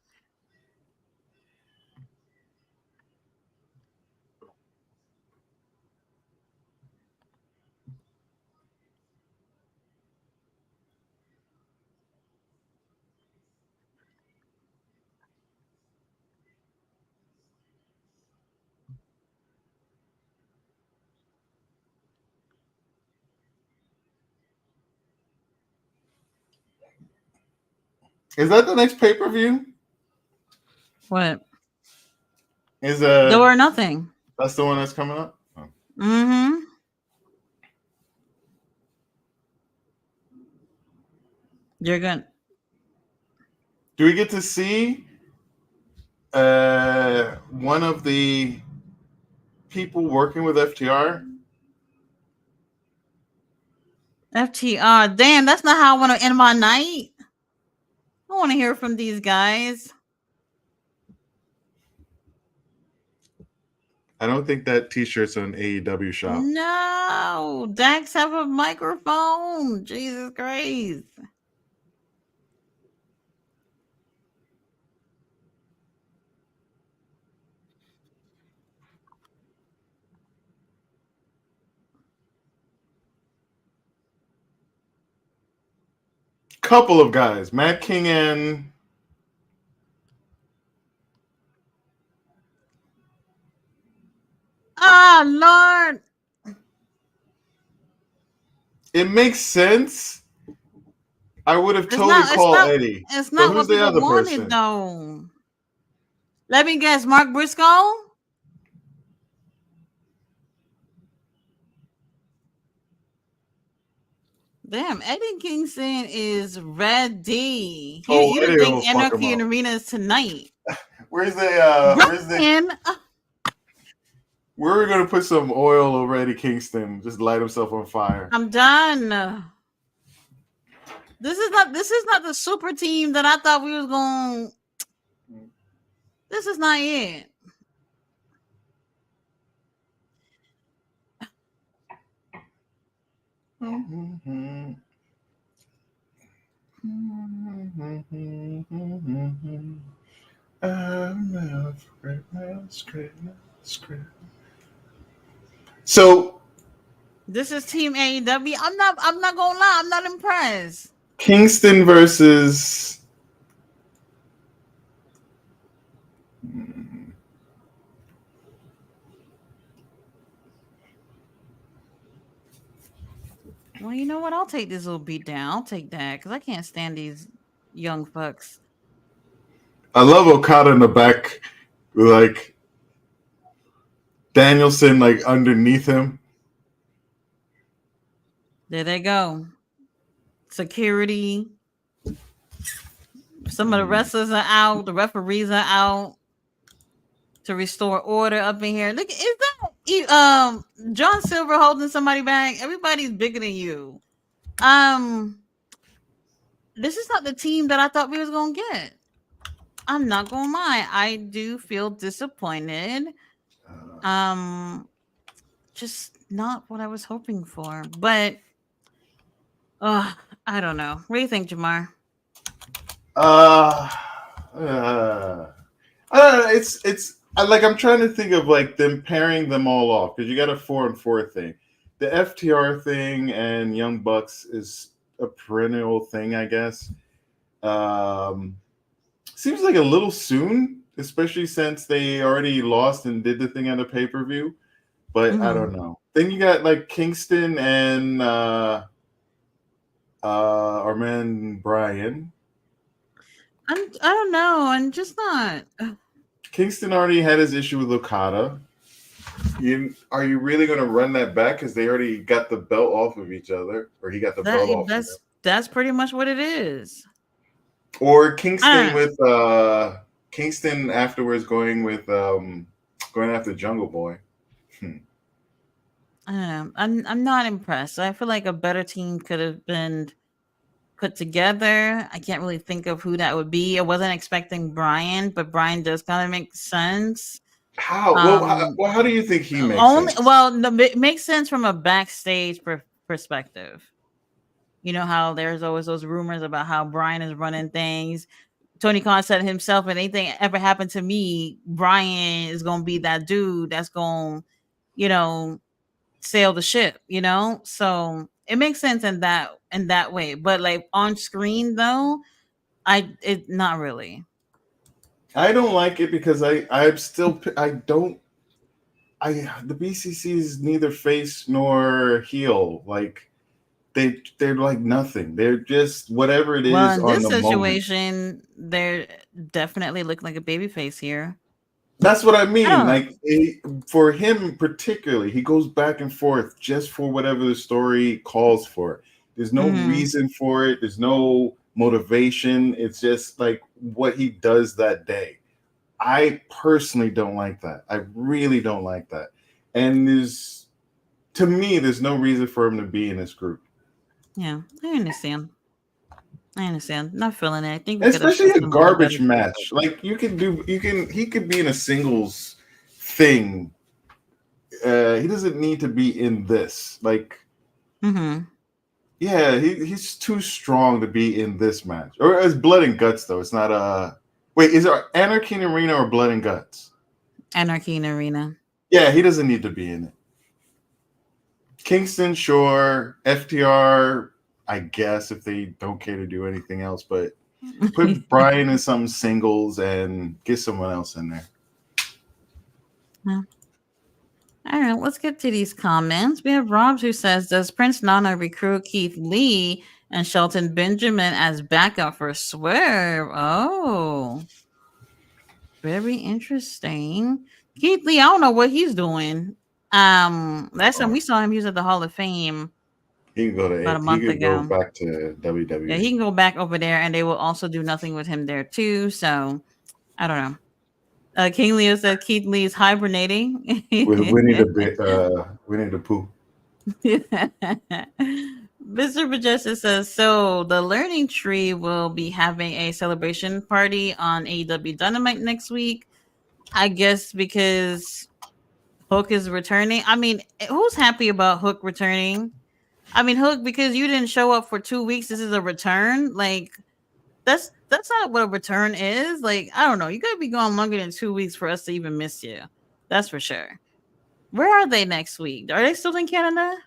[SPEAKER 2] Is that the next pay-per-view?
[SPEAKER 1] What?
[SPEAKER 2] Is
[SPEAKER 1] Double or nothing.
[SPEAKER 2] that's the one that's coming up? Oh.
[SPEAKER 1] Mm-hmm. You're gonna
[SPEAKER 2] Do we get to see one of the people working with FTR?
[SPEAKER 1] FTR. Damn, that's not how I want to end my night. I want to hear from these guys.
[SPEAKER 2] I don't think that T-shirt's on AEW shop.
[SPEAKER 1] No, Dax have a microphone. Jesus Christ.
[SPEAKER 2] Couple of guys, Matt King and
[SPEAKER 1] Ah, Lord.
[SPEAKER 2] it makes sense. I would have
[SPEAKER 1] It's
[SPEAKER 2] totally
[SPEAKER 1] not. It's
[SPEAKER 2] called
[SPEAKER 1] not.
[SPEAKER 2] Eddie.
[SPEAKER 1] It's
[SPEAKER 2] But
[SPEAKER 1] not
[SPEAKER 2] who's
[SPEAKER 1] what
[SPEAKER 2] the
[SPEAKER 1] people
[SPEAKER 2] other
[SPEAKER 1] wanted,
[SPEAKER 2] person?
[SPEAKER 1] though. Let me guess. Mark Briscoe. Damn, Eddie Kingston is ready.
[SPEAKER 2] Oh,
[SPEAKER 1] You didn't
[SPEAKER 2] Eddie
[SPEAKER 1] think
[SPEAKER 2] will fuck him
[SPEAKER 1] Anarchy in
[SPEAKER 2] up.
[SPEAKER 1] Arenas tonight?
[SPEAKER 2] Where's the
[SPEAKER 1] Brian,
[SPEAKER 2] where are we gonna put some oil over Eddie Kingston? Just light himself on fire.
[SPEAKER 1] I'm done. This is not. This is not the super team that I thought we was going. This is not it.
[SPEAKER 2] So
[SPEAKER 1] This is Team AEW. I'm not. I'm not gonna lie. I'm not impressed.
[SPEAKER 2] Kingston versus
[SPEAKER 1] Well, you know what? I'll take this little beat down. I'll take that because I can't stand these young fucks.
[SPEAKER 2] I love Okada in the back, like Danielson like underneath him.
[SPEAKER 1] There they go. Security. Some of the wrestlers are out. The referees are out to restore order up in here. Look, is that John Silver holding somebody back? Everybody's bigger than you. This is not the team that I thought we was gonna get. I'm not gonna lie. I do feel disappointed. Just not what I was hoping for. But I don't know. What do you think, Jamar?
[SPEAKER 2] Uh, I don't know. Like I'm trying to think of like them pairing them all off because you got a 4-on-4 thing. The FTR thing and Young Bucks is a perennial thing, I guess. Seems like a little soon, especially since they already lost and did the thing on the pay-per-view. But I don't know. Then you got like Kingston and our man Brian.
[SPEAKER 1] I don't know. I'm just not.
[SPEAKER 2] Kingston already had his issue with Okada. Are you really going to run that back because they already got the belt off of each other, or he got the belt off?
[SPEAKER 1] That's pretty much what it is.
[SPEAKER 2] Or Kingston with Kingston afterwards going after Jungle Boy.
[SPEAKER 1] I'm not impressed. I feel like a better team could have been put together. I can't really think of who that would be. I wasn't expecting Brian, but Brian does kind of make sense.
[SPEAKER 2] How? How do you think he makes sense?
[SPEAKER 1] Well, it makes sense from a backstage perspective. You know how there's always those rumors about how Brian is running things. Tony Khan said himself, if anything ever happened to me, Brian is gonna be that dude that's gonna, sail the ship. So it makes sense in that way. But like on screen though, not really.
[SPEAKER 2] I don't like it because the BCC is neither face nor heel. Like they're like nothing. They're just whatever it is
[SPEAKER 1] in
[SPEAKER 2] on
[SPEAKER 1] this
[SPEAKER 2] the
[SPEAKER 1] situation,
[SPEAKER 2] moment.
[SPEAKER 1] they're definitely looking like a baby face here.
[SPEAKER 2] That's what I mean. Like for him particularly, he goes back and forth just for whatever the story calls for. There's no reason for it. There's no motivation. It's just like what he does that day. I personally don't like that. I really don't like that. And to me, there's no reason for him to be in this group.
[SPEAKER 1] Yeah, I understand. I understand. Not feeling it. I think we could have
[SPEAKER 2] Especially
[SPEAKER 1] seen
[SPEAKER 2] a
[SPEAKER 1] some of the better
[SPEAKER 2] garbage
[SPEAKER 1] people.
[SPEAKER 2] match. Like he could be in a singles thing. He doesn't need to be in this. Like,
[SPEAKER 1] Mm-hmm.
[SPEAKER 2] yeah, he's too strong to be in this match. Or it's Blood and Guts though. It's not wait, is it Anarchy in Arena or Blood and Guts?
[SPEAKER 1] Anarchy in Arena.
[SPEAKER 2] Yeah, he doesn't need to be in it. Kingston, sure. FTR, I guess if they don't care to do anything else, but put Brian in some singles and get someone else in there.
[SPEAKER 1] Yeah. All right, let's get to these comments. We have Robs who says, "Does Prince Nana recruit Keith Lee and Shelton Benjamin as backup for Swerve?" Oh, very interesting. Keith Lee, I don't know what he's doing. Last time we saw him, he was at the Hall of Fame about a
[SPEAKER 2] He
[SPEAKER 1] month
[SPEAKER 2] could go
[SPEAKER 1] ago.
[SPEAKER 2] back to
[SPEAKER 1] Yeah, he
[SPEAKER 2] WWE
[SPEAKER 1] can go back over there, and they will also do nothing with him there too. So I don't know. King Leo said Keith Lee is hibernating.
[SPEAKER 2] with Winnie the Pooh.
[SPEAKER 1] Mr. Majestic says, so the Learning Tree will be having a celebration party on AEW Dynamite next week. I guess because Hook is returning. I mean, who's happy about Hook returning? I mean, Hook, because you didn't show up for 2 weeks, this is a return. Like, that's not what a return is. Like, I don't know. You gotta be gone longer than 2 weeks for us to even miss you. That's for sure. Where are they next week? Are they still in Canada?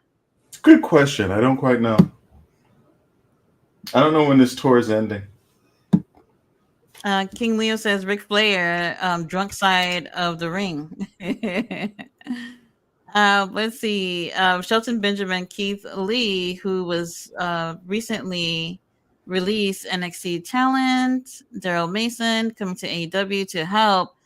[SPEAKER 2] Good question. I don't quite know. I don't know when this tour is ending.
[SPEAKER 1] King Leo says Ric Flair, drunk side of the ring. Let's see. Shelton Benjamin, Keith Lee, who was recently released NXT talent, Daryl Mason coming to AEW to help.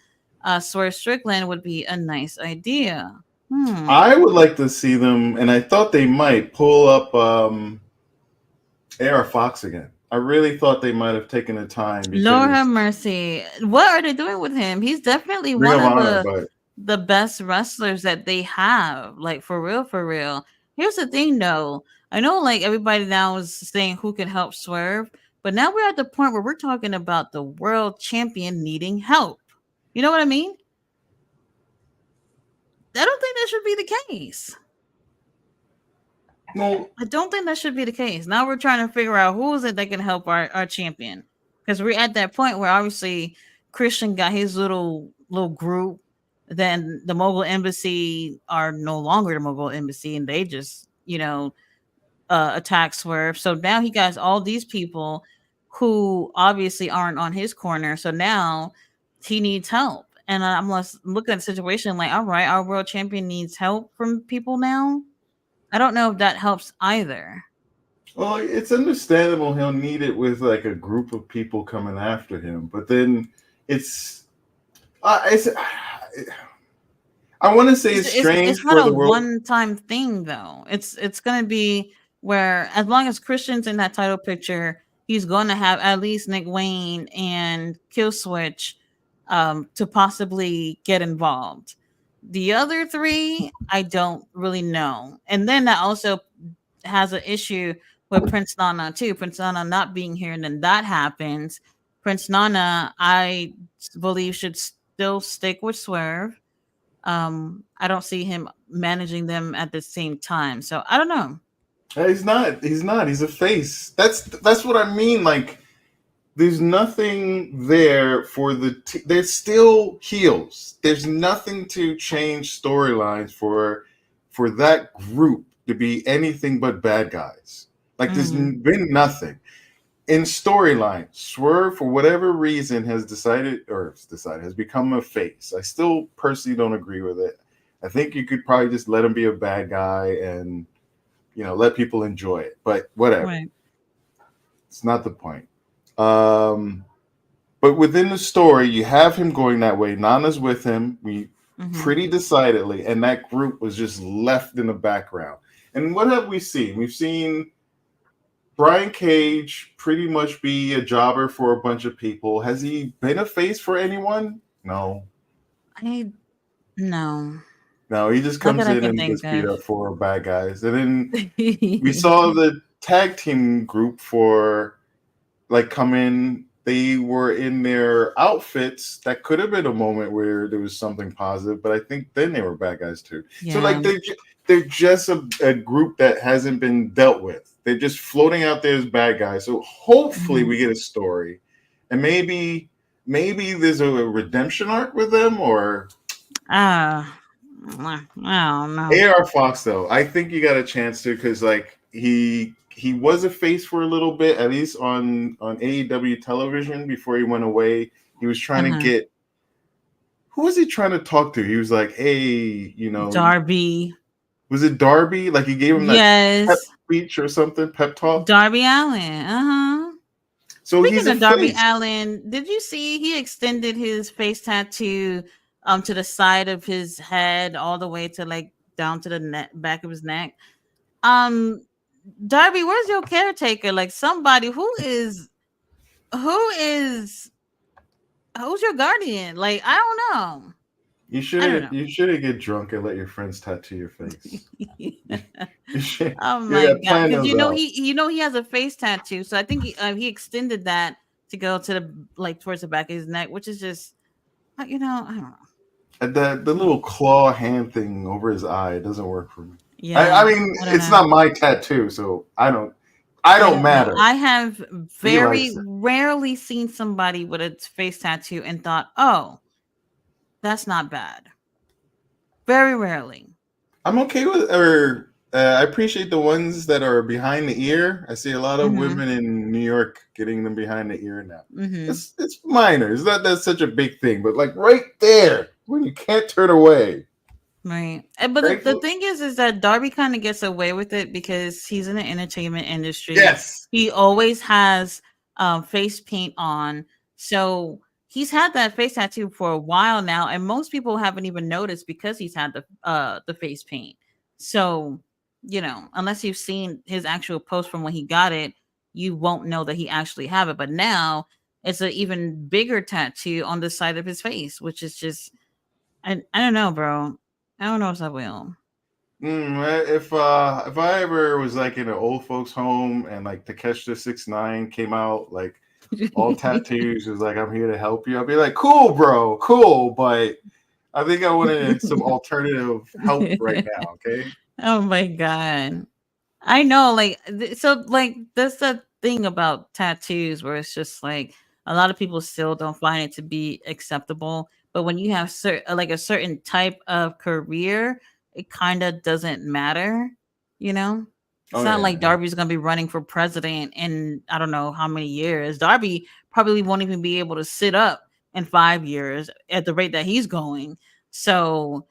[SPEAKER 1] Swerve Strickland would be a nice idea.
[SPEAKER 2] I would like to see them, and I thought they might pull up AR Fox again. I really thought they might have taken the time
[SPEAKER 1] Lord have
[SPEAKER 2] because
[SPEAKER 1] mercy. What are they doing with him? He's definitely
[SPEAKER 2] Ring
[SPEAKER 1] one
[SPEAKER 2] of
[SPEAKER 1] of
[SPEAKER 2] Honor, but
[SPEAKER 1] the best wrestlers that they have. Like for real, for real. Here's the thing though. I know like everybody now is saying who can help Swerve, but now we're at the point where we're talking about the world champion needing help. You know what I mean? I don't think that should be the case.
[SPEAKER 2] no,
[SPEAKER 1] I don't think that should be the case. Now we're trying to figure out who is it that can help our champion. Because we're at that point where obviously Christian got his little group. Then the Mogul Embassy are no longer the Mogul Embassy, and they just attack Swerve. So now he got all these people who obviously aren't on his corner. So now he needs help. And I'm looking at the situation like, all right, our world champion needs help from people now. I don't know if that helps either.
[SPEAKER 2] well, it's understandable he'll need it with like a group of people coming after him, but then it's, it's I want to say it's strange
[SPEAKER 1] It's not
[SPEAKER 2] for
[SPEAKER 1] a
[SPEAKER 2] the world.
[SPEAKER 1] one time thing though. It's gonna be where as long as Christian's in that title picture, he's gonna have at least Nick Wayne and Killswitch to possibly get involved. The other three, I don't really know. And then that also has an issue with Prince Nana too. Prince Nana not being here, and then that happens. Prince Nana, I believe, should still stick with Swerve. I don't see him managing them at the same time. So I don't know.
[SPEAKER 2] He's not. He's not. He's a face. That's what I mean. Like, there's nothing there for they're still heels. There's nothing to change storylines for that group to be anything but bad guys. Like, there's been nothing in storyline. Swerve, for whatever reason, has become a face. I still personally don't agree with it. I think you could probably just let him be a bad guy and let people enjoy it. But whatever,
[SPEAKER 1] Right.
[SPEAKER 2] it's not the point. But within the story, you have him going that way. Nana's with him. Pretty decidedly, and that group was just left in the background. And what have we seen? We've seen Brian Cage pretty much be a jobber for a bunch of people. Has he been a face for anyone? No.
[SPEAKER 1] I no,
[SPEAKER 2] No, he just
[SPEAKER 1] not
[SPEAKER 2] comes
[SPEAKER 1] that I
[SPEAKER 2] in
[SPEAKER 1] can
[SPEAKER 2] and
[SPEAKER 1] think
[SPEAKER 2] gets beat
[SPEAKER 1] of.
[SPEAKER 2] up for bad guys. And then we saw the tag team group for like come in. They were in their outfits. That could have been a moment where there was something positive, but I think then they were bad guys too. So
[SPEAKER 1] Yeah.
[SPEAKER 2] like they're just a group that hasn't been dealt with. They're just floating out there as bad guys. So hopefully
[SPEAKER 1] Mhm.
[SPEAKER 2] we get a story, and maybe there's a redemption arc with them or
[SPEAKER 1] Ah, I don't know.
[SPEAKER 2] AR Fox though. I think you got a chance to because like he was a face for a little bit, at least on AEW television before he went away. He was trying to
[SPEAKER 1] Uh-huh.
[SPEAKER 2] get who was he trying to talk to? He was like, hey, you know,
[SPEAKER 1] Darby.
[SPEAKER 2] was it Darby? Like he gave him that pep
[SPEAKER 1] Yes.
[SPEAKER 2] speech or something, pep talk.
[SPEAKER 1] Darby Allen. Uh-huh.
[SPEAKER 2] So he's
[SPEAKER 1] Speaking
[SPEAKER 2] a
[SPEAKER 1] of Darby
[SPEAKER 2] face.
[SPEAKER 1] Allen, did you see he extended his face tattoo to the side of his head all the way to like down to the back of his neck? Um Darby, where's your caretaker? Like somebody who is who's your guardian? Like I don't know. I don't know.
[SPEAKER 2] You should get drunk and let your friends tattoo your face. You should
[SPEAKER 1] Oh
[SPEAKER 2] you
[SPEAKER 1] my
[SPEAKER 2] gotta
[SPEAKER 1] god!
[SPEAKER 2] plan
[SPEAKER 1] Because
[SPEAKER 2] those out.
[SPEAKER 1] he has a face tattoo, so I think he extended that to go to the like towards the back of his neck, which is just I don't
[SPEAKER 2] And the
[SPEAKER 1] know.
[SPEAKER 2] little claw hand thing over his eye doesn't work for me. I
[SPEAKER 1] Yeah,
[SPEAKER 2] mean,
[SPEAKER 1] I don't
[SPEAKER 2] it's
[SPEAKER 1] know.
[SPEAKER 2] not my tattoo, so I
[SPEAKER 1] I
[SPEAKER 2] don't
[SPEAKER 1] don't know.
[SPEAKER 2] matter.
[SPEAKER 1] I have
[SPEAKER 2] He
[SPEAKER 1] very
[SPEAKER 2] likes it.
[SPEAKER 1] rarely seen somebody with a face tattoo and thought, "Oh, that's not bad." Very rarely.
[SPEAKER 2] I'm okay with or I appreciate the ones that are behind the ear. I see a lot of
[SPEAKER 1] Mm-hmm.
[SPEAKER 2] women in New York getting them behind the ear now.
[SPEAKER 1] Mm-hmm.
[SPEAKER 2] It's minor. It's not that's such a big thing, but like right there when you can't turn away.
[SPEAKER 1] Right. But the
[SPEAKER 2] Grateful.
[SPEAKER 1] thing is that Darby kind of gets away with it because he's in the entertainment industry.
[SPEAKER 2] Yes.
[SPEAKER 1] He always has face paint on. So he's had that face tattoo for a while now, and most people haven't even noticed because he's had the face paint. So, unless you've seen his actual post from when he got it, you won't know that he actually have it. But now it's an even bigger tattoo on the side of his face, which is just I don't know, bro. I don't know if I will.
[SPEAKER 2] If I ever was like in an old folks home and like Takeshita 6ix9ine came out like all tattoos was like I'm here to help you, I'd be like cool bro, cool, but I think I wanted some alternative help right now. Okay.
[SPEAKER 1] Oh my god. I know, like, so, like, that's the thing about tattoos where it's just like a lot of people still don't find it to be acceptable. But when you have like a certain type of career, it kind of doesn't matter, you know? It's
[SPEAKER 2] Oh
[SPEAKER 1] not
[SPEAKER 2] yeah,
[SPEAKER 1] like
[SPEAKER 2] yeah.
[SPEAKER 1] Darby's gonna be running for president in I don't know how many years. Darby probably won't even be able to sit up in 5 years at the rate that he's going. So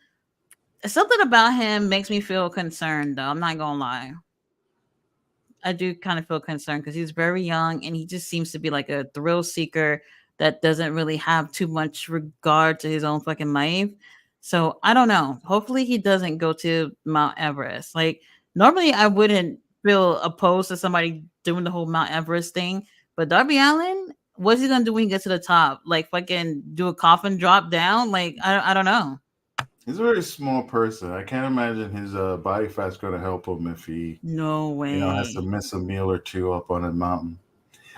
[SPEAKER 1] something about him makes me feel concerned, though. I'm not gonna lie. I do kind of feel concerned because he's very young and he just seems to be like a thrill seeker that doesn't really have too much regard to his own fucking life. So I don't know. Hopefully he doesn't go to Mount Everest. Like normally I wouldn't feel opposed to somebody doing the whole Mount Everest thing, but Darby Allen, what's he gonna do when he gets to the top? Like fucking do a coffin drop down? Like I don't know.
[SPEAKER 2] He's a very small person. I can't imagine his body fat's going to help him if he,
[SPEAKER 1] No
[SPEAKER 2] has to
[SPEAKER 1] way.
[SPEAKER 2] miss a meal or two up on a mountain.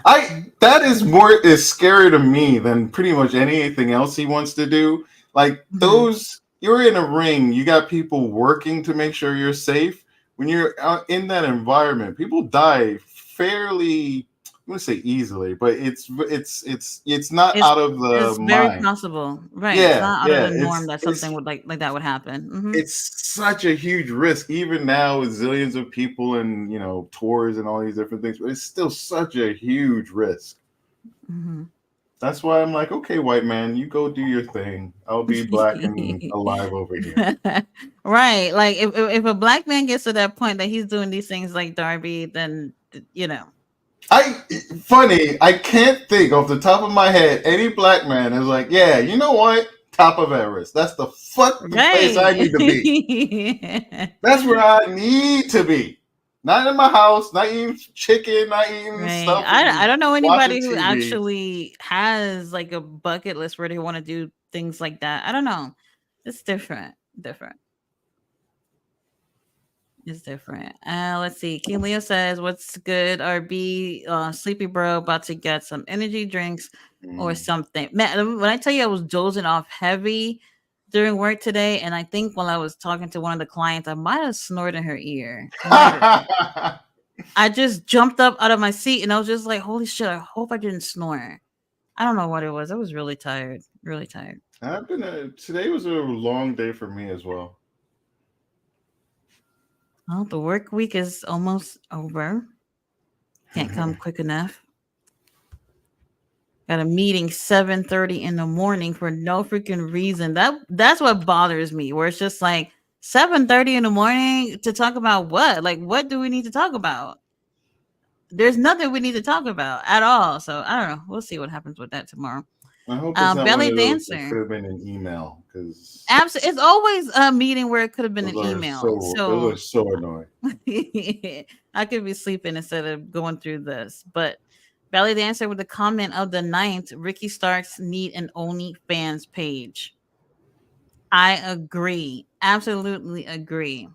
[SPEAKER 2] I that is more is scary to me than pretty much anything else he wants to do. Like
[SPEAKER 1] Mhm.
[SPEAKER 2] those, you're in a ring. You got people working to make sure you're safe. When you're out in that environment, people die fairly. I'm gonna say easily, but it's not
[SPEAKER 1] It's
[SPEAKER 2] out of the
[SPEAKER 1] it's very
[SPEAKER 2] mind.
[SPEAKER 1] possible. Right. It's
[SPEAKER 2] Yeah,
[SPEAKER 1] not out of
[SPEAKER 2] yeah.
[SPEAKER 1] the norm that something would like that would happen.
[SPEAKER 2] It's such a huge risk, even now with zillions of people and tours and all these different things. But it's still such a huge risk.
[SPEAKER 1] Mhm.
[SPEAKER 2] That's why I'm like, okay, white man, you go do your thing. I'll be black and
[SPEAKER 1] Mhm.
[SPEAKER 2] alive over here.
[SPEAKER 1] Right. Like if a black man gets to that point that he's doing these things like Darby, then
[SPEAKER 2] I funny, I can't think off the top of my head any black man is like, yeah, you know what? Top of Everest. That's the fucking place I
[SPEAKER 1] right.
[SPEAKER 2] need to be. That's where I need to be. Not in my house, not eating chicken, not eating
[SPEAKER 1] Right.
[SPEAKER 2] stuff,
[SPEAKER 1] I
[SPEAKER 2] just
[SPEAKER 1] don't know
[SPEAKER 2] watching
[SPEAKER 1] anybody who
[SPEAKER 2] TV.
[SPEAKER 1] actually has like a bucket list where they want to do things like that. I don't know. It's different. Different. It's different. Let's see. King Leo says, "What's good? RB, sleepy bro, about to get some energy drinks or
[SPEAKER 2] Mm.
[SPEAKER 1] something." Man, when I tell you I was dozing off heavy during work today, and I think while I was talking to one of the clients, I might have snored in her ear. Might have. I just jumped up out of my seat, and I was just like, "Holy shit! I hope I didn't snore." I don't know what it was. I was really tired. Really tired.
[SPEAKER 2] Today was a long day for me as well.
[SPEAKER 1] Well, the work week is almost over. Can't come quick enough. Got a meeting 7:30 in the morning for no freaking reason. That's what bothers me. Where it's just like 7:30 in the morning to talk about what? Like what do we need to talk about? There's nothing we need to talk about at all. So I don't know. We'll see what happens with that tomorrow.
[SPEAKER 2] I hope it's not one
[SPEAKER 1] Belly
[SPEAKER 2] of those that
[SPEAKER 1] dancer.
[SPEAKER 2] could have been an email because
[SPEAKER 1] Absolutely, it's always a meeting where it could have been an email.
[SPEAKER 2] those are
[SPEAKER 1] So
[SPEAKER 2] so annoying.
[SPEAKER 1] I could be sleeping instead of going through this. But Belly Dancer with the comment of the ninth, Ricky Starks need an OnlyFans page. I agree. Absolutely agree.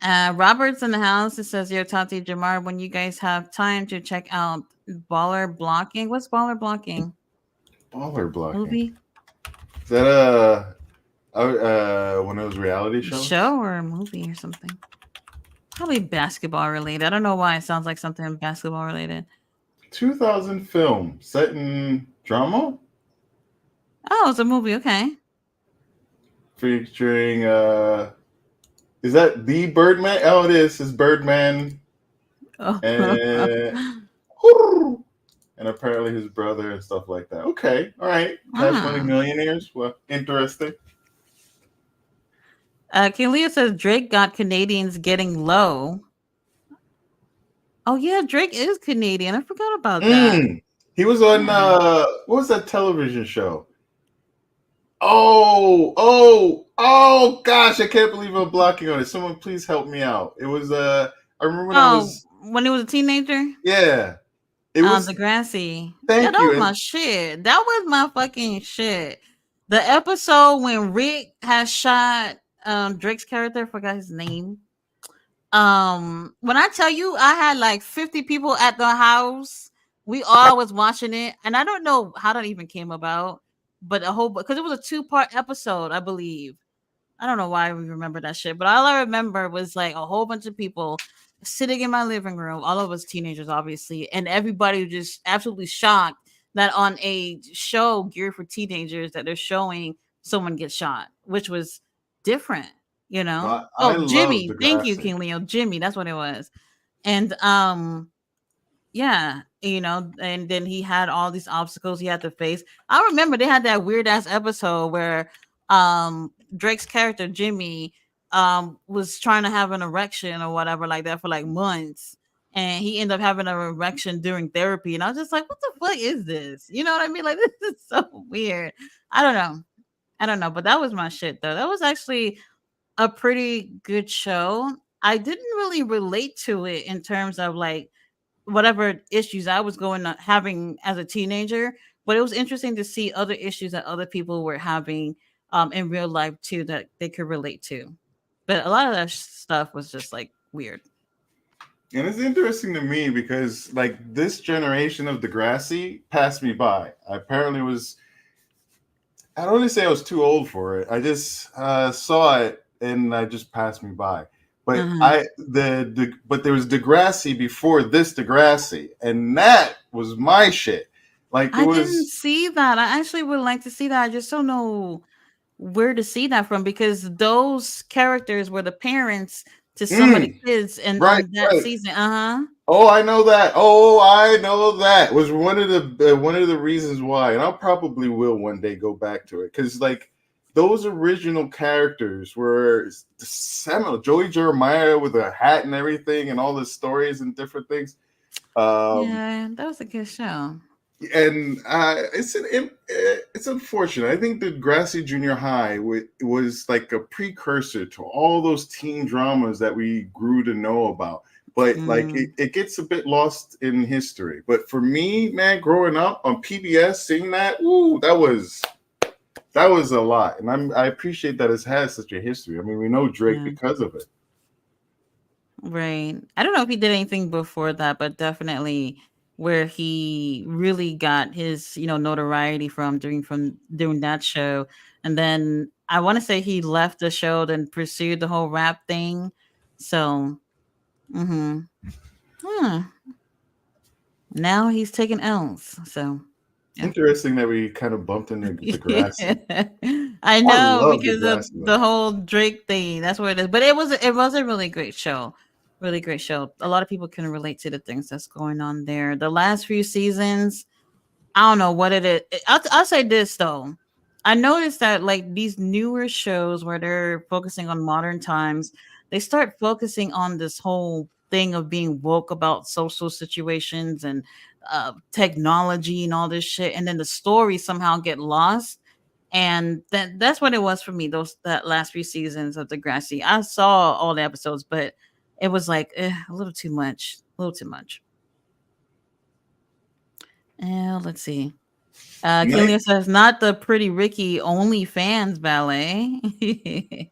[SPEAKER 1] Robert's in the house. It says, Yo, Tati Jamar, when you guys have time to check out Baller Blocking. What's Baller Blocking?
[SPEAKER 2] Baller blocking.
[SPEAKER 1] Movie?
[SPEAKER 2] Is that one of those reality shows?
[SPEAKER 1] Show or a movie or something? Probably basketball related. I don't know why it sounds like something basketball related.
[SPEAKER 2] 2000 film set in drama
[SPEAKER 1] Oh, it's a movie. Okay.
[SPEAKER 2] featuring is that the Birdman? Oh, it is. It's Birdman
[SPEAKER 1] Oh.
[SPEAKER 2] and and apparently his brother and stuff like that. Okay, all right. Cash Money
[SPEAKER 1] Ah.
[SPEAKER 2] Millionaires. Well, interesting.
[SPEAKER 1] King Leo says Drake got Canadians getting low. Oh yeah, Drake is Canadian. I forgot about that.
[SPEAKER 2] Mm. He was on
[SPEAKER 1] Yeah.
[SPEAKER 2] what was that television show? Oh gosh, I can't believe I'm blocking on it. Someone please help me out. It was I remember when I
[SPEAKER 1] Oh,
[SPEAKER 2] was
[SPEAKER 1] when he was a teenager.
[SPEAKER 2] yeah. It was
[SPEAKER 1] Degrassi. Yeah,
[SPEAKER 2] thank
[SPEAKER 1] that
[SPEAKER 2] you.
[SPEAKER 1] was my shit. That was my fucking shit. The episode when Rick has shot Drake's character, I forgot his name. When I tell you I had like 50 people at the house, we all was watching it, and I don't know how that even came about, but a whole because it was a two-part episode, I believe. I don't know why we remember that shit, but all I remember was like a whole bunch of people sitting in my living room, all of us teenagers, obviously, and everybody just absolutely shocked that on a show geared for teenagers that they're showing someone get shot, which was different, you know.
[SPEAKER 2] I
[SPEAKER 1] Oh,
[SPEAKER 2] love
[SPEAKER 1] Jimmy, thank you,
[SPEAKER 2] Degrassi.
[SPEAKER 1] King Leo, Jimmy, that's what it was, and yeah, and then he had all these obstacles he had to face. I remember they had that weird ass episode where Drake's character Jimmy was trying to have an erection or whatever like that for like months. And he ended up having an erection during therapy. And I was just like, what the fuck is this? You know what I mean? Like this is so weird. I don't know. I don't know. But that was my shit though. That was actually a pretty good show. I didn't really relate to it in terms of like whatever issues I was having as a teenager. But it was interesting to see other issues that other people were having in real life too that they could relate to. But a lot of that stuff was just like weird.
[SPEAKER 2] And it's interesting to me because like this generation of Degrassi passed me by. I apparently was I don't want to say I was too old for it. I just saw it and I just passed me by. But
[SPEAKER 1] Uh-huh.
[SPEAKER 2] but there was Degrassi before this Degrassi, and that was my shit. Like it
[SPEAKER 1] I didn't
[SPEAKER 2] was
[SPEAKER 1] see that. I actually would like to see that. I just don't know where to see that from because those characters were the parents to some of the
[SPEAKER 2] mm,
[SPEAKER 1] kids and
[SPEAKER 2] right,
[SPEAKER 1] on that
[SPEAKER 2] right.
[SPEAKER 1] season. Uh-huh.
[SPEAKER 2] Oh, I know that. Oh, I know that was one of the reasons why, and I'll probably will one day go back to it because like those original characters were seminal. Joey Jeremiah with a hat and everything, and all the stories and different things. Um,
[SPEAKER 1] Yeah, that was a good show.
[SPEAKER 2] and it's unfortunate. I think the Grassy Junior High was like a precursor to all those teen dramas that we grew to know about. But like
[SPEAKER 1] Mm,
[SPEAKER 2] it gets a bit lost in history. But for me, man, growing up on PBS, seeing that, ooh, that was a lot, and I appreciate that it has such a history. I mean, we know Drake
[SPEAKER 1] yeah.
[SPEAKER 2] because of it.
[SPEAKER 1] Right. I don't know if he did anything before that, but definitely where he really got his, notoriety from doing that show. And then I want to say he left the show then pursued the whole rap thing. So, mhm. Huh. Now he's taking L's. So, yeah.
[SPEAKER 2] Interesting that we kind of bumped into Degrassi.
[SPEAKER 1] I
[SPEAKER 2] I
[SPEAKER 1] know
[SPEAKER 2] love
[SPEAKER 1] because of
[SPEAKER 2] Degrassi
[SPEAKER 1] the
[SPEAKER 2] though.
[SPEAKER 1] whole Drake thing. That's what it is. But it was a really great show. Really great show. A lot of people can relate to the things that's going on there. The last few seasons, I don't know what it is. I'll say this though. I noticed that like these newer shows where they're focusing on modern times, they start focusing on this whole thing of being woke about social situations and technology and all this shit, and then the stories somehow get lost. And that's what it was for me. That last few seasons of Degrassi, I saw all the episodes, but it was like a little too much. A little too much. Let's see.
[SPEAKER 2] Night.
[SPEAKER 1] Keelan says, not the Pretty Ricky OnlyFans ballet.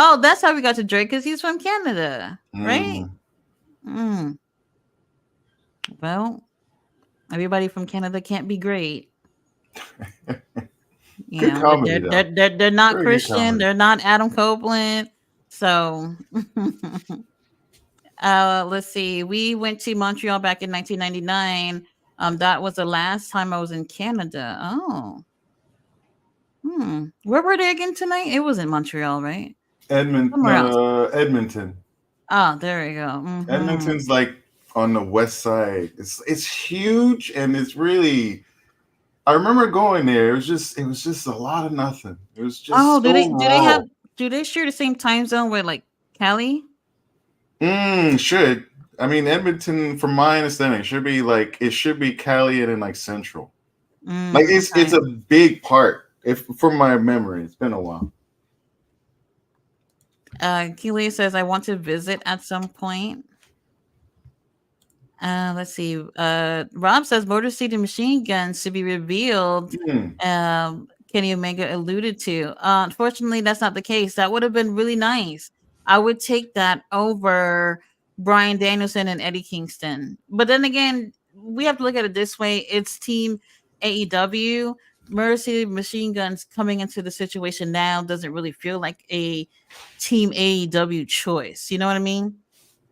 [SPEAKER 1] Oh, that's how we got to Drake because he's from Canada, right?
[SPEAKER 2] Mm,
[SPEAKER 1] Mm, well, everybody from Canada can't be great.
[SPEAKER 2] good comedy though.
[SPEAKER 1] They're not
[SPEAKER 2] Very good
[SPEAKER 1] Christian.
[SPEAKER 2] comedy.
[SPEAKER 1] They're not Adam Copeland. So, let's see. We went to Montreal back in 1999. That was the last time I was in Canada. Oh, where were they again tonight? It was in Montreal, right? Somewhere else.
[SPEAKER 2] Edmonton.
[SPEAKER 1] Oh, there we go.
[SPEAKER 2] Edmonton's like on the west side. It's huge and it's really. I remember going there. It was just a lot of nothing. It was
[SPEAKER 1] Oh,
[SPEAKER 2] just so raw.
[SPEAKER 1] do they share the same time zone with like Cali?
[SPEAKER 2] Should I mean Edmonton? From my understanding, it should be Cali and then like Central. Like it's
[SPEAKER 1] Okay.
[SPEAKER 2] a big part. If from my memory, it's been a while.
[SPEAKER 1] Keely says I want to visit at some point. Let's see. Rob says Motor City Machine Guns to be revealed.
[SPEAKER 2] Hmm.
[SPEAKER 1] Kenny Omega alluded to. Unfortunately, that's not the case. That would have been really nice. I would take that over Brian Danielson and Eddie Kingston. But then again, we have to look at it this way: it's Team AEW. Motor City Machine Guns coming into the situation now doesn't really feel like a Team AEW choice. You know what I mean?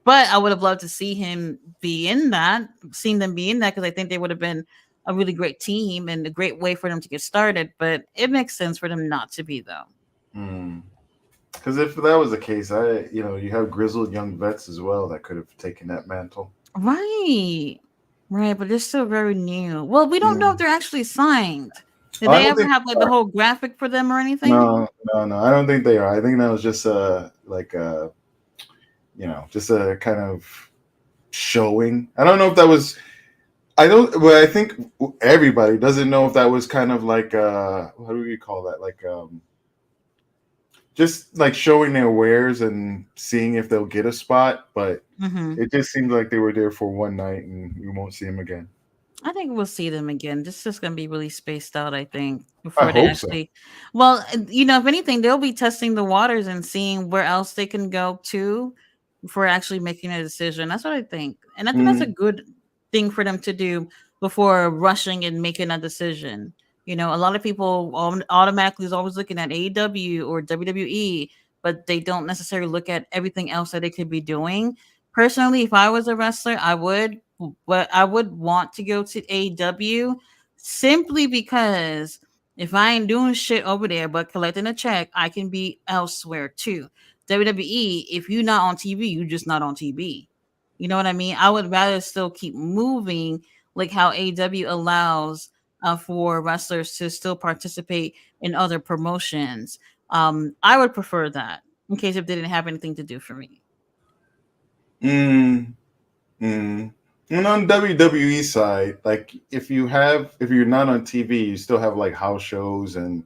[SPEAKER 1] But I would have loved to see him be in that, seen them be in that, because I think they would have been a really great team and a great way for them to get started. But it makes sense for them not to be, though.
[SPEAKER 2] Hmm. Because if that was the case, you have grizzled young vets as well that could have taken that mantle.
[SPEAKER 1] Right. Right. But they're still very new. Well, we don't know if
[SPEAKER 2] Mm.
[SPEAKER 1] they're actually signed. Did
[SPEAKER 2] I
[SPEAKER 1] they
[SPEAKER 2] don't
[SPEAKER 1] ever
[SPEAKER 2] think
[SPEAKER 1] have like
[SPEAKER 2] they
[SPEAKER 1] the
[SPEAKER 2] are.
[SPEAKER 1] whole graphic for them or anything?
[SPEAKER 2] No, no, no. I don't think they are. I think that was just just a kind of showing. I don't know if that was. I don't. Well, I think everybody doesn't know if that was kind of like what do we call that? Like just like showing their wares and seeing if they'll get a spot. But
[SPEAKER 1] Hmm.
[SPEAKER 2] it just seems like they were there for one night and we won't see them again.
[SPEAKER 1] I think we'll see them again. This is just gonna be really spaced out, I think,
[SPEAKER 2] I
[SPEAKER 1] before they
[SPEAKER 2] hope so.
[SPEAKER 1] actually. Well, if anything, they'll be testing the waters and seeing where else they can go to before actually making a decision. That's what I think, and I think that's a
[SPEAKER 2] Mm,
[SPEAKER 1] good thing for them to do before rushing and making a decision. A lot of people automatically is always looking at AEW or WWE, but they don't necessarily look at everything else that they could be doing. Personally, if I was a wrestler, but I would want to go to AEW simply because if I ain't doing shit over there but collecting a check, I can be elsewhere too. WWE, if you're not on TV, you're just not on TV. You know what I mean? I would rather still keep moving, like how AEW allows for wrestlers to still participate in other promotions. I would prefer that in case if they didn't have anything to do for me.
[SPEAKER 2] mm, mm. And on WWE side, like if you're not on TV, you still have like house shows, and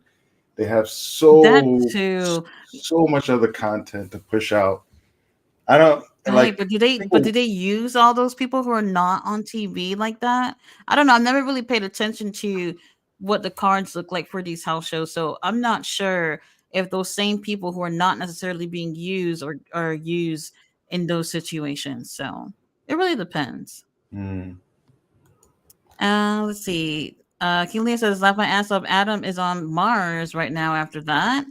[SPEAKER 2] they have
[SPEAKER 1] That too.
[SPEAKER 2] so much other content to push out. I don't
[SPEAKER 1] Right,
[SPEAKER 2] like
[SPEAKER 1] but do they use all those people who are not on TV like that? I don't know. I've never really paid attention to what the cards look like for these house shows, so I'm not sure if those same people who are not necessarily being used or are used in those situations. So it really depends.
[SPEAKER 2] mm,
[SPEAKER 1] Let's see. King Leah says, "Laugh my ass off." Adam is on Mars right now. After that,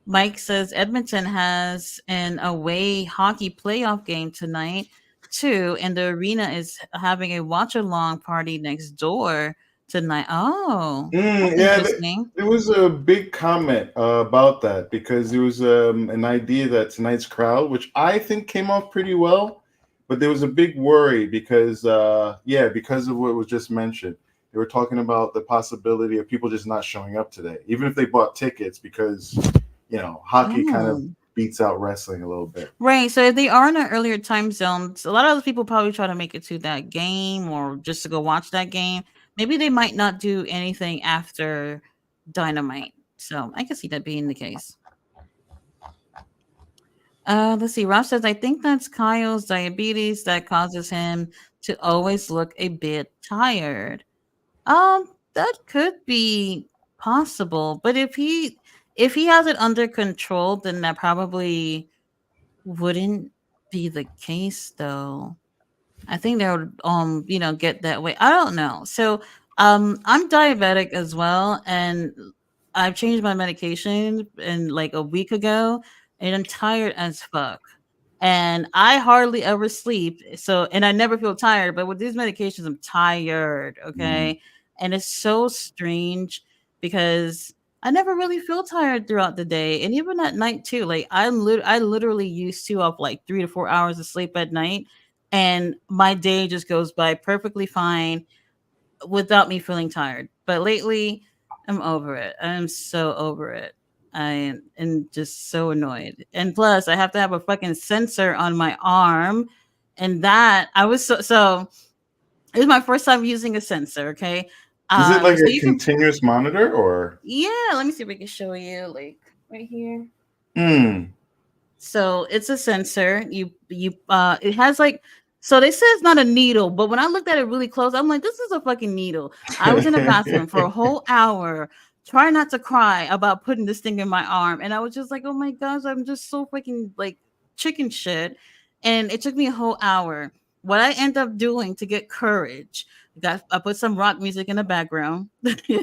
[SPEAKER 1] Mike says Edmonton has an away hockey playoff game tonight too, and the arena is having a watch along party next door tonight. Oh, that's
[SPEAKER 2] yeah,
[SPEAKER 1] interesting.
[SPEAKER 2] there was a big comment about that because there was an idea that tonight's crowd, which I think came off pretty well, but there was a big worry because because of what was just mentioned. They were talking about the possibility of people just not showing up today, even if they bought tickets, because hockey kind of
[SPEAKER 1] Oh,
[SPEAKER 2] beats out wrestling a little bit.
[SPEAKER 1] right. So if they are in an earlier time zone, a lot of those people probably try to make it to that game or just to go watch that game. Maybe they might not do anything after Dynamite. So I can see that being the case. Let's see. Rob says, I think that's Kyle's diabetes that causes him to always look a bit tired. That could be possible, but if he has it under control, then that probably wouldn't be the case, though. I think they would get that way. I don't know. So I'm diabetic as well, and I've changed my medication in like a week ago, and I'm tired as fuck. And I hardly ever sleep. So and I never feel tired, but with these medications I'm tired,
[SPEAKER 2] Mm.
[SPEAKER 1] okay? And it's so strange because I never really feel tired throughout the day and even at night too. Like I literally used to have like 3 to 4 hours of sleep at night and my day just goes by perfectly fine without me feeling tired. But lately, I'm over it. I'm so over it. I am just so annoyed. And plus, I have to have a fucking sensor on my arm. And that I was so it was my first time using a sensor, okay?
[SPEAKER 2] Is it like
[SPEAKER 1] So
[SPEAKER 2] a
[SPEAKER 1] you can
[SPEAKER 2] continuous monitor or?
[SPEAKER 1] yeah, let me see if I can show you like right here.
[SPEAKER 2] Mm.
[SPEAKER 1] So it's a sensor. It has like so they say it's not a needle, but when I looked at it really close, I'm like, this is a fucking needle. I was in a bathroom for a whole hour trying not to cry about putting this thing in my arm. And I was just like, oh my gosh, I'm just so freaking like chicken shit. And it took me a whole hour. What I end up doing to get courage, I put some rock music in the background.
[SPEAKER 2] And you're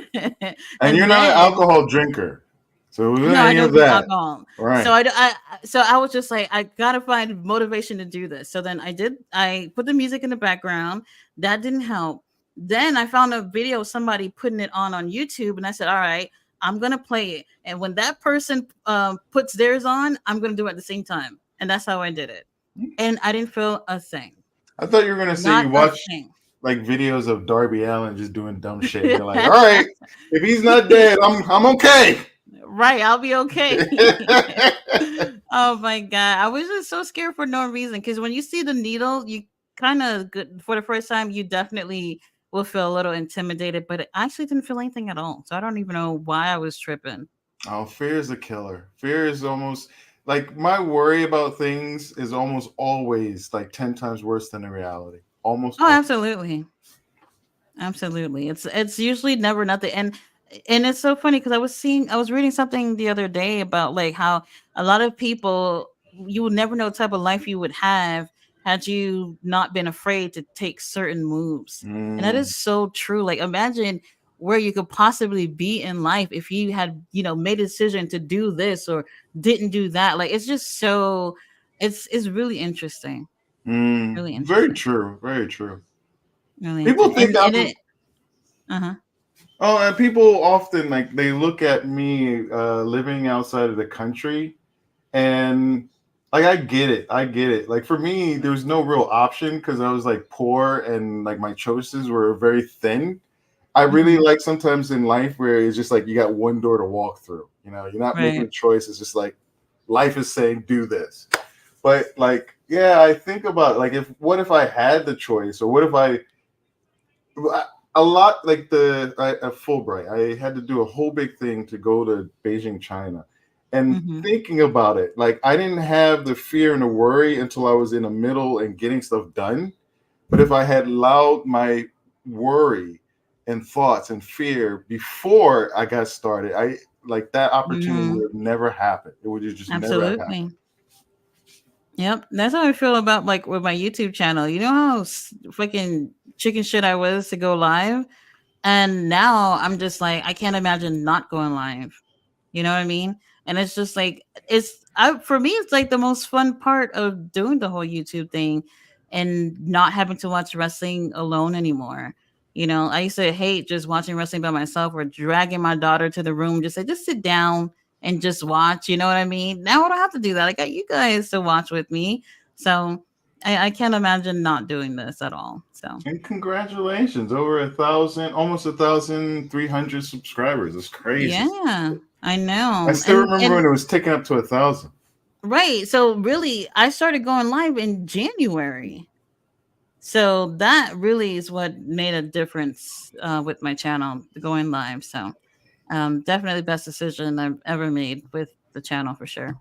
[SPEAKER 1] And
[SPEAKER 2] not an
[SPEAKER 1] then
[SPEAKER 2] alcohol drinker, so it wasn't
[SPEAKER 1] no, I
[SPEAKER 2] any
[SPEAKER 1] don't
[SPEAKER 2] of
[SPEAKER 1] drink
[SPEAKER 2] that,
[SPEAKER 1] alcohol. So
[SPEAKER 2] right?
[SPEAKER 1] I was just like, I gotta find motivation to do this. So then I did. I put the music in the background. That didn't help. Then I found a video of somebody putting it on YouTube, and I said, all right, I'm gonna play it. And when that person puts theirs on, I'm gonna do it at the same time. And that's how I did it. And I didn't feel a thing,
[SPEAKER 2] I thought you were gonna say
[SPEAKER 1] not
[SPEAKER 2] you
[SPEAKER 1] a
[SPEAKER 2] watched
[SPEAKER 1] thing.
[SPEAKER 2] like videos of Darby Allen just doing dumb shit, and you're like, all right, if he's not dead, I'm okay.
[SPEAKER 1] Right, I'll be okay. Oh my god, I was just so scared for no reason. Because when you see the needle, you kind of good for the first time. You definitely will feel a little intimidated, but I actually didn't feel anything at all. So I don't even know why I was tripping.
[SPEAKER 2] Oh, fear is a killer. Fear is almost like my worry about things is almost always like 10 times worse than the reality. Almost
[SPEAKER 1] Oh,
[SPEAKER 2] always.
[SPEAKER 1] absolutely. Absolutely. It's usually never nothing. And it's so funny because I was reading something the other day about like how a lot of people you would never know the type of life you would have had you not been afraid to take certain moves. And that
[SPEAKER 2] Mm,
[SPEAKER 1] is so true. Like imagine where you could possibly be in life if you had, made a decision to do this or didn't do that. Like it's just so it's really interesting. Really
[SPEAKER 2] very
[SPEAKER 1] interesting.
[SPEAKER 2] true. Very true.
[SPEAKER 1] Really
[SPEAKER 2] People
[SPEAKER 1] interesting.
[SPEAKER 2] think
[SPEAKER 1] And
[SPEAKER 2] I'm.
[SPEAKER 1] it uh-huh.
[SPEAKER 2] Oh, and people often like they look at me living outside of the country, and like I get it. I get it. Like for me, there was no real option because I was like poor and like my choices were very thin. I really
[SPEAKER 1] Mhm.
[SPEAKER 2] like sometimes in life where it's just like you got one door to walk through. You're not making
[SPEAKER 1] Right.
[SPEAKER 2] a choice. It's just like life is saying do this. But like yeah, I think about like if what if I had the choice, or what if a lot like at Fulbright, I had to do a whole big thing to go to Beijing, China. And
[SPEAKER 1] Hmm.
[SPEAKER 2] thinking about it, like I didn't have the fear and the worry until I was in the middle and getting stuff done. But if I had allowed my worry and thoughts and fear before I got started, I like that opportunity
[SPEAKER 1] Hmm.
[SPEAKER 2] would have never happened. It would have just never have happened.
[SPEAKER 1] Absolutely. Yep, that's how I feel about like with my YouTube channel. You know how fucking chicken shit I was to go live, and now I'm just like I can't imagine not going live. You know what I mean? And it's just like for me it's like the most fun part of doing the whole YouTube thing and not having to watch wrestling alone anymore. You know, I used to hate just watching wrestling by myself or dragging my daughter to the room, just sit down and just watch. You know what I mean? Now I don't have to do that. I got you guys to watch with me. So I can't imagine not doing this at all. So
[SPEAKER 2] And congratulations, over 1,000, almost 1,300 subscribers. It's crazy.
[SPEAKER 1] yeah, I
[SPEAKER 2] I
[SPEAKER 1] know.
[SPEAKER 2] still remember
[SPEAKER 1] And
[SPEAKER 2] when it was ticking up to 1,000.
[SPEAKER 1] right. So really, I started going live in January. So that really is what made a difference with my channel going live. So definitely best decision I've ever made with the channel for sure.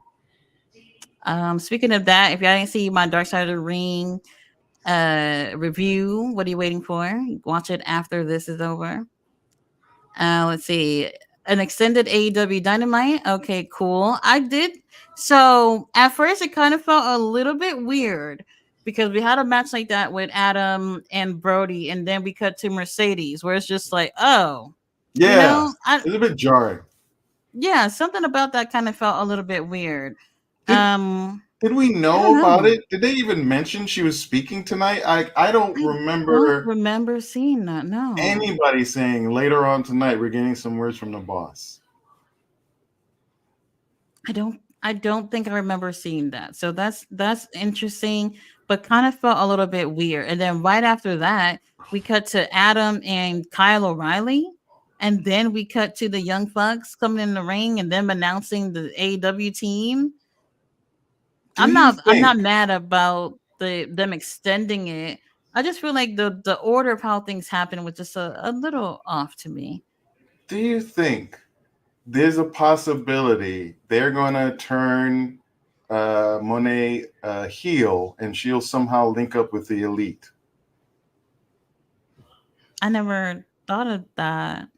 [SPEAKER 1] Speaking of that, if y'all didn't see my Dark Side of the Ring review, what are you waiting for? Watch it after this is over. Let's see. An extended AEW Dynamite. Okay, cool. I did. So at first, it kind of felt a little bit weird because we had a match like that with Adam and Brody, and then we cut to Mercedes, where it's just like, oh,
[SPEAKER 2] Yeah,
[SPEAKER 1] I
[SPEAKER 2] it's a bit jarring.
[SPEAKER 1] yeah, something about that kind of felt a little bit weird.
[SPEAKER 2] Did
[SPEAKER 1] Um,
[SPEAKER 2] did we
[SPEAKER 1] I don't
[SPEAKER 2] know about
[SPEAKER 1] know.
[SPEAKER 2] it? Did they even mention she was speaking tonight? I don't
[SPEAKER 1] I don't
[SPEAKER 2] remember
[SPEAKER 1] remember seeing that. No.
[SPEAKER 2] anybody saying later on tonight we're getting some words from the boss.
[SPEAKER 1] I don't think I remember seeing that. So that's interesting, but kind of felt a little bit weird. And then right after that, we cut to Adam and Kyle O'Reilly. And then we cut to the Young Bucks coming in the ring and them announcing the AEW team.
[SPEAKER 2] Do you
[SPEAKER 1] I'm
[SPEAKER 2] think?
[SPEAKER 1] not mad about them extending it. I just feel like the order of how things happen was just a little off to me.
[SPEAKER 2] Do you think there's a possibility they're gonna turn Monet heel and she'll somehow link up with the elite?
[SPEAKER 1] I never thought of that.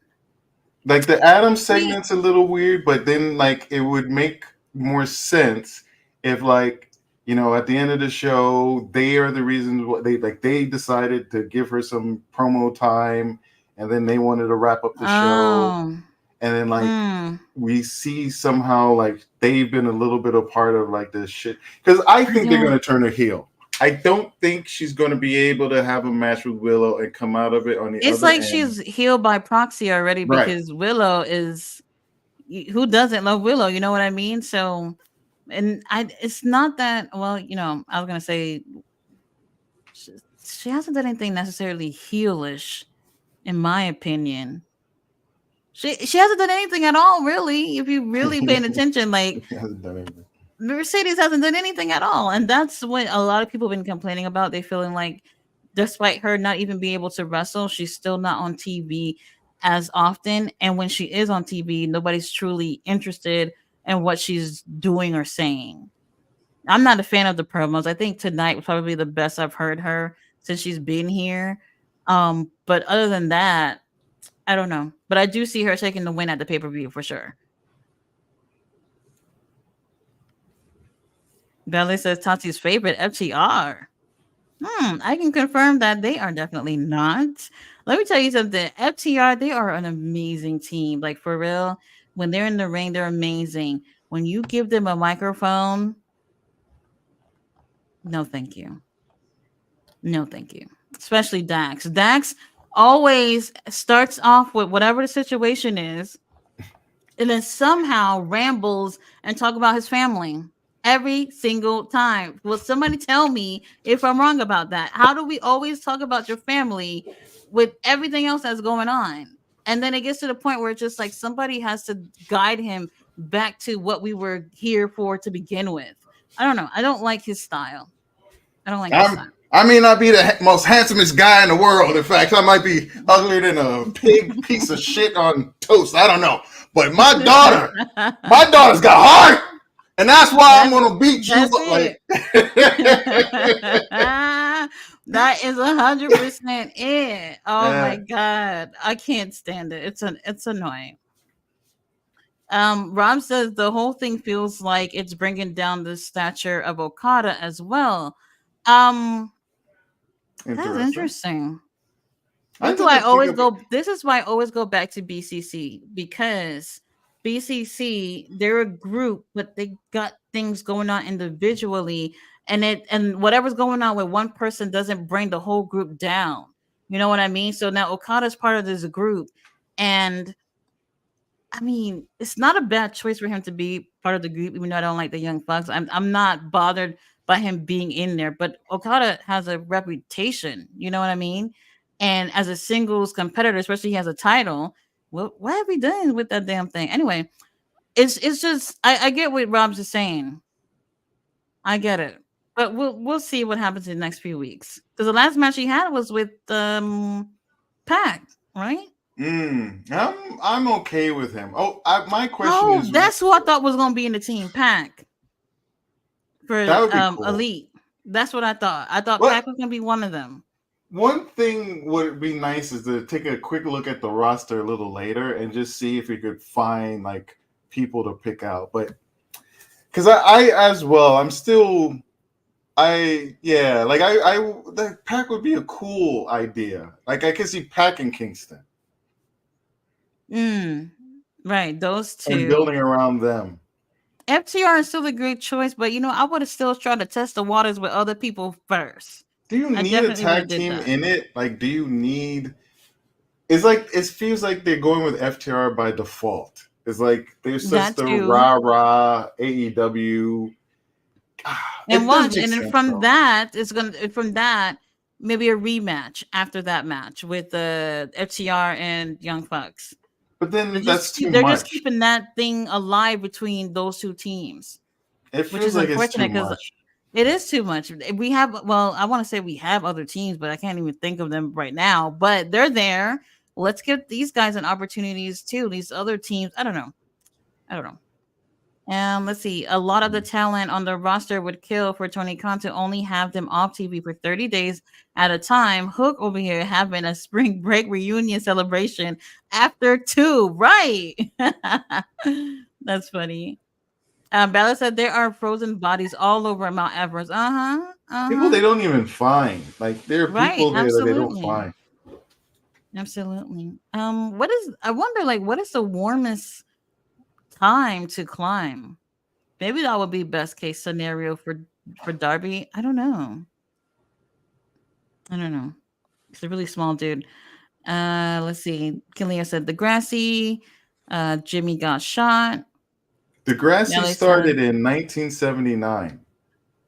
[SPEAKER 2] Like the Adam
[SPEAKER 1] See,
[SPEAKER 2] segment's a little weird, but then like it would make more sense if like at the end of the show they are the reasons what they decided to give her some promo time, and then they wanted to wrap up the show,
[SPEAKER 1] oh,
[SPEAKER 2] and then like
[SPEAKER 1] mm,
[SPEAKER 2] we see somehow like they've been a little bit a part of like this shit, because I
[SPEAKER 1] I
[SPEAKER 2] think they're
[SPEAKER 1] don't.
[SPEAKER 2] gonna turn her heel. I don't think she's going to be able to have a match with Willow and come out of it on the
[SPEAKER 1] It's
[SPEAKER 2] other
[SPEAKER 1] like
[SPEAKER 2] end.
[SPEAKER 1] she's healed by proxy already
[SPEAKER 2] Right.
[SPEAKER 1] because Willow is who doesn't love Willow, you know what I mean? So and I it's not that well, I was gonna say she, she hasn't done anything necessarily heelish, in my opinion. She hasn't done anything at all, really. If you really paying attention, like
[SPEAKER 2] He hasn't done anything.
[SPEAKER 1] Mercedes hasn't done anything at all. And that's what a lot of people have been complaining about. They feeling like despite her not even being able to wrestle, she's still not on TV as often. And when she is on TV, nobody's truly interested in what she's doing or saying. I'm not a fan of the promos. I think tonight was probably the best I've heard her since she's been here. But other than that, I don't know. But I do see her taking the win at the pay-per-view for sure. Belly says Tati's favorite FTR. I can confirm that they are definitely not. Let me tell you something. FTR, they are an amazing team. Like for real, when they're in the ring, they're amazing. When you give them a microphone, no thank you. No thank you. Especially Dax. Dax always starts off with whatever the situation is and then somehow rambles and talk about his family every single time. Will somebody tell me if I'm wrong about that? How do we always talk about your family with everything else that's going on? And then it gets to the point where it's just like somebody has to guide him back to what we were here for to begin with. I don't know. I don't like his style. I don't like the
[SPEAKER 2] I'm
[SPEAKER 1] sun.
[SPEAKER 2] I may not be the most handsomest guy in the world. In fact, I might be uglier than a pig piece of shit on toast. I don't know. But my daughter's got heart, and that's why I'm
[SPEAKER 1] that's
[SPEAKER 2] gonna beat you.
[SPEAKER 1] that's
[SPEAKER 2] Like,
[SPEAKER 1] it. That is 100% it. Oh my
[SPEAKER 2] uh,
[SPEAKER 1] god, I can't stand it. It's annoying. Rob says the whole thing feels like it's bringing down the stature of Okada as well. Um, that's
[SPEAKER 2] interesting.
[SPEAKER 1] interesting.
[SPEAKER 2] I didn't think of.
[SPEAKER 1] This is why I always go back to BCC, because BCC, they're a group, but they got things going on individually, and whatever's going on with one person doesn't bring the whole group down. You know what I mean? So now Okada's part of this group, and I mean, it's not a bad choice for him to be part of the group, even though I don't like the Young Bucks. I'm not bothered by him being in there, but Okada has a reputation. You know what I mean? And as a singles competitor, especially he has a title. What have we done with that damn thing? Anyway, it's just I get what Rob's is saying. I get it, but we'll see what happens in the next few weeks. Because the last match he had was with Pac, right?
[SPEAKER 2] I'm okay with him. Oh, my question
[SPEAKER 1] Oh,
[SPEAKER 2] is,
[SPEAKER 1] that's who I thought was gonna be in the team, Pac, for
[SPEAKER 2] that would be cool.
[SPEAKER 1] Elite. That's what I thought. I thought
[SPEAKER 2] What
[SPEAKER 1] Pac was gonna be one of them.
[SPEAKER 2] one thing would be nice is to take a quick look at the roster a little later and just see if we could find like people to pick out. But because I as well, I'm still yeah, like that Pack would be a cool idea. Like I could see Pack in Kingston
[SPEAKER 1] Mm, right, those
[SPEAKER 2] and
[SPEAKER 1] two.
[SPEAKER 2] building around them.
[SPEAKER 1] FTR is still a great choice, but I would have still tried to test the waters with other people first.
[SPEAKER 2] Do you
[SPEAKER 1] I
[SPEAKER 2] need a
[SPEAKER 1] definitely would have
[SPEAKER 2] tag
[SPEAKER 1] did
[SPEAKER 2] team
[SPEAKER 1] that.
[SPEAKER 2] in it? Like, do you need? It's like it feels like they're going with FTR by default. It's like they're such
[SPEAKER 1] That
[SPEAKER 2] the
[SPEAKER 1] too.
[SPEAKER 2] rah rah AEW.
[SPEAKER 1] And
[SPEAKER 2] It does
[SPEAKER 1] watch,
[SPEAKER 2] make
[SPEAKER 1] and then
[SPEAKER 2] sense
[SPEAKER 1] from
[SPEAKER 2] though.
[SPEAKER 1] that, maybe a rematch after that match with the FTR and Young Bucks.
[SPEAKER 2] But then that's too
[SPEAKER 1] They're just
[SPEAKER 2] much.
[SPEAKER 1] keeping that thing alive between those two teams,
[SPEAKER 2] It
[SPEAKER 1] which
[SPEAKER 2] feels
[SPEAKER 1] is
[SPEAKER 2] like it's too
[SPEAKER 1] unfortunate because
[SPEAKER 2] much.
[SPEAKER 1] it is too much. We have, well, I want to say we have other teams, but I can't even think of them right now. But they're there. Let's give these guys an opportunities too. These other teams, I don't know. I don't know. Let's see. A lot of the talent on the roster would kill for Tony Khan to only have them off TV for 30 days at a time. Hook over here having a spring break reunion celebration after two. Right. That's funny. Bella said there are frozen bodies all over Mount Everest. Uh huh. Uh
[SPEAKER 2] People
[SPEAKER 1] huh.
[SPEAKER 2] they don't even find. Like there are
[SPEAKER 1] Right.
[SPEAKER 2] people there that they don't
[SPEAKER 1] Absolutely.
[SPEAKER 2] find.
[SPEAKER 1] Absolutely. What is, I wonder, like, what is the warmest time to climb? Maybe that would be best case scenario for Darby. I don't know. I don't know. He's a really small dude. Let's see. Killia said the grassy. Jimmy got shot.
[SPEAKER 2] Degrassi
[SPEAKER 1] Nelly said,
[SPEAKER 2] started in 1979.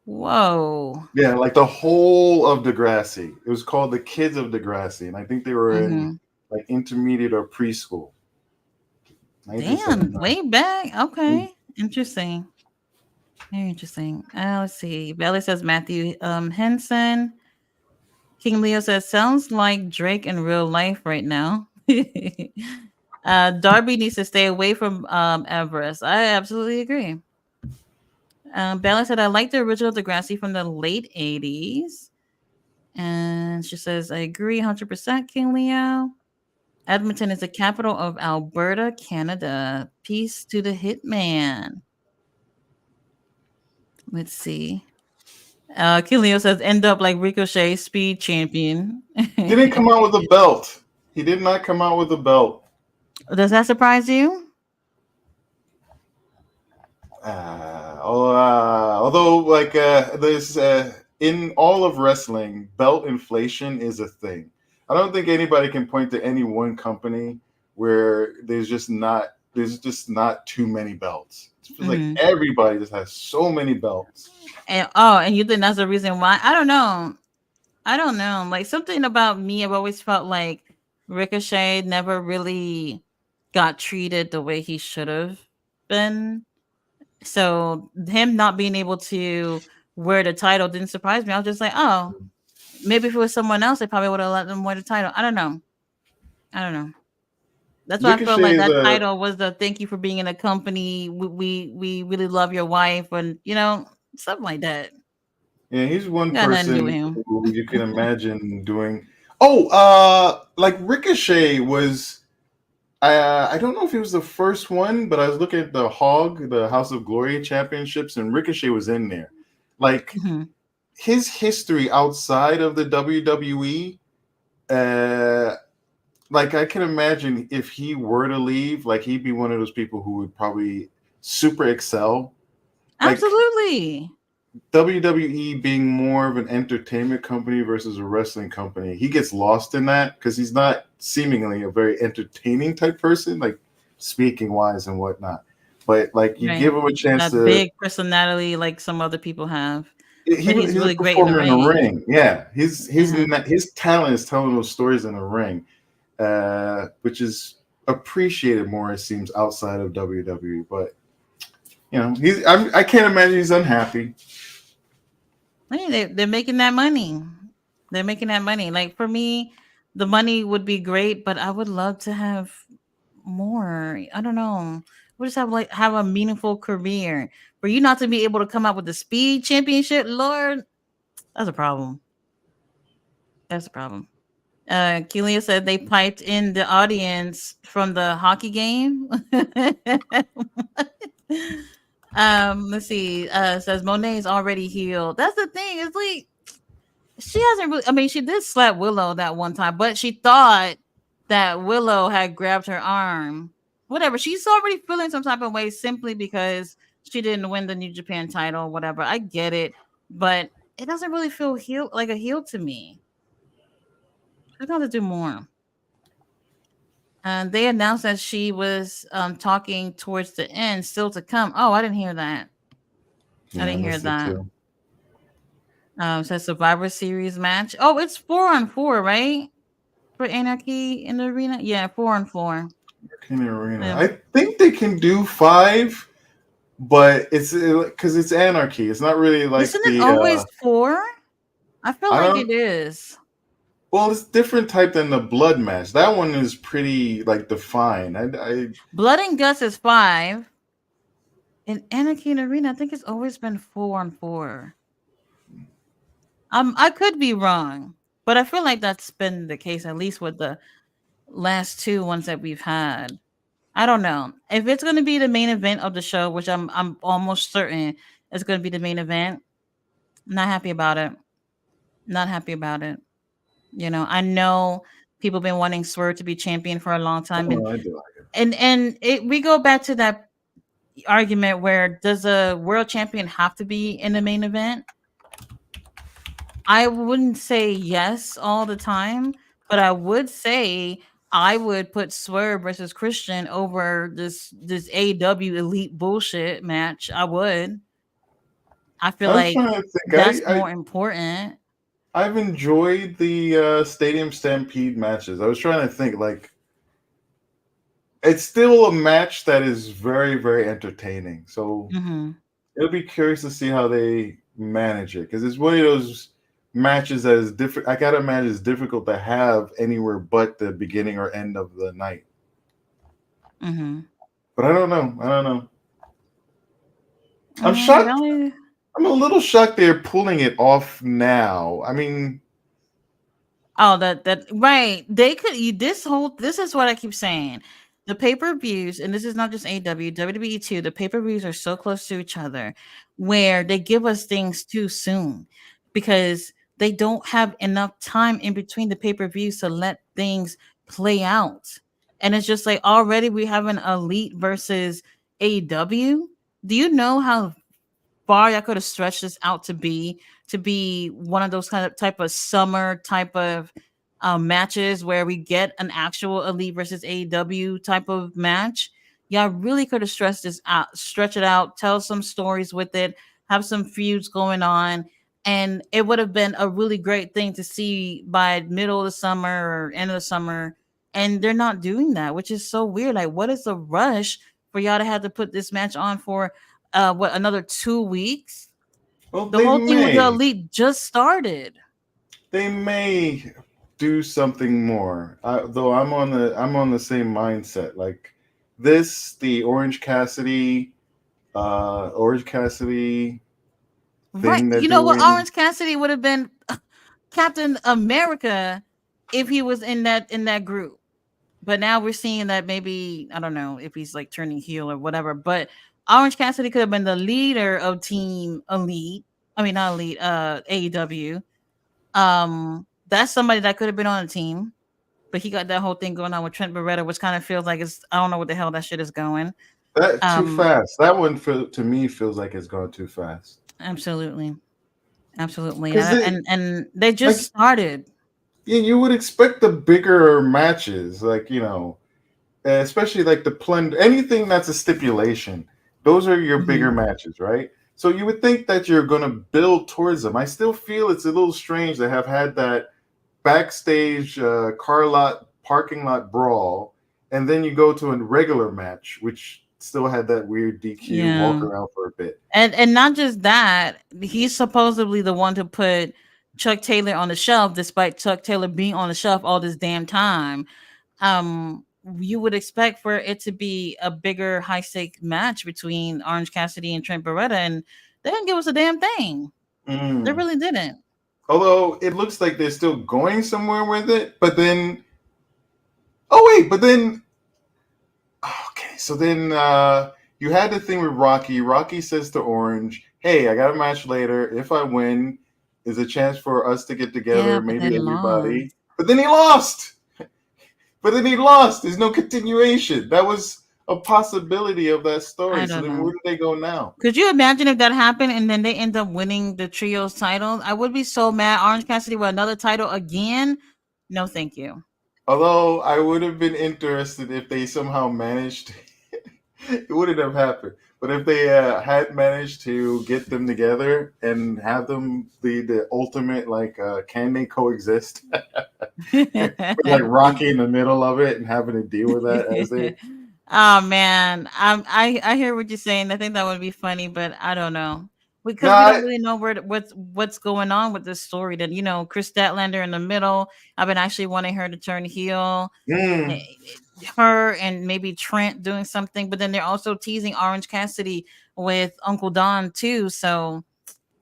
[SPEAKER 1] "Whoa."
[SPEAKER 2] Yeah, like the whole of Degrassi. It was called the Kids of Degrassi, and I think they were in
[SPEAKER 1] Mm-hmm.
[SPEAKER 2] like intermediate or preschool.
[SPEAKER 1] Damn,
[SPEAKER 2] 1979.
[SPEAKER 1] way back. Okay, interesting. Very interesting. Let's see. Belly says Matthew Henson. King Leo says sounds like Drake in real life right now. Darby needs to stay away from Everest. I absolutely agree. Bella said I like the original Degrassi from the late 80s. And she says, I agree 100%, King Leo. Edmonton is the capital of Alberta, Canada. Peace to the hitman. Let's see. King Leo says, end up like Ricochet, speed champion.
[SPEAKER 2] Didn't come out with a belt. He did not come out with a belt.
[SPEAKER 1] Does that surprise you?
[SPEAKER 2] Although, like, there's in all of wrestling, belt inflation is a thing. I don't think anybody can point to any one company where there's just not too many belts. It feels like
[SPEAKER 1] Mm-hmm.
[SPEAKER 2] everybody just has so many belts.
[SPEAKER 1] And you think that's the reason why? I don't know. I don't know. Like something about me, I've always felt like Ricochet never really got treated the way he should have been. So him not being able to where the title didn't surprise me. I was just like, oh, maybe if it was someone else, they probably would have let them wear the title. I don't know. I don't know. That's why I felt
[SPEAKER 2] Ricochet
[SPEAKER 1] like
[SPEAKER 2] is
[SPEAKER 1] that
[SPEAKER 2] a
[SPEAKER 1] title was the thank you for being in a company. We really love your wife, and something like that.
[SPEAKER 2] yeah, he's one
[SPEAKER 1] Got nothing to do with
[SPEAKER 2] person
[SPEAKER 1] him.
[SPEAKER 2] who you can imagine doing. Oh, like Ricochet was. I don't know if he was the first one, but I was looking at the Hog, the House of Glory championships, and Ricochet was in there. Like
[SPEAKER 1] Hmm.
[SPEAKER 2] his history outside of the WWE, uh, like I can imagine if he were to leave, like he'd be one of those people who would probably super excel. Like
[SPEAKER 1] Absolutely.
[SPEAKER 2] WWE being more of an entertainment company versus a wrestling company, he gets lost in that because he's not seemingly a very entertaining type person, like speaking wise and whatnot. But like you
[SPEAKER 1] Right.
[SPEAKER 2] give him a chance
[SPEAKER 1] That
[SPEAKER 2] to,
[SPEAKER 1] big personality like some other people have, but he's
[SPEAKER 2] he's a
[SPEAKER 1] really great in the
[SPEAKER 2] performer in the
[SPEAKER 1] ring.
[SPEAKER 2] ring. Yeah,
[SPEAKER 1] Uh-huh.
[SPEAKER 2] his talent is telling those stories in the ring, which is appreciated more it seems outside of WWE. But I can't imagine he's unhappy.
[SPEAKER 1] Hey, they're making that money. They're making that money. Like for me, the money would be great, but I would love to have more. I don't know. We just have a meaningful career. For you not to be able to come out with the speed championship, Lord, that's a problem. That's a problem. Kelia said they piped in the audience from the hockey game. Let's see. Says Monet's already healed. That's the thing. It's like she hasn't really. I mean, she did slap Willow that one time, but she thought that Willow had grabbed her arm. Whatever. She's already feeling some type of way simply because she didn't win the New Japan title. Whatever. I get it, but it doesn't really feel like a heel to me. I got to do more. And they announced that she was talking towards the end, still to come. Oh, I didn't hear that. I
[SPEAKER 2] Yeah, I
[SPEAKER 1] didn't hear
[SPEAKER 2] missed it
[SPEAKER 1] that.
[SPEAKER 2] too.
[SPEAKER 1] Says Survivor Series match. Oh, it's 4-on-4, right? For Anarchy in the arena. Yeah, 4-on-4.
[SPEAKER 2] Arcana Arena.
[SPEAKER 1] Um,
[SPEAKER 2] I think they can do five, but it's because it's Anarchy. It's not really like
[SPEAKER 1] isn't it
[SPEAKER 2] the.
[SPEAKER 1] always four? I feel
[SPEAKER 2] I
[SPEAKER 1] like
[SPEAKER 2] don't.
[SPEAKER 1] it is.
[SPEAKER 2] Well, it's different type than the blood match. That one is pretty like defined.
[SPEAKER 1] Blood and Guts is 5. In Anarchy in the Arena, I think it's always been 4-on-4. I could be wrong, but I feel like that's been the case at least with the last two ones that we've had. I don't know if it's going to be the main event of the show, which I'm almost certain it's going to be the main event. Not happy about it. Not happy about it. I know people been wanting Swerve to be champion for a long
[SPEAKER 2] I
[SPEAKER 1] time,
[SPEAKER 2] don't
[SPEAKER 1] and
[SPEAKER 2] know. I do like it.
[SPEAKER 1] we go back to that argument where does a world champion have to be in the main event? I wouldn't say yes all the time, but I would say I would put Swerve versus Christian over this AW elite bullshit match. I would. I feel
[SPEAKER 2] I was
[SPEAKER 1] like
[SPEAKER 2] trying to think.
[SPEAKER 1] that's more important.
[SPEAKER 2] I've enjoyed the Stadium Stampede matches. I was trying to think like it's still a match that is very very entertaining. So
[SPEAKER 1] Hmm.
[SPEAKER 2] it'll be curious to see how they manage it because it's one of those matches that is different. I gotta imagine it's difficult to have anywhere but the beginning or end of the night.
[SPEAKER 1] Hmm.
[SPEAKER 2] But I don't know. I don't know. I'm shocked.
[SPEAKER 1] Valley.
[SPEAKER 2] I'm a little shocked they're pulling it off now. I mean,
[SPEAKER 1] Oh, that right. They could this is what I keep saying. The pay-per-views, and this is not just AW, WWE too, the pay-per-views are so close to each other where they give us things too soon because they don't have enough time in between the pay-per-views to let things play out. And it's just like already we have an elite versus AW. Do you know how far I could have stretched this out to be one of those kind of type of summer type of matches where we get an actual elite versus AEW type of match. Yeah, I really could have stretched this out, stretch it out, tell some stories with it, have some feuds going on, and it would have been a really great thing to see by middle of the summer or end of the summer. And they're not doing that, which is so weird. Like, what is the rush for y'all to have to put this match on for what, another 2 weeks?
[SPEAKER 2] Well,
[SPEAKER 1] The whole thing with the elite just started.
[SPEAKER 2] they may do something more. Though I'm on the same mindset. Like this, the Orange Cassidy
[SPEAKER 1] Right.
[SPEAKER 2] thing they're
[SPEAKER 1] You know what?
[SPEAKER 2] doing.
[SPEAKER 1] Orange Cassidy would have been Captain America if he was in that group. But now we're seeing that maybe I don't know if he's like turning heel or whatever. But Orange Cassidy could have been the leader of Team Elite. I mean not Elite, AEW. That's somebody that could have been on the team. But he got that whole thing going on with Trent Beretta, which kind of feels like it's I don't know what the hell that shit is going.
[SPEAKER 2] That too
[SPEAKER 1] Um,
[SPEAKER 2] fast. That one to me feels like it's gone too fast.
[SPEAKER 1] absolutely, absolutely,
[SPEAKER 2] Because
[SPEAKER 1] and they just
[SPEAKER 2] like
[SPEAKER 1] started.
[SPEAKER 2] you would expect the bigger matches, like especially like the blend, anything that's a stipulation. Those are your bigger
[SPEAKER 1] Mhm.
[SPEAKER 2] matches, right? So you would think that you're going to build towards them. I still feel it's a little strange to have had that backstage car lot parking lot brawl, and then you go to a regular match, which still had that weird DQ walk
[SPEAKER 1] Yeah.
[SPEAKER 2] around for a bit.
[SPEAKER 1] And not just that, he's supposedly the one to put Chuck Taylor on the shelf, despite Chuck Taylor being on the shelf all this damn time. You would expect for it to be a bigger high stake match between Orange Cassidy and Trent Beretta, and they didn't give us a damn thing. They
[SPEAKER 2] Mm.
[SPEAKER 1] really didn't.
[SPEAKER 2] Although it looks like they're still going somewhere with it, but then oh wait, but then okay, so then you had the thing with Rocky. Rocky says to Orange, "Hey, I got a match later. If I win, is a chance for us to get
[SPEAKER 1] Yeah,
[SPEAKER 2] together,
[SPEAKER 1] but
[SPEAKER 2] maybe
[SPEAKER 1] they
[SPEAKER 2] everybody."
[SPEAKER 1] lost.
[SPEAKER 2] But then he lost. But then he lost. There's no continuation. That was a possibility of that
[SPEAKER 1] I
[SPEAKER 2] story. So
[SPEAKER 1] don't
[SPEAKER 2] then where
[SPEAKER 1] know.
[SPEAKER 2] do they go now?
[SPEAKER 1] Could you imagine if that happened and then they end up winning the trios title? I would be so mad. Orange Cassidy with another title again. No, thank you.
[SPEAKER 2] Although I would have been interested if they somehow managed it wouldn't have happened. But if they had managed to get them together and have them be the ultimate, like, can they coexist? With like Rocky in the middle of it and having to deal with that as they.
[SPEAKER 1] Oh man, I hear what you're saying. I think that would be funny, but I don't know
[SPEAKER 2] No,
[SPEAKER 1] because we don't really know what's going on with this story. That Chris Statlander in the middle. I've been actually wanting her to turn heel. eh,
[SPEAKER 2] mm.
[SPEAKER 1] Her and maybe Trent doing something, but then they're also teasing Orange Cassidy with Uncle Don too. So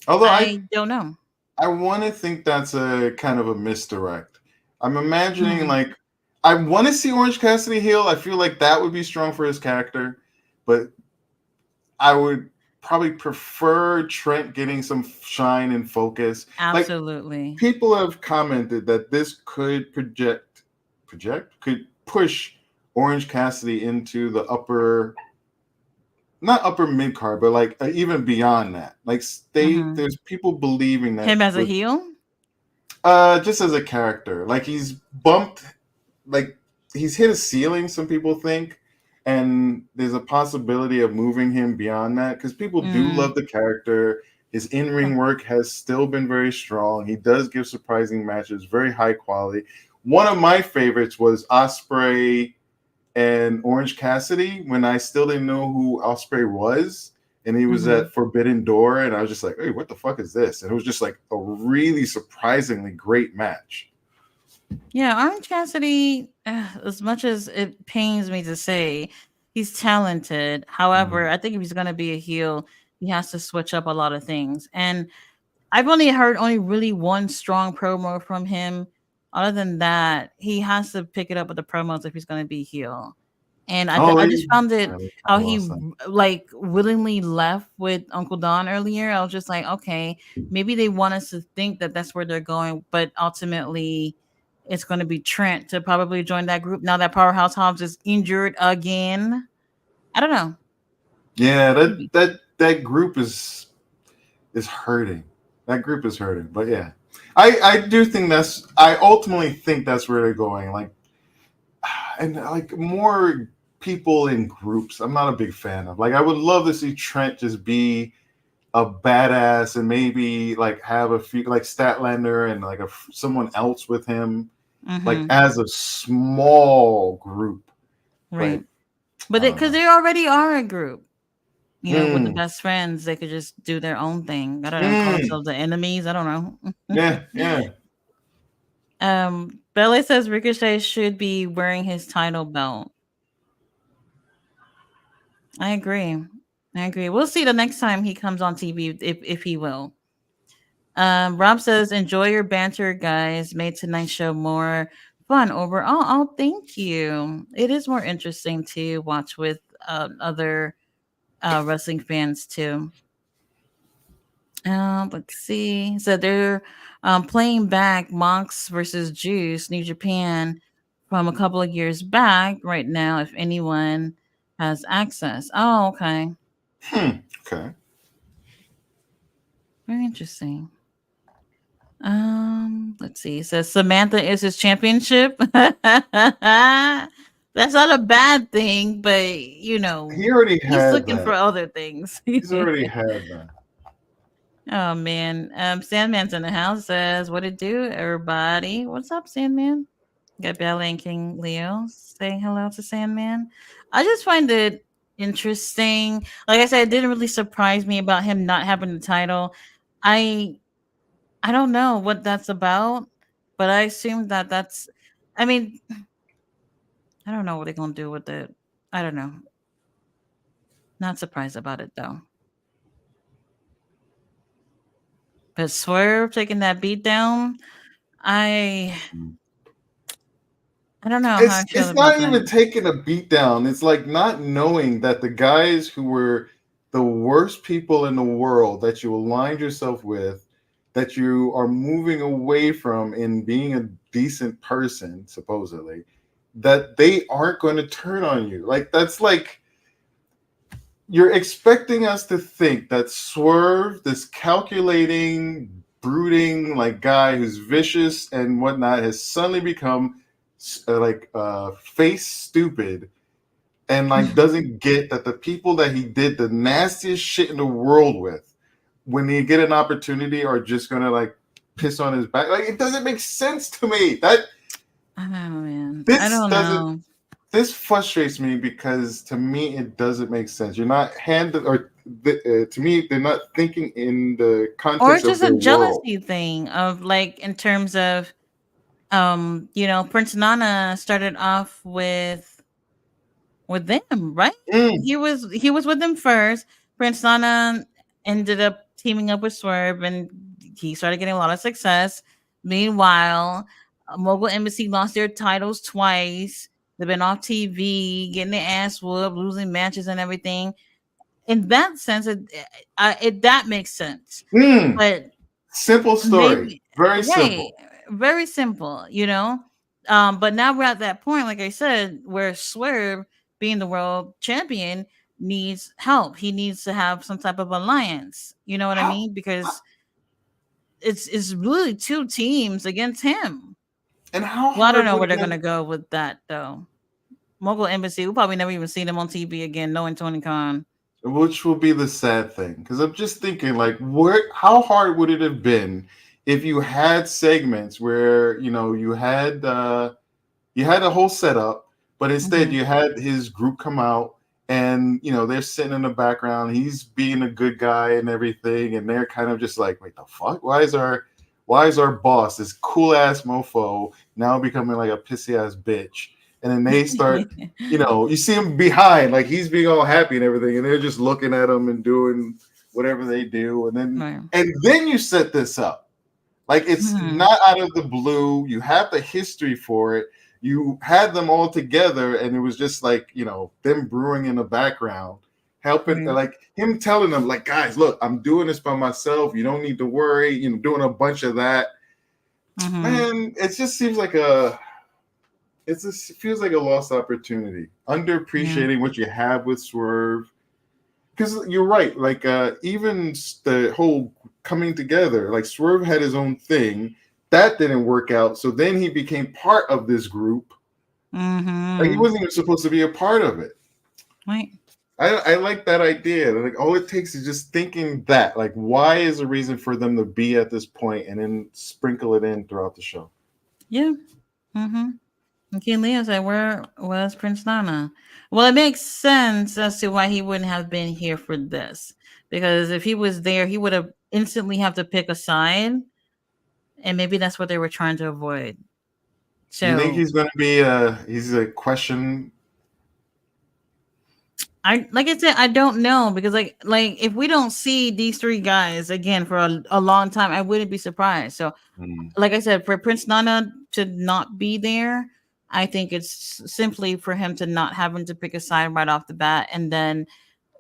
[SPEAKER 2] Although
[SPEAKER 1] I don't know.
[SPEAKER 2] I want to think that's a kind of a misdirect. I'm imagining
[SPEAKER 1] Mhm.
[SPEAKER 2] like I want to see Orange Cassidy heel. I feel like that would be strong for his character, but I would probably prefer Trent getting some shine and focus. Like
[SPEAKER 1] Absolutely.
[SPEAKER 2] people have commented that this could could push Orange Cassidy into the upper, not upper mid card, but like even beyond that. Like
[SPEAKER 1] Hmm.
[SPEAKER 2] there's people believing that
[SPEAKER 1] Him as a
[SPEAKER 2] with
[SPEAKER 1] heel.
[SPEAKER 2] just as a character, like he's bumped, like he's hit a ceiling. Some people think, and there's a possibility of moving him beyond that because people do
[SPEAKER 1] Mm.
[SPEAKER 2] love the character. His in-ring work has still been very strong. He does give surprising matches, very high quality. One of my favorites was Osprey and Orange Cassidy when I still didn't know who Osprey was. And he was
[SPEAKER 1] Hmm.
[SPEAKER 2] at Forbidden Door, and I was just like, "Hey, what the fuck is this?" And it was just like a really surprisingly great match.
[SPEAKER 1] Yeah, Orange Cassidy, as much as it pains me to say, he's talented. However,
[SPEAKER 2] Mhm.
[SPEAKER 1] I think if he's gonna be a heel, he has to switch up a lot of things. And I've only heard only really one strong promo from him. Other than that, he has to pick it up with the promos if he's gonna be heel. And
[SPEAKER 2] Oh,
[SPEAKER 1] I
[SPEAKER 2] they
[SPEAKER 1] just found
[SPEAKER 2] yeah,
[SPEAKER 1] it
[SPEAKER 2] they
[SPEAKER 1] how
[SPEAKER 2] kind of
[SPEAKER 1] he
[SPEAKER 2] lost them.
[SPEAKER 1] like willingly left with Uncle Don earlier. I was just like, okay, maybe they want us to think that that's where they're going, but ultimately, it's going to be Trent to probably join that group now that Powerhouse Hobbs is injured again. I don't know.
[SPEAKER 2] Yeah,
[SPEAKER 1] Maybe.
[SPEAKER 2] that group is hurting. That group is hurting. But yeah, I do think that's. I ultimately think that's where they're going. Like, and like more people in groups. I'm not a big fan of. Like, I would love to see Trent just be a badass and maybe like have a few like Statlander and like someone else with him, like
[SPEAKER 1] Hmm.
[SPEAKER 2] as a small group. But
[SPEAKER 1] Right. But
[SPEAKER 2] I don't
[SPEAKER 1] because
[SPEAKER 2] know.
[SPEAKER 1] they already are a group. With the
[SPEAKER 2] Mm,
[SPEAKER 1] best friends, they could just do their own thing. I don't know, call
[SPEAKER 2] mm.
[SPEAKER 1] themselves the enemies. I don't know.
[SPEAKER 2] Yeah, yeah.
[SPEAKER 1] Bele says Ricochet should be wearing his title belt. I agree. I agree. We'll see the next time he comes on TV if he will. Rob says, "Enjoy your banter, guys. Made tonight's show more fun overall." Oh, thank you. It is more interesting to watch with other wrestling fans too. Let's see. So they're playing back Monks versus Juice, New Japan, from a couple of years back. Right now, if anyone has access. Oh, okay.
[SPEAKER 2] Okay.
[SPEAKER 1] Very interesting. Let's see. It says Samantha is his championship. That's not a bad thing, but
[SPEAKER 2] He already
[SPEAKER 1] he's
[SPEAKER 2] had
[SPEAKER 1] looking for
[SPEAKER 2] that.
[SPEAKER 1] other things.
[SPEAKER 2] He's already had that.
[SPEAKER 1] Oh man. Sandman's in the house, says, "What it do, everybody? What's up, Sandman?" Got Bella and King Leo saying hello to Sandman. I just find it interesting. Like I said, it didn't really surprise me about him not having the title. I I don't know what that's about, but I assume that that's. I mean, I don't know what they're gonna do with it. I don't know. Not surprised about it though. But Swerve taking that beat down, I
[SPEAKER 2] Mm.
[SPEAKER 1] I don't know how I feel
[SPEAKER 2] It's
[SPEAKER 1] about
[SPEAKER 2] not
[SPEAKER 1] that.
[SPEAKER 2] even taking a beat down. It's like not knowing that the guys who were the worst people in the world that you aligned yourself with, that you are moving away from in being a decent person, supposedly, that they aren't going to turn on you. Like that's like you're expecting us to think that Swerve, this calculating, brooding like guy who's vicious and whatnot, has suddenly become face stupid and like doesn't get that the people that he did the nastiest shit in the world with, when they get an opportunity, are just gonna like piss on his back. Like it doesn't make sense to me. That
[SPEAKER 1] I don't know, man. I
[SPEAKER 2] this
[SPEAKER 1] don't
[SPEAKER 2] doesn't
[SPEAKER 1] know.
[SPEAKER 2] this frustrates me because to me it doesn't make sense. You're not handed or to me they're not thinking in the
[SPEAKER 1] Or
[SPEAKER 2] context of
[SPEAKER 1] just a
[SPEAKER 2] their world.
[SPEAKER 1] jealousy thing of like in terms of Prince Nana started off with them, right?
[SPEAKER 2] Mm,
[SPEAKER 1] He was with them first. Prince Nana ended up teaming up with Swerve, and he started getting a lot of success. Meanwhile, Mogul Embassy lost their titles twice. They've been off TV, getting their ass whooped, losing matches and everything. In that sense, that makes sense.
[SPEAKER 2] mm.
[SPEAKER 1] But
[SPEAKER 2] Simple story,
[SPEAKER 1] maybe
[SPEAKER 2] very
[SPEAKER 1] right,
[SPEAKER 2] simple.
[SPEAKER 1] very simple. But now we're at that point, like I said, where Swerve, being the world champion, needs help. He needs to have some type of alliance. You know what I
[SPEAKER 2] How
[SPEAKER 1] mean? Because it's really two teams against him.
[SPEAKER 2] and how
[SPEAKER 1] Well, I don't
[SPEAKER 2] hard
[SPEAKER 1] know
[SPEAKER 2] would
[SPEAKER 1] where
[SPEAKER 2] it
[SPEAKER 1] they're
[SPEAKER 2] have
[SPEAKER 1] gonna go with that though. Mogul Embassy, we'll probably never even see them on TV again, knowing Tony Khan.
[SPEAKER 2] which will be the sad thing because I'm just thinking like where how hard would it have been if you had segments where you had a whole setup, but instead
[SPEAKER 1] Hmm.
[SPEAKER 2] you had his group come out and they're sitting in the background, he's being a good guy and everything, and they're kind of just like, wait, the fuck, why is our boss, this cool ass mofo, now becoming like a pissy ass bitch? And then they start, you see him behind, like he's being all happy and everything, and they're just looking at him and doing whatever they do,
[SPEAKER 1] Right.
[SPEAKER 2] and then you set this up like it's
[SPEAKER 1] Mhm.
[SPEAKER 2] not out of the blue. You have the history for it. You had them all together, and it was just like them brewing in the background, helping,
[SPEAKER 1] Right.
[SPEAKER 2] like him telling them, like, guys, look, I'm doing this by myself. You don't need to worry. Doing a bunch of that.
[SPEAKER 1] Mhm.
[SPEAKER 2] Man, it just seems like it feels like a lost opportunity.
[SPEAKER 1] Yeah.
[SPEAKER 2] Underappreciating what you have with Swerve, because you're right. Like even the whole coming together, like Swerve had his own thing that didn't work out. So then he became part of this group. Like he
[SPEAKER 1] Mhm.
[SPEAKER 2] wasn't even supposed to be a part of it.
[SPEAKER 1] Right.
[SPEAKER 2] I like that idea. Like all it takes is just thinking that. Like, why is a reason for them to be at this point, and then sprinkle it in throughout the show.
[SPEAKER 1] Yeah. Mhm. Okay, Leo said, "Where was Prince Nana?" Well, it makes sense as to why he wouldn't have been here for this, because if he was there, he would have instantly have to pick a side, and maybe that's what they were trying to avoid.
[SPEAKER 2] You think
[SPEAKER 1] So
[SPEAKER 2] he's going to be he's a question?
[SPEAKER 1] I like I said, I don't know because like if we don't see these three guys again for a long time, I wouldn't be surprised. So
[SPEAKER 2] Hmm.
[SPEAKER 1] like I said, for Prince Nana to not be there, I think it's simply for him to not having to pick a side right off the bat, and then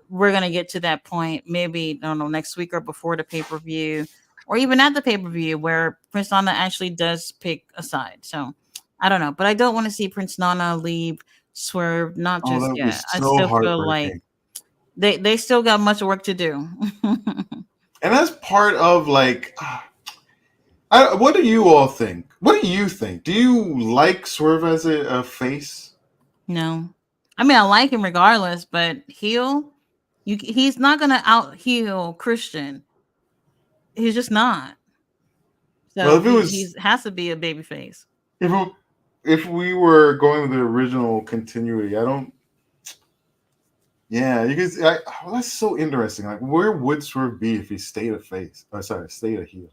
[SPEAKER 1] we're gonna get to that point maybe I don't know next week or before the pay per view, or even at the pay per view where Prince Nana actually does pick a side. So I don't know, but I don't want to see Prince Nana leave Swerve. Not
[SPEAKER 2] Oh,
[SPEAKER 1] just
[SPEAKER 2] that would be
[SPEAKER 1] yet. I
[SPEAKER 2] so
[SPEAKER 1] still feel like
[SPEAKER 2] heartbreaking.
[SPEAKER 1] they still got much work to do.
[SPEAKER 2] And that's part of like, what do you all think? What do you think? Do you like Swerve as a face?
[SPEAKER 1] No, I mean I like him regardless, but heel, he's not gonna out heel Christian. He's just not.
[SPEAKER 2] Well,
[SPEAKER 1] So he's has to be a baby face.
[SPEAKER 2] if it, if we were going with the original continuity, I don't. Yeah, you guys. Well, that's so interesting. Like, where would Swerve be if he stayed a face? Oh, sorry, stayed a heel.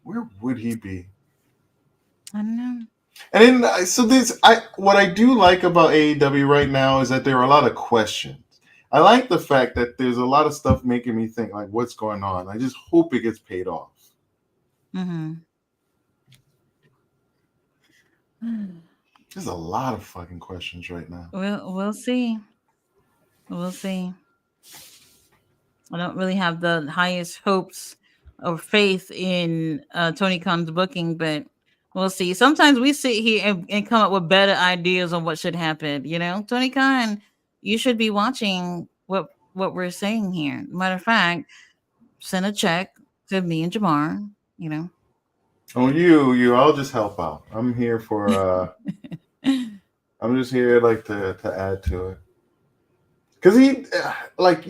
[SPEAKER 2] Where would he be?
[SPEAKER 1] I don't know.
[SPEAKER 2] And then, so this, what I do like about AEW right now is that there are a lot of questions. I like the fact that there's a lot of stuff making me think, like, what's going on? I just hope it gets paid off.
[SPEAKER 1] Mm-hmm.
[SPEAKER 2] There's a lot of fucking questions right now.
[SPEAKER 1] We'll see. We'll see. I don't really have the highest hopes or faith in Tony Khan's booking, but we'll see. Sometimes we sit here and come up with better ideas on what should happen. You know, Tony Khan, you should be watching what we're saying here. Matter of fact, send a check to me and Jamar. You know.
[SPEAKER 2] Oh, I'll just help out. I'm here for. I'm just here like to add to it. Cause he like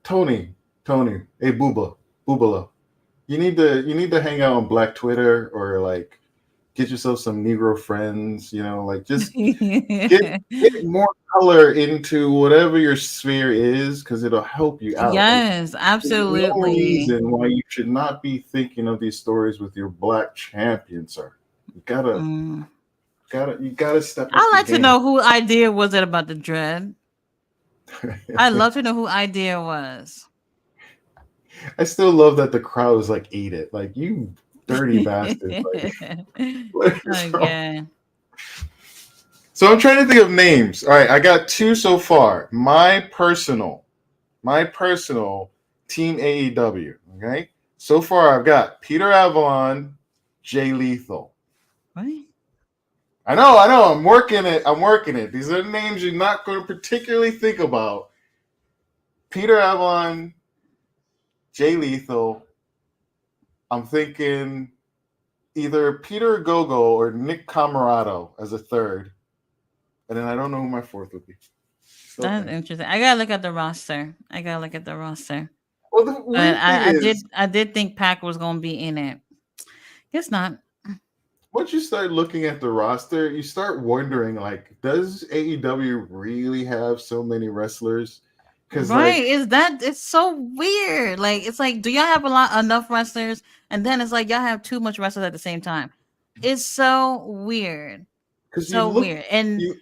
[SPEAKER 2] Tony, hey Boobala, you need to hang out on Black Twitter or like get yourself some Negro friends. You know, like just get more color into whatever your sphere is because it'll help you out. Like
[SPEAKER 1] Yes,
[SPEAKER 2] there's no
[SPEAKER 1] absolutely.
[SPEAKER 2] reason why you should not be thinking of these stories with your black champion, sir. You
[SPEAKER 1] Mm.
[SPEAKER 2] gotta step up
[SPEAKER 1] I'd
[SPEAKER 2] your
[SPEAKER 1] like to
[SPEAKER 2] game.
[SPEAKER 1] know who idea was it about the dread. I'd love to know who idea was.
[SPEAKER 2] I still love that the crowd is like, eat it. Like, you dirty bastard. Like, what is wrong?
[SPEAKER 1] Okay.
[SPEAKER 2] So I'm trying to think of names. All right, I got two so far. My personal team AEW. Okay. So far, I've got Peter Avalon, Jay Lethal.
[SPEAKER 1] What?
[SPEAKER 2] I know. I'm working it. These are names you're not going to particularly think about. Peter Avalon, Jay Lethal. I'm thinking either Peter Gogo or Nick Camarado as a third, and then I don't know who my fourth would be. Still
[SPEAKER 1] That's
[SPEAKER 2] thinking.
[SPEAKER 1] interesting. I gotta look at the roster. I gotta look at the roster.
[SPEAKER 2] Well, the
[SPEAKER 1] But
[SPEAKER 2] weird thing is,
[SPEAKER 1] I did think Pac was gonna be in it. Guess not.
[SPEAKER 2] once you start looking at the roster, you start wondering, like, does AEW really have so many wrestlers? Because,
[SPEAKER 1] Right?
[SPEAKER 2] like,
[SPEAKER 1] Is that it's so weird. Like it's like, do y'all have a lot enough wrestlers? And then it's like y'all have too much wrestlers at the same time. It's so weird.
[SPEAKER 2] because you
[SPEAKER 1] So
[SPEAKER 2] look,
[SPEAKER 1] weird. And
[SPEAKER 2] you,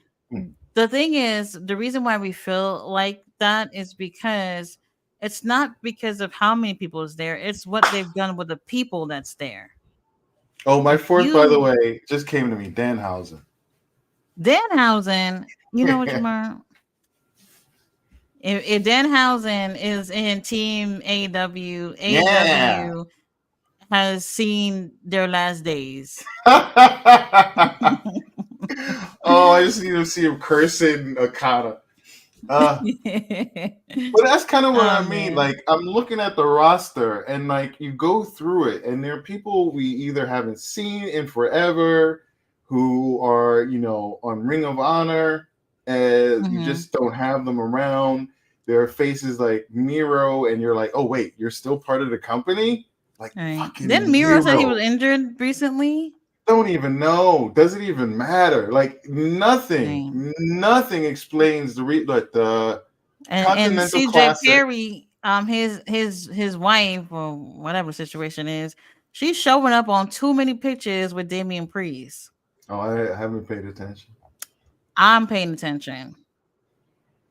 [SPEAKER 1] the thing is, the reason why we feel like that is because it's not because of how many people is there, it's what they've done with the people that's there.
[SPEAKER 2] oh, my
[SPEAKER 1] If
[SPEAKER 2] fourth, by the
[SPEAKER 1] you
[SPEAKER 2] way, just came to me, Danhausen.
[SPEAKER 1] Danhausen, you know what, Jamar? If Danhausen is in Team AW,
[SPEAKER 2] Yeah.
[SPEAKER 1] AW has seen their last days.
[SPEAKER 2] Oh, I just need to see him cursing Okada. Uh, but that's kind of what
[SPEAKER 1] Oh
[SPEAKER 2] I mean.
[SPEAKER 1] man.
[SPEAKER 2] Like, I'm looking at the roster, and like you go through it, and there are people we either haven't seen in forever, who are on Ring of Honor, and you
[SPEAKER 1] Hmm.
[SPEAKER 2] just don't have them around. There are faces like Miro, and you're like, oh wait, you're still part of the company, like
[SPEAKER 1] Right. Then
[SPEAKER 2] fucking
[SPEAKER 1] Miro said he was
[SPEAKER 2] Miro.
[SPEAKER 1] injured recently.
[SPEAKER 2] Don't even know. Doesn't even matter. Like nothing,
[SPEAKER 1] Same.
[SPEAKER 2] nothing explains like the
[SPEAKER 1] And
[SPEAKER 2] Continental
[SPEAKER 1] CJ
[SPEAKER 2] Classic.
[SPEAKER 1] Perry, his wife or whatever the situation is, she's showing up on too many pictures with Damian Priest.
[SPEAKER 2] Oh, I haven't paid attention.
[SPEAKER 1] I'm paying attention.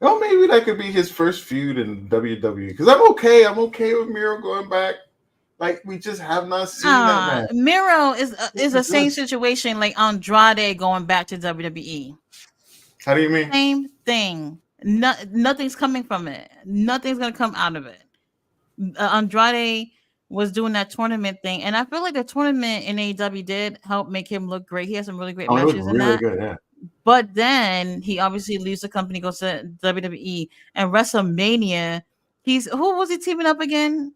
[SPEAKER 2] Oh, maybe that could be his first feud in WWE. Because I'm okay. I'm okay with Miro going back. Like we just have not seen that match.
[SPEAKER 1] Miro is
[SPEAKER 2] Never
[SPEAKER 1] the same
[SPEAKER 2] does.
[SPEAKER 1] situation like Andrade going back to WWE.
[SPEAKER 2] How do you mean?
[SPEAKER 1] Same thing. No, nothing's coming from it. Nothing's gonna come out of it. Andrade was doing that tournament thing, and I feel like the tournament in AEW did help make him look great. He has some really great
[SPEAKER 2] Oh, it looked
[SPEAKER 1] matches in
[SPEAKER 2] really
[SPEAKER 1] that.
[SPEAKER 2] good. Yeah.
[SPEAKER 1] But then he obviously leaves the company, goes to WWE, and WrestleMania. Who was he teaming up again?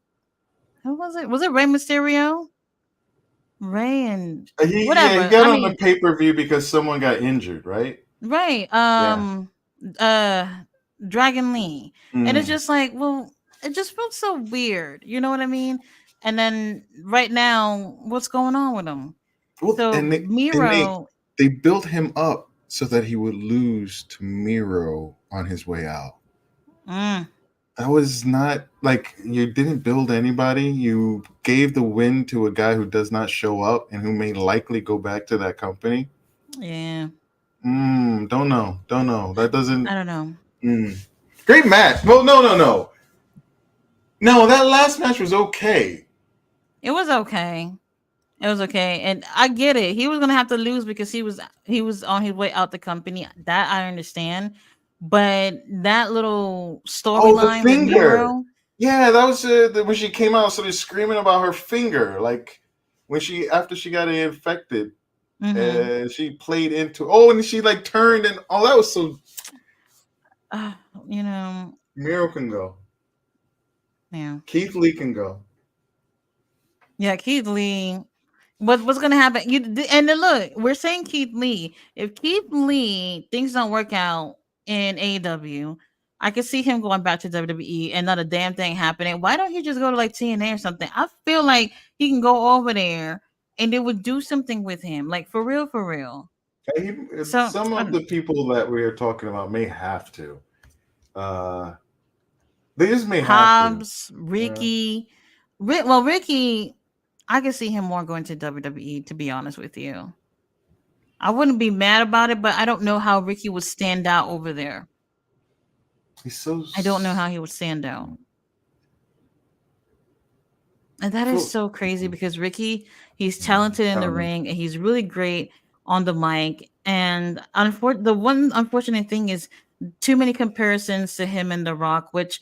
[SPEAKER 1] Who was it? Was it Rey Mysterio? Ray and
[SPEAKER 2] He
[SPEAKER 1] whatever.
[SPEAKER 2] got
[SPEAKER 1] I
[SPEAKER 2] on the
[SPEAKER 1] mean,
[SPEAKER 2] pay per view because someone got injured, right?
[SPEAKER 1] right.
[SPEAKER 2] Yeah.
[SPEAKER 1] Uh Dragon Lee. And it's
[SPEAKER 2] Mm.
[SPEAKER 1] just like, well, it just feels so weird. You know what I mean? And then right now, what's going on with him?
[SPEAKER 2] Well,
[SPEAKER 1] So
[SPEAKER 2] and
[SPEAKER 1] Miro,
[SPEAKER 2] they built him up so that he would lose to Miro on his way out.
[SPEAKER 1] mm,
[SPEAKER 2] That was not like you didn't build anybody. You gave the win to a guy who does not show up and who may likely go back to that company.
[SPEAKER 1] yeah,
[SPEAKER 2] Don't know. Don't know. That doesn't.
[SPEAKER 1] I don't know.
[SPEAKER 2] Mm. Great match. Well, no. No, that last match was okay.
[SPEAKER 1] It was okay. It was okay, and I get it. He was gonna have to lose because he was on his way out the company. That I understand, but that little
[SPEAKER 2] Oh, the
[SPEAKER 1] storyline with
[SPEAKER 2] finger.
[SPEAKER 1] Miro,
[SPEAKER 2] Yeah, that was when she came out, started screaming about her finger. Like when she after she got infected,
[SPEAKER 1] mm-hmm.
[SPEAKER 2] she played into. Oh, and she like turned and oh, that was so.
[SPEAKER 1] uh, you know,
[SPEAKER 2] Miro can go.
[SPEAKER 1] yeah,
[SPEAKER 2] Keith Lee can go.
[SPEAKER 1] yeah. Keith Lee, what's gonna happen? And then look, we're saying Keith Lee. If Keith Lee things don't work out in AEW, I could see him going back to WWE and not a damn thing happening. Why don't he just go to like TNA or something? I feel like he can go over there and they would do something with him, like for real, for real. So
[SPEAKER 2] Some
[SPEAKER 1] I
[SPEAKER 2] of
[SPEAKER 1] don't
[SPEAKER 2] the people that we are talking about may have to. Uh, they just may have to.
[SPEAKER 1] Hobbs,
[SPEAKER 2] Yeah.
[SPEAKER 1] Ricky, I could see him more going to WWE. To be honest with you, I wouldn't be mad about it, but I don't know how Ricky would stand out over there.
[SPEAKER 2] He's so.
[SPEAKER 1] I don't know how he would stand out. And that is
[SPEAKER 2] Full,
[SPEAKER 1] so crazy because Ricky, he's talented
[SPEAKER 2] I
[SPEAKER 1] in the
[SPEAKER 2] don't know.
[SPEAKER 1] ring and he's really great on the mic. And the one unfortunate thing is too many comparisons to him and The Rock, which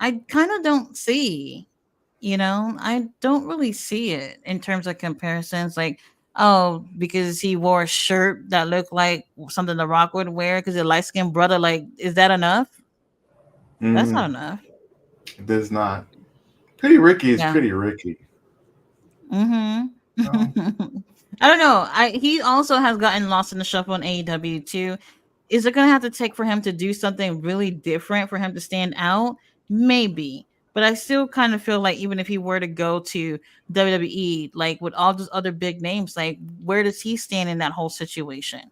[SPEAKER 1] I kind of don't see. I don't really see it in terms of comparisons. Like, oh, because he wore a shirt that looked like something The Rock would wear because a light skinned brother. Like, is that enough? That's not
[SPEAKER 2] Mm,
[SPEAKER 1] enough.
[SPEAKER 2] it does not. Pretty Ricky is
[SPEAKER 1] Yeah.
[SPEAKER 2] pretty Ricky.
[SPEAKER 1] Mm-hmm.
[SPEAKER 2] No.
[SPEAKER 1] I don't know. He also has gotten lost in the shuffle in AEW too. Is it gonna have to take for him to do something really different for him to stand out? Maybe. But I still kind of feel like even if he were to go to WWE, like with all those other big names, like where does he stand in that whole situation?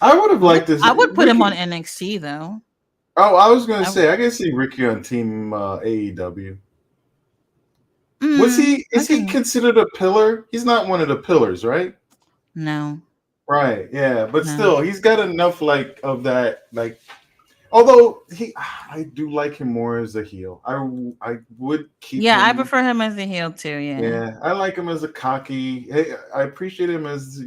[SPEAKER 2] I would have
[SPEAKER 1] I would
[SPEAKER 2] liked this.
[SPEAKER 1] I would put him on
[SPEAKER 2] Ricky.
[SPEAKER 1] NXT though.
[SPEAKER 2] Oh, I was gonna
[SPEAKER 1] I,
[SPEAKER 2] say I can see Ricky on Team AEW. Was he?
[SPEAKER 1] I
[SPEAKER 2] Is he
[SPEAKER 1] can
[SPEAKER 2] considered a pillar? He's not one of the pillars, right?
[SPEAKER 1] no,
[SPEAKER 2] Right. Yeah, but
[SPEAKER 1] no.
[SPEAKER 2] still, he's got enough like of that. Like, although I do like him more as a heel. I would keep
[SPEAKER 1] Yeah, I
[SPEAKER 2] him.
[SPEAKER 1] prefer him as a heel too, yeah.
[SPEAKER 2] Yeah, I like him as a cocky. Hey, I appreciate him as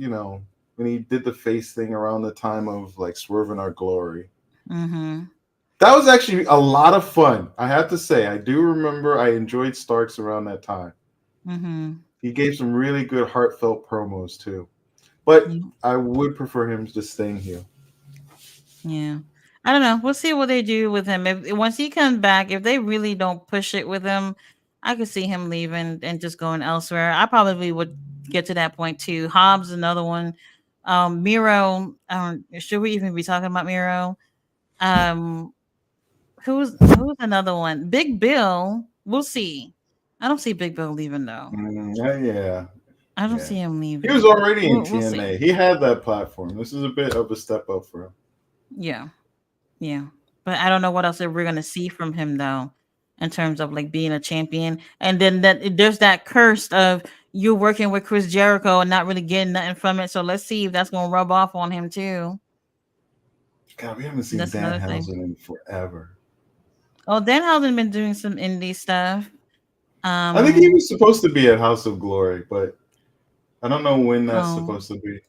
[SPEAKER 2] when he did the face thing around the time of like swerving our glory.
[SPEAKER 1] Mm-hmm.
[SPEAKER 2] That was actually a lot of fun. I have to say, I do remember I enjoyed Starks around that time.
[SPEAKER 1] Mm-hmm.
[SPEAKER 2] He gave some really good heartfelt promos too. But I would prefer him just staying here.
[SPEAKER 1] Yeah. I don't know. We'll see what they do with him. If once he comes back, if they really don't push it with him, I could see him leaving and just going elsewhere. I probably would get to that point too. Hobbs, another one. Miro. Should we even be talking about Miro? Um, who's another one? Big Bill. We'll see. I don't see Big Bill leaving though.
[SPEAKER 2] Yeah.
[SPEAKER 1] I don't
[SPEAKER 2] Yeah.
[SPEAKER 1] see him
[SPEAKER 2] He was
[SPEAKER 1] leaving.
[SPEAKER 2] already in
[SPEAKER 1] We'll see.
[SPEAKER 2] TNA. He had that platform. This is a bit of a step up for him.
[SPEAKER 1] Yeah, yeah. But I don't know what else we're gonna see from him though, in terms of like being a champion. And then that there's that curse of you working with Chris Jericho and not really getting nothing from it. So let's see if that's gonna rub off on him too.
[SPEAKER 2] God, we haven't seen
[SPEAKER 1] That's another thing.
[SPEAKER 2] Danhausen in forever.
[SPEAKER 1] Oh, Dan hasn't been doing some indie stuff.
[SPEAKER 2] I think he
[SPEAKER 1] Um,
[SPEAKER 2] was supposed to be at House of Glory, but I don't know when that's
[SPEAKER 1] oh,
[SPEAKER 2] supposed to be.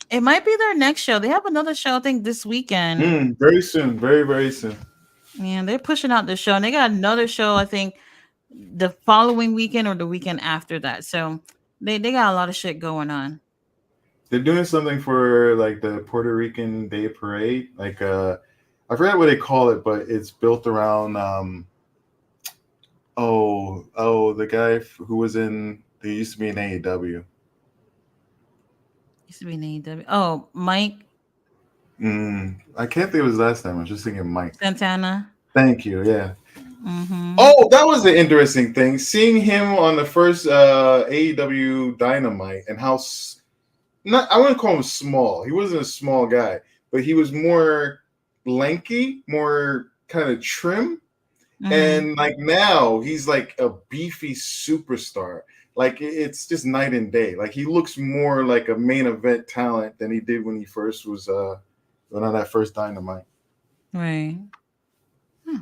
[SPEAKER 1] it might be their next show. They have another show, I think, this weekend.
[SPEAKER 2] Very soon. Very, very soon.
[SPEAKER 1] Yeah, they're pushing out the show, and they got another show, I think, the following weekend or the weekend after that. So they got a lot of shit going on.
[SPEAKER 2] They're doing something for like the Puerto Rican Day Parade. Like I forget what they call it, but it's built around the guy who was in he used to be in AEW.
[SPEAKER 1] Used to be an AEW. Oh, Mike
[SPEAKER 2] I can't think of his last name. I was just thinking Mike.
[SPEAKER 1] Santana.
[SPEAKER 2] Thank you. Yeah.
[SPEAKER 1] Mm-hmm.
[SPEAKER 2] Oh, that was an interesting thing. Seeing him on the first AEW Dynamite and how not I wouldn't call him small. He wasn't a small guy, but he was more lanky, more kind of trim.
[SPEAKER 1] Mm-hmm.
[SPEAKER 2] And like now he's like a beefy superstar. Like it's just night and day. Like he looks more like a main event talent than he did when he first was on that first Dynamite.
[SPEAKER 1] Right. Hmm.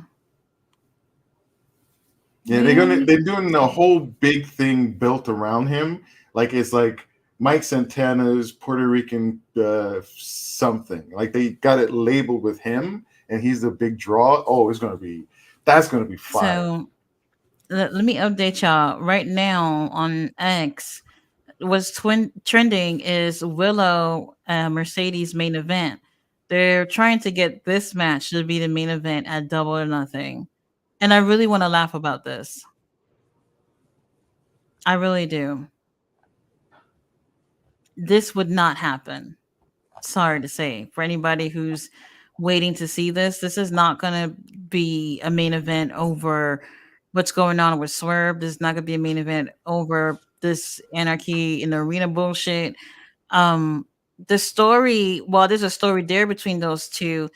[SPEAKER 2] Yeah,
[SPEAKER 1] Yeah.
[SPEAKER 2] they're doing a whole big thing built around him. Like it's like Mike Santana's Puerto Rican something. Like they got it labeled with him, and he's the big draw. Oh, that's gonna be fire.
[SPEAKER 1] So let me update y'all right now on X. What's trending is Willow Mercedes main event. They're trying to get this match to be the main event at Double or Nothing. And I really want to laugh about this. I really do. This would not happen. Sorry to say. For anybody who's waiting to see this, this is not going to be a main event over what's going on with Swerve. This is not going to be a main event over this anarchy in the arena bullshit. Um, the story, while there's a story there between those two,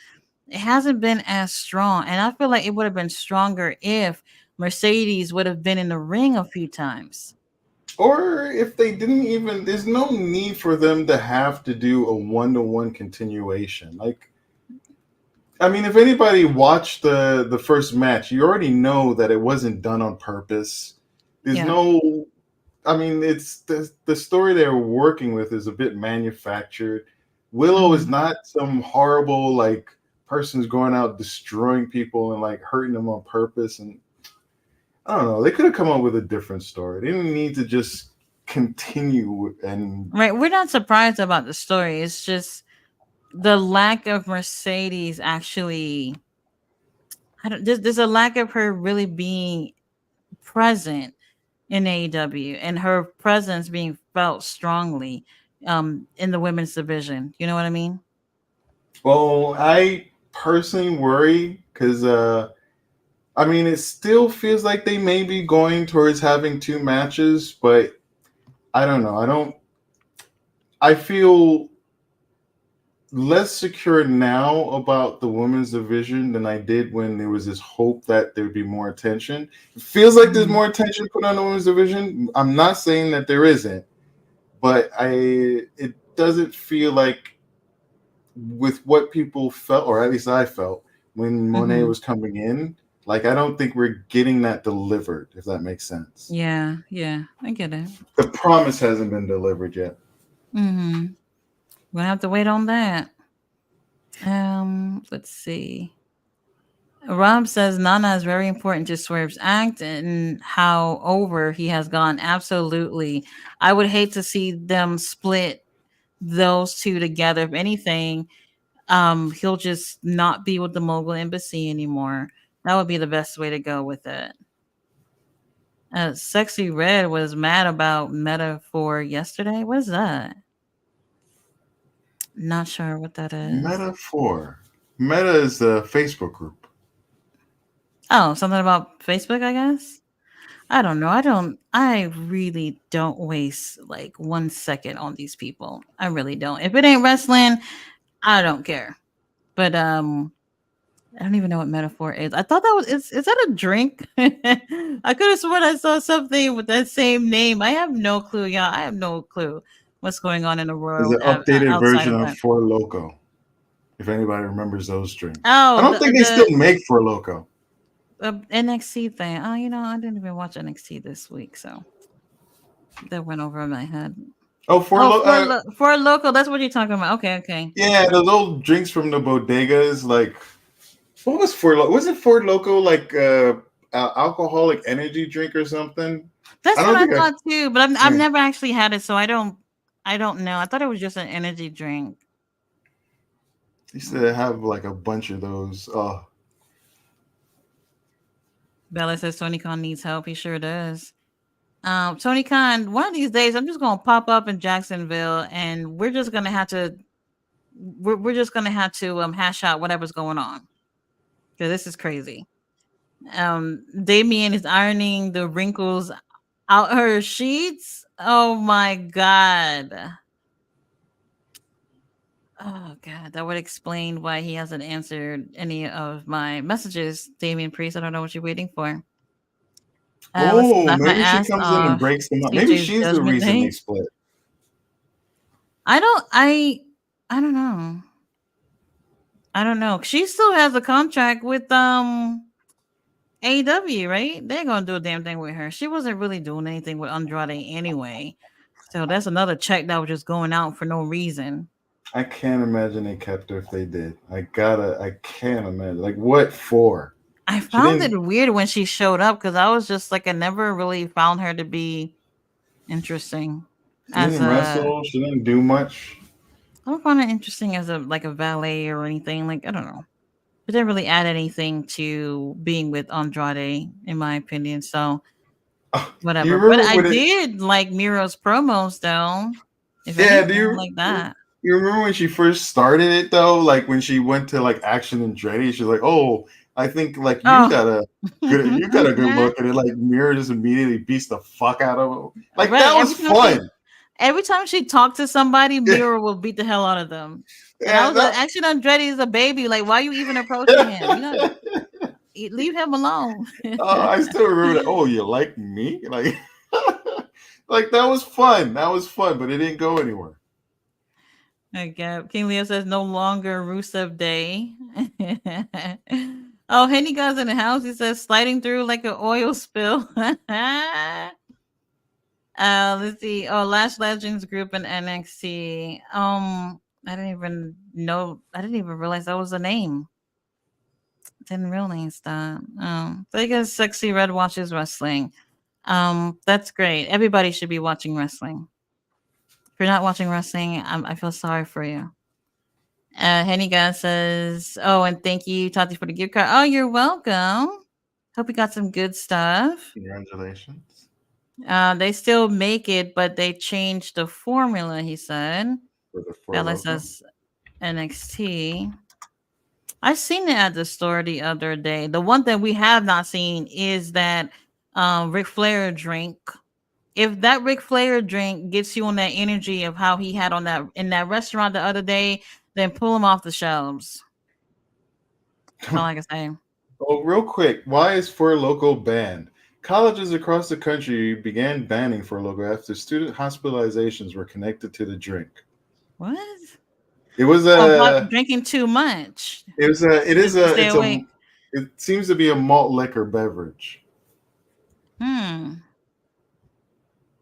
[SPEAKER 1] it hasn't been as strong. And I feel like it would have been stronger if Mercedes would have been in the ring a few times.
[SPEAKER 2] Or if they didn't even, there's no need for them to have to do a one-to-one continuation. Like, I mean, if anybody watched the first match, you already know that it wasn't done on purpose. There's
[SPEAKER 1] Yeah.
[SPEAKER 2] no, I mean, it's the story they're working with is a bit manufactured. Willow is
[SPEAKER 1] Hmm.
[SPEAKER 2] not some horrible like person's going out destroying people and like hurting them on purpose. And I don't know. They could have come up with a different story. They didn't need to just continue and
[SPEAKER 1] Right. We're not surprised about the story. It's just the lack of Mercedes actually. I don't. There's a lack of her really being present in AEW and her presence being felt strongly in the women's division. You know what I mean?
[SPEAKER 2] well, I personally worry because I mean it still feels like they may be going towards having two matches, but I don't know. I feel less secure now about the women's division than I did when there was this hope that there'd be more attention. It feels like there's
[SPEAKER 1] Mhm.
[SPEAKER 2] more attention put on the women's division. I'm not saying that there isn't, but it doesn't feel like with what people felt, or at least I felt when Monet
[SPEAKER 1] Mhm.
[SPEAKER 2] was coming in. Like I don't think we're getting that delivered, if that makes sense.
[SPEAKER 1] Yeah. Yeah. I get it.
[SPEAKER 2] The promise hasn't been delivered yet.
[SPEAKER 1] Mhm. We'll have to wait on that. Let's see. Rob says Nana is very important to Swerve's act and how over he has gone. Absolutely. I would hate to see them split those two together. If anything, he'll just not be with the Mogul Embassy anymore. That would be the best way to go with it. Sexy Red was mad about Metaphor yesterday. What is that? Not sure what that is.
[SPEAKER 2] Meta 4. Meta is the Facebook group.
[SPEAKER 1] Oh, something about Facebook, I guess. I don't know. I don't. I really don't waste like 1 second on these people. I really don't. If it ain't wrestling, I don't care. But I don't even know what metaphor is. I thought that was is that a drink? I could have sworn I saw something with that same name. I have no clue, y'all. I have no clue what's going on in the
[SPEAKER 2] It's
[SPEAKER 1] world
[SPEAKER 2] an updated
[SPEAKER 1] outside
[SPEAKER 2] version
[SPEAKER 1] of
[SPEAKER 2] of
[SPEAKER 1] that.
[SPEAKER 2] Four Loco. If anybody remembers those drinks, I
[SPEAKER 1] Oh,
[SPEAKER 2] don't think they still make Four Loco.
[SPEAKER 1] the NXT thing. Oh, I didn't even watch NXT this week, so that went over my head.
[SPEAKER 2] Oh, Four
[SPEAKER 1] Oh,
[SPEAKER 2] Loco.
[SPEAKER 1] for local. That's what you're talking about. Okay, okay.
[SPEAKER 2] Yeah, those old drinks from the bodegas. Like, what was Four Loco? Was it Four Loco like alcoholic energy drink or something? I
[SPEAKER 1] That's what
[SPEAKER 2] don't
[SPEAKER 1] I
[SPEAKER 2] think I.
[SPEAKER 1] thought too, but I've
[SPEAKER 2] Yeah.
[SPEAKER 1] never actually had it, so I don't know. I thought it was just an energy drink.
[SPEAKER 2] Used to have like a bunch of those. Oh,
[SPEAKER 1] Bella says Tony Khan needs help. He sure does. Tony Khan, one of these days, I'm just gonna pop up in Jacksonville, and we're just gonna have to hash out whatever's going on because this is crazy. Damien is ironing the wrinkles out her sheets. Oh my god. Oh god, that would explain why he hasn't answered any of my messages, Damien Priest. I don't know what you're waiting for. Let's
[SPEAKER 2] oh,
[SPEAKER 1] laugh my
[SPEAKER 2] maybe she
[SPEAKER 1] ass
[SPEAKER 2] comes in and
[SPEAKER 1] off.
[SPEAKER 2] breaks them up. Maybe
[SPEAKER 1] TJ's
[SPEAKER 2] she's the
[SPEAKER 1] Judgment
[SPEAKER 2] reason they
[SPEAKER 1] Day.
[SPEAKER 2] split.
[SPEAKER 1] I don't. I don't know. I don't know. She still has a contract with AEW, right? They're gonna do a damn thing with her. She wasn't really doing anything with Andrade anyway. So that's another check that was just going out for no reason.
[SPEAKER 2] I can't imagine they kept her if they did. I can't imagine. Like, what for?
[SPEAKER 1] I
[SPEAKER 2] She
[SPEAKER 1] found
[SPEAKER 2] didn't,
[SPEAKER 1] it weird when she showed up because I was just like, I never really found her to be interesting
[SPEAKER 2] she
[SPEAKER 1] as
[SPEAKER 2] didn't
[SPEAKER 1] a.
[SPEAKER 2] wrestle. She didn't do much.
[SPEAKER 1] I don't find her interesting as a like a valet or anything. Like I don't know. It didn't really add anything to being with Andrade, in my opinion. So
[SPEAKER 2] Do you
[SPEAKER 1] whatever. But
[SPEAKER 2] remember
[SPEAKER 1] I
[SPEAKER 2] when it?
[SPEAKER 1] did like Miro's promos though. If
[SPEAKER 2] Yeah,
[SPEAKER 1] anything, I like that.
[SPEAKER 2] you remember when she first started it though? Like when she went to like Action and Andretti, she's like, "Oh, I think like
[SPEAKER 1] Oh,
[SPEAKER 2] you got a good look," and it like Mira just immediately beats the fuck out of him. Like
[SPEAKER 1] right.
[SPEAKER 2] that was fun.
[SPEAKER 1] Every time she talked to somebody, Miro will beat the hell out of them. And I
[SPEAKER 2] Yeah,
[SPEAKER 1] was like, actually, Andretti is a baby. Like, why are you even approaching him? Leave him alone.
[SPEAKER 2] I still remember that. Oh, you like me? Like, like that was fun. That was fun, but it didn't go anywhere.
[SPEAKER 1] Okay. King Leo says no longer Rusev Day. Oh, Henny God's in the house. He says sliding through like an oil spill. Let's see. Oh, Lash Legends group in NXT. I didn't even know. I didn't even realize that was a name. Didn't realize that. So I guess Sexy Red watches wrestling. That's great. Everybody should be watching wrestling. If you're not watching wrestling, I feel sorry for you. Heniga says, "Oh, and thank you, Tati, for the gift card. Oh, you're welcome. Hope you got some good stuff.
[SPEAKER 2] Congratulations
[SPEAKER 1] They still make it, but they changed the formula." He said.
[SPEAKER 2] for the Four
[SPEAKER 1] Bella
[SPEAKER 2] Loco.
[SPEAKER 1] says NXT. I seen it at the store the other day. The one that we have not seen is that Ric Flair drink. If that Ric Flair drink gets you on that energy of how he had on that in that restaurant the other day, then pull him off the shelves. That's all I can say.
[SPEAKER 2] Oh, real quick, why is Four Loco banned? Colleges across the country began banning Four Loco after student hospitalizations were connected to the drink.
[SPEAKER 1] What?
[SPEAKER 2] It was
[SPEAKER 1] About
[SPEAKER 2] a,
[SPEAKER 1] drinking too much
[SPEAKER 2] it was a, it is
[SPEAKER 1] to
[SPEAKER 2] a,
[SPEAKER 1] stay
[SPEAKER 2] it's a,
[SPEAKER 1] awake.
[SPEAKER 2] it seems to be a malt liquor beverage.
[SPEAKER 1] Hmm.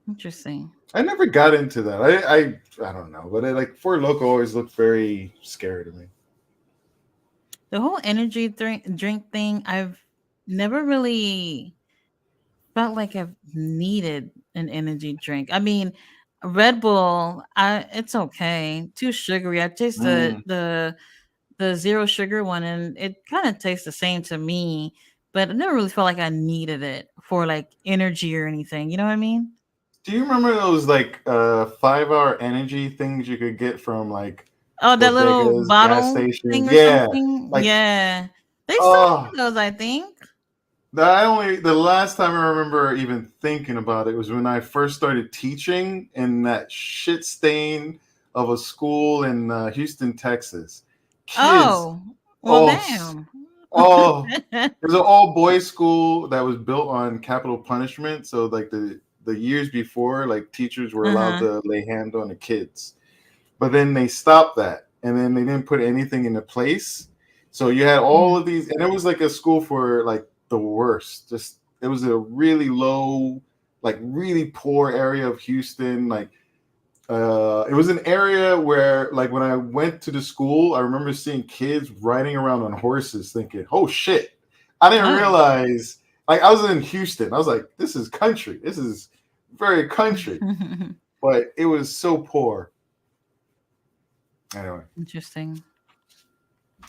[SPEAKER 1] Interesting.
[SPEAKER 2] I never got into that. I don't know, but like Four Loco always looked very scary to me.
[SPEAKER 1] The whole energy drink thing, I've never really felt like I've needed an energy drink. I mean, Red Bull, it's okay. Too sugary. I taste
[SPEAKER 2] Mm.
[SPEAKER 1] the zero sugar one, and it kind of tastes the same to me. But I never really felt like I needed it for like energy or anything. You know what I mean?
[SPEAKER 2] Do you remember those like 5-hour energy things you could get from like
[SPEAKER 1] Oh, that little
[SPEAKER 2] bodegas, gas
[SPEAKER 1] bottle
[SPEAKER 2] stations?
[SPEAKER 1] thing or
[SPEAKER 2] Yeah,
[SPEAKER 1] something.
[SPEAKER 2] like
[SPEAKER 1] Yeah, they still
[SPEAKER 2] oh,
[SPEAKER 1] have those, I think.
[SPEAKER 2] the last time I remember even thinking about it was when I first started teaching in that shit stain of a school in Houston, Texas. Kids,
[SPEAKER 1] Oh, well,
[SPEAKER 2] oh,
[SPEAKER 1] damn.
[SPEAKER 2] oh, it was an all boys school that was built on capital punishment. So like the years before, like teachers were allowed
[SPEAKER 1] Uh-huh.
[SPEAKER 2] to lay hand on the kids, but then they stopped that, and then they didn't put anything into place. So you had all
[SPEAKER 1] Mhm.
[SPEAKER 2] of these, and it was like a school for like the worst. Just it was a really low, like really poor area of Houston. Like it was an area where, like, when I went to the school, I remember seeing kids riding around on horses, thinking, "Oh shit!" I didn't
[SPEAKER 1] Oh.
[SPEAKER 2] realize. Like I was in Houston, I was like, "This is country. This is very country," but it was so poor. Anyway.
[SPEAKER 1] Interesting.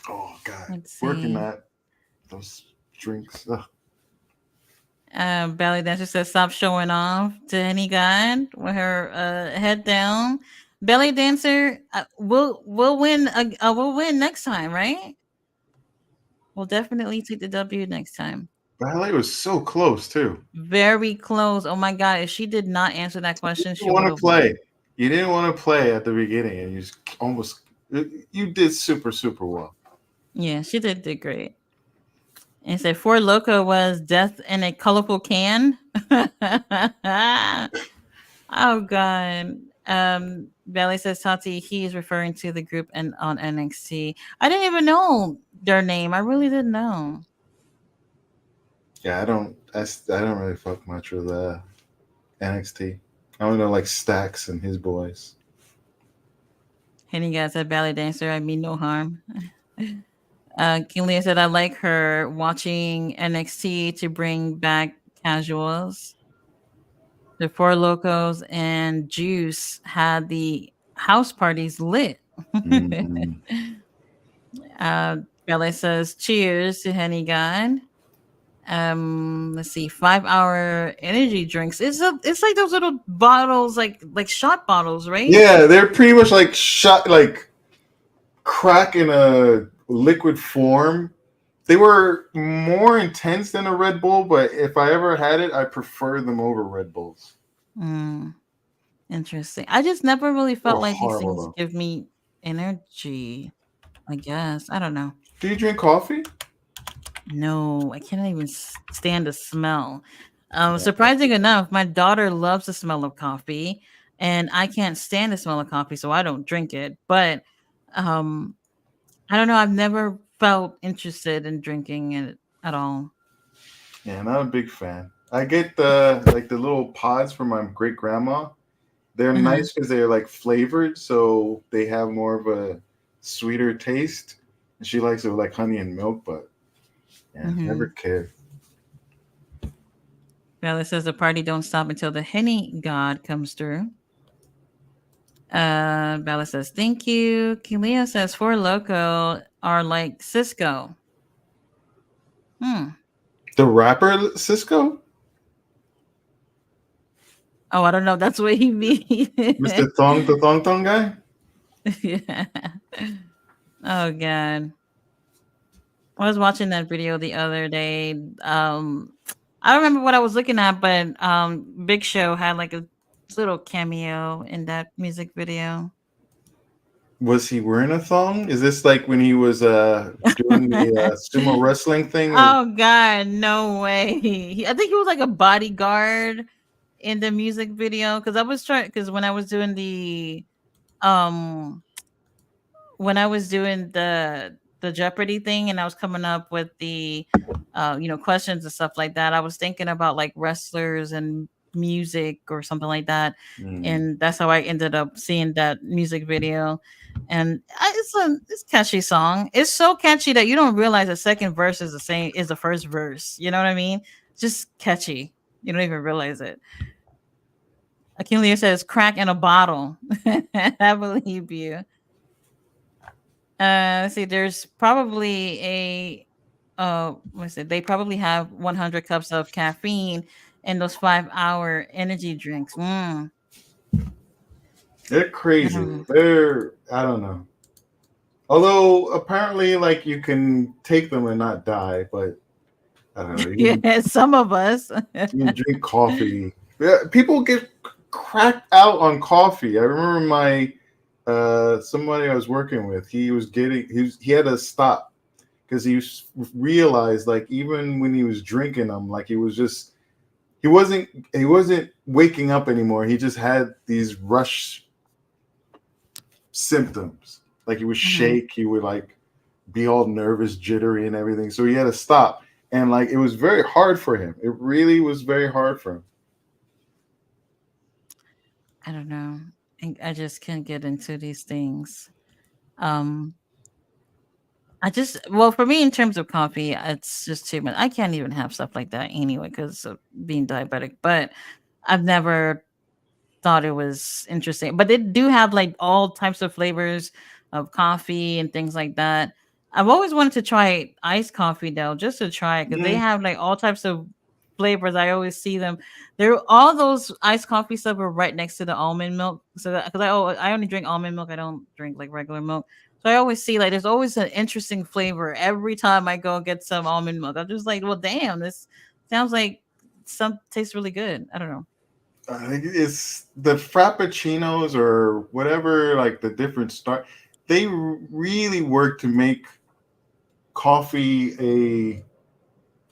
[SPEAKER 2] Oh God,
[SPEAKER 1] Let's
[SPEAKER 2] working
[SPEAKER 1] see.
[SPEAKER 2] that those drinks. Ugh.
[SPEAKER 1] Belly dancer says stop showing off to any god with her head down. Belly dancer, we'll win. We'll win next time, right? We'll definitely take the W next time.
[SPEAKER 2] Ballet was so close too.
[SPEAKER 1] Very close. Oh my god! If she did not answer that
[SPEAKER 2] You
[SPEAKER 1] question, she
[SPEAKER 2] didn't
[SPEAKER 1] would
[SPEAKER 2] want to
[SPEAKER 1] have won.
[SPEAKER 2] play. You didn't want to play at the beginning, and you just almost. You did super well.
[SPEAKER 1] Yeah, she did great. And said Four Loco was death in a colorful can. Oh god. Belly says Tati, he is referring to the group and on NXT. I didn't even know their name. I really didn't know.
[SPEAKER 2] Yeah, I don't. I don't really fuck much with NXT. I don't know like Stacks and his boys.
[SPEAKER 1] Henny guy said ballet dancer, I mean no harm. King Leah said I like her watching NXT to bring back casuals. The Four Locos and Juice had the house parties lit.
[SPEAKER 2] Mm-hmm.
[SPEAKER 1] uh, Ballet says cheers to Henny God. Let's see, 5 hour energy drinks. It's like those little bottles, like shot bottles, right?
[SPEAKER 2] Yeah, they're pretty much like shot like crack in a liquid form. They were more intense than a Red Bull, but if I ever had it, I prefer them over Red Bulls.
[SPEAKER 1] Mm, interesting. I just never really
[SPEAKER 2] They were
[SPEAKER 1] felt like these
[SPEAKER 2] horrible
[SPEAKER 1] things
[SPEAKER 2] though.
[SPEAKER 1] give me energy. I guess I don't know.
[SPEAKER 2] Do you drink coffee?
[SPEAKER 1] No, I can't even stand the smell.
[SPEAKER 2] Yeah.
[SPEAKER 1] Surprising enough, my daughter loves the smell of coffee, and I can't stand the smell of coffee, so I don't drink it. But um, I don't know. I've never felt interested in drinking it at all.
[SPEAKER 2] Yeah, not a big fan. I get the little pods from my great grandma. They're
[SPEAKER 1] Hmm.
[SPEAKER 2] nice because they're like flavored, so they have more of a sweeter taste. And she likes it with like honey and milk, but yeah, never
[SPEAKER 1] Hmm.
[SPEAKER 2] cared.
[SPEAKER 1] Bella says the party don't stop until the Henny God comes through. Bella says thank you. Kelia says Four Loco are like Cisco. Hmm.
[SPEAKER 2] The rapper Cisco,
[SPEAKER 1] Oh, I don't know. That's what he means.
[SPEAKER 2] Mr. Thong, the Thong Thong guy.
[SPEAKER 1] Yeah. Oh god. I was watching that video the other day. I don't remember what I was looking at, but Big Show had like a little cameo in that music video.
[SPEAKER 2] Was he wearing a thong? Is this like when he was doing the sumo wrestling thing?
[SPEAKER 1] Oh god, no way. I think he was like a bodyguard in the music video because I was trying because um when I was doing the Jeopardy thing and I was coming up with the questions and stuff like that, I was thinking about like wrestlers and music or something like that.
[SPEAKER 2] Mm,
[SPEAKER 1] And that's how I ended up seeing that music video. And it's a catchy song. It's so catchy that you don't realize the second verse is the same is the first verse. You know what I mean? Just catchy. You don't even realize it. Akeelia says crack in a bottle. I believe you. Let's see, there's probably a what's it? They probably have 100 cups of caffeine in those 5 hour energy drinks.
[SPEAKER 2] they're
[SPEAKER 1] I
[SPEAKER 2] crazy.
[SPEAKER 1] don't know.
[SPEAKER 2] They're I don't know. Although apparently, like you can take them and not die, but I don't know.
[SPEAKER 1] Yeah, some of us.
[SPEAKER 2] You can drink coffee. Yeah, people get cracked out on coffee. I remember my somebody I was working with. He had to stop because realized like even when he was drinking them, like he wasn't waking up anymore. He just had these rush symptoms. Like he would
[SPEAKER 1] Mhm.
[SPEAKER 2] shake. He would like be all nervous, jittery, and everything. So he had to stop. And like it was very hard for him. It really was very hard for him.
[SPEAKER 1] I don't know. I just can't get into these things. Um, I just well for me in terms of coffee, it's just too much. I can't even have stuff like that anyway because of being diabetic. But I've never thought it was interesting. But they do have like all types of flavors of coffee and things like that. I've always wanted to try iced coffee though, just to try it because they
[SPEAKER 2] Mm,
[SPEAKER 1] have like all types of flavors. I always see them. They're all those iced coffee stuff are right next to the almond milk. So because I only drink almond milk, I don't drink like regular milk. So I always see like there's always an interesting flavor every time I go get some almond milk. I'm just like, well, damn, this sounds like some tastes really good. I don't know.
[SPEAKER 2] I think it's the frappuccinos or whatever, like the different start. They really work to make coffee a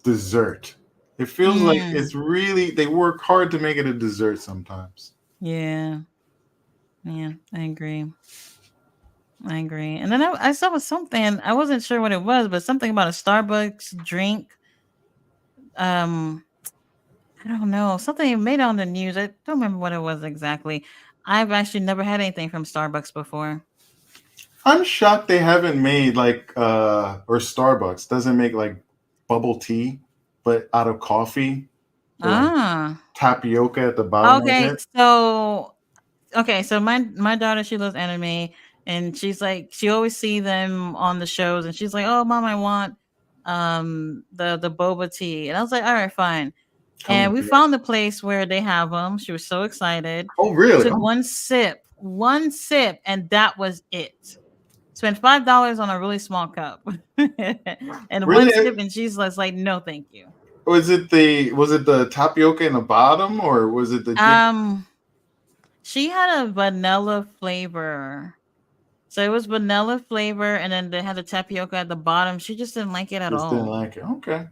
[SPEAKER 2] dessert. It feels like
[SPEAKER 1] Mm.
[SPEAKER 2] it's really they work hard to make it a dessert sometimes.
[SPEAKER 1] Yeah, yeah, I agree. I agree. And then I saw something, I wasn't sure what it was, but something about a Starbucks drink. Um, I don't know, something made it on the news. I don't remember what it was exactly. I've actually never had anything from Starbucks before.
[SPEAKER 2] I'm shocked they haven't made like or Starbucks doesn't make like bubble tea, but out of coffee with like
[SPEAKER 1] Ah,
[SPEAKER 2] tapioca at the bottom of
[SPEAKER 1] okay.
[SPEAKER 2] it.
[SPEAKER 1] So my daughter, she loves anime, and she's like she always see them on the shows, and she's like, "Oh, mom, I want the boba tea," and I was like, "All right, fine."
[SPEAKER 2] Coming
[SPEAKER 1] And we
[SPEAKER 2] together.
[SPEAKER 1] found the place where they have them. She was so excited.
[SPEAKER 2] Oh, really?
[SPEAKER 1] Took
[SPEAKER 2] Oh,
[SPEAKER 1] one sip, and that was it. Spent $5 on a really small cup, and one
[SPEAKER 2] really?
[SPEAKER 1] sip, and she's just like, "No, thank you."
[SPEAKER 2] Was it the tapioca in the bottom or was it the drink?
[SPEAKER 1] Um, she had a vanilla flavor, so it was vanilla flavor, and then they had the tapioca at the bottom. She just didn't like it at
[SPEAKER 2] Just didn't
[SPEAKER 1] all.
[SPEAKER 2] like it. Okay.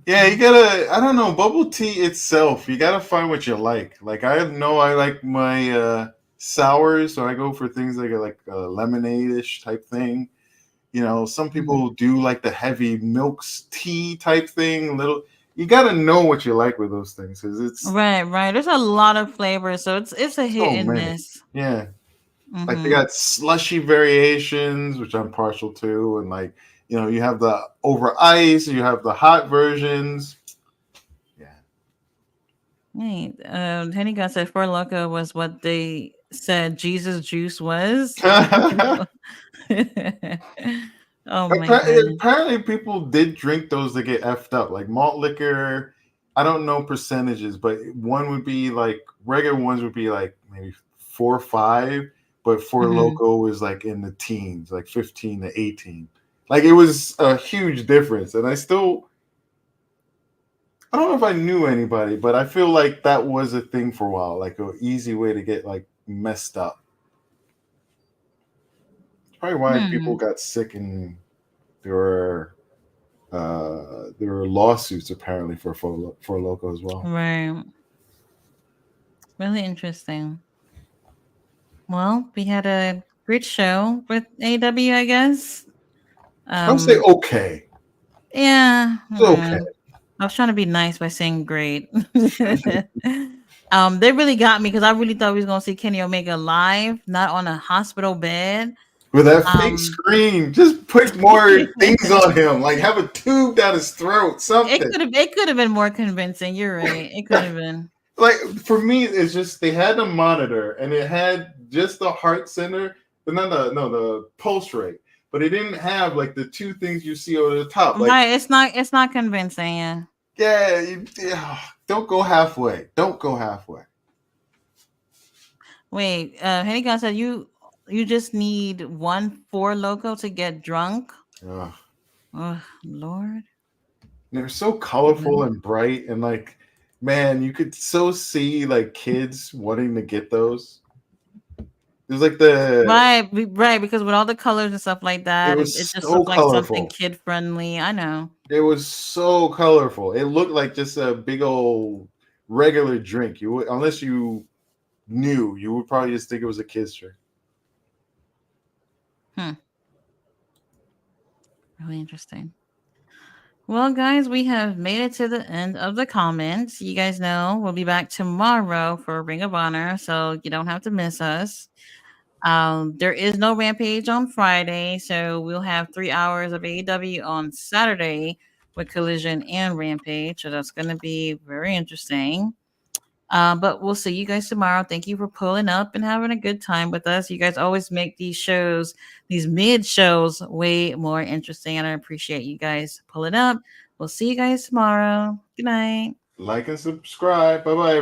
[SPEAKER 2] Yeah, you
[SPEAKER 1] Mm.
[SPEAKER 2] gotta. I don't know. Bubble tea itself, you gotta find what you like. Like I know I like my sours, so I go for things like a lemonade-ish type thing. Some
[SPEAKER 1] Mhm.
[SPEAKER 2] people do like the heavy milks tea type thing. Little, you gotta know what you like with those things because it's
[SPEAKER 1] Right, right. There's a lot of flavors, so it's a hit
[SPEAKER 2] so
[SPEAKER 1] and
[SPEAKER 2] many.
[SPEAKER 1] miss.
[SPEAKER 2] Yeah, like they
[SPEAKER 1] Mm-hmm.
[SPEAKER 2] got slushy variations, which I'm partial to, and like you have the over ice, you have the hot versions.
[SPEAKER 1] Right. Henny God said Four Loco was what they said Jesus juice was.
[SPEAKER 2] Yeah.
[SPEAKER 1] Oh my god.
[SPEAKER 2] Apparently, people did drink those that get effed up, like malt liquor. I don't know percentages, but one would be like regular ones would be like maybe 4 or 5, but Four
[SPEAKER 1] Hmm.
[SPEAKER 2] Loco was like in the teens, like 15 to 18. Like it was a huge difference, and I don't know if I knew anybody, but I feel like that was a thing for a while, like an easy way to get like messed up. Probably why people
[SPEAKER 1] Hmm.
[SPEAKER 2] got sick and there there were lawsuits apparently for Loco as well.
[SPEAKER 1] Right. Really interesting. Well, we had a great show with AW, I guess.
[SPEAKER 2] I would say
[SPEAKER 1] Um,
[SPEAKER 2] okay.
[SPEAKER 1] yeah.
[SPEAKER 2] It's okay.
[SPEAKER 1] I was trying to be nice by saying great. They really got me because I really thought we was gonna see Kenny Omega live, not on a hospital bed.
[SPEAKER 2] With that fake
[SPEAKER 1] Um,
[SPEAKER 2] screen, just put more things on him. Like have a tube down his throat, something.
[SPEAKER 1] it could have been more convincing. You're right. It could have been.
[SPEAKER 2] Like for me, it's just they had a monitor and it had just the heart center, but not the pulse rate. But it didn't have like the two things you see over the top. Like,
[SPEAKER 1] Right. It's not convincing. Yeah.
[SPEAKER 2] yeah, don't go halfway. Don't go halfway.
[SPEAKER 1] Wait, Hennigan said you just need one four loco to get drunk.
[SPEAKER 2] Ugh.
[SPEAKER 1] Oh Lord.
[SPEAKER 2] They're so colorful and bright, and like, man, you could so see like kids wanting to get those. It was like
[SPEAKER 1] Right, because with all the colors and stuff like
[SPEAKER 2] it
[SPEAKER 1] that, it
[SPEAKER 2] was
[SPEAKER 1] just
[SPEAKER 2] so
[SPEAKER 1] looked like something
[SPEAKER 2] colorful.
[SPEAKER 1] kid friendly. I know.
[SPEAKER 2] It was so colorful. It looked like just a big old regular drink. You would, unless you knew, you would probably just think it was a kid's drink.
[SPEAKER 1] Hmm. Really interesting. Well, guys, we have made it to the end of the comments. You guys know we'll be back tomorrow for Ring of Honor, so you don't have to miss us. There is no Rampage on Friday, so we'll have 3 hours of AEW on Saturday with Collision and Rampage. So that's going to be very interesting. But we'll see you guys tomorrow. Thank you for pulling up and having a good time with us. You guys always make these shows, these mid shows, way more interesting, and I appreciate you guys pulling up. We'll see you guys tomorrow. Good night.
[SPEAKER 2] Like and subscribe. Bye bye, everybody.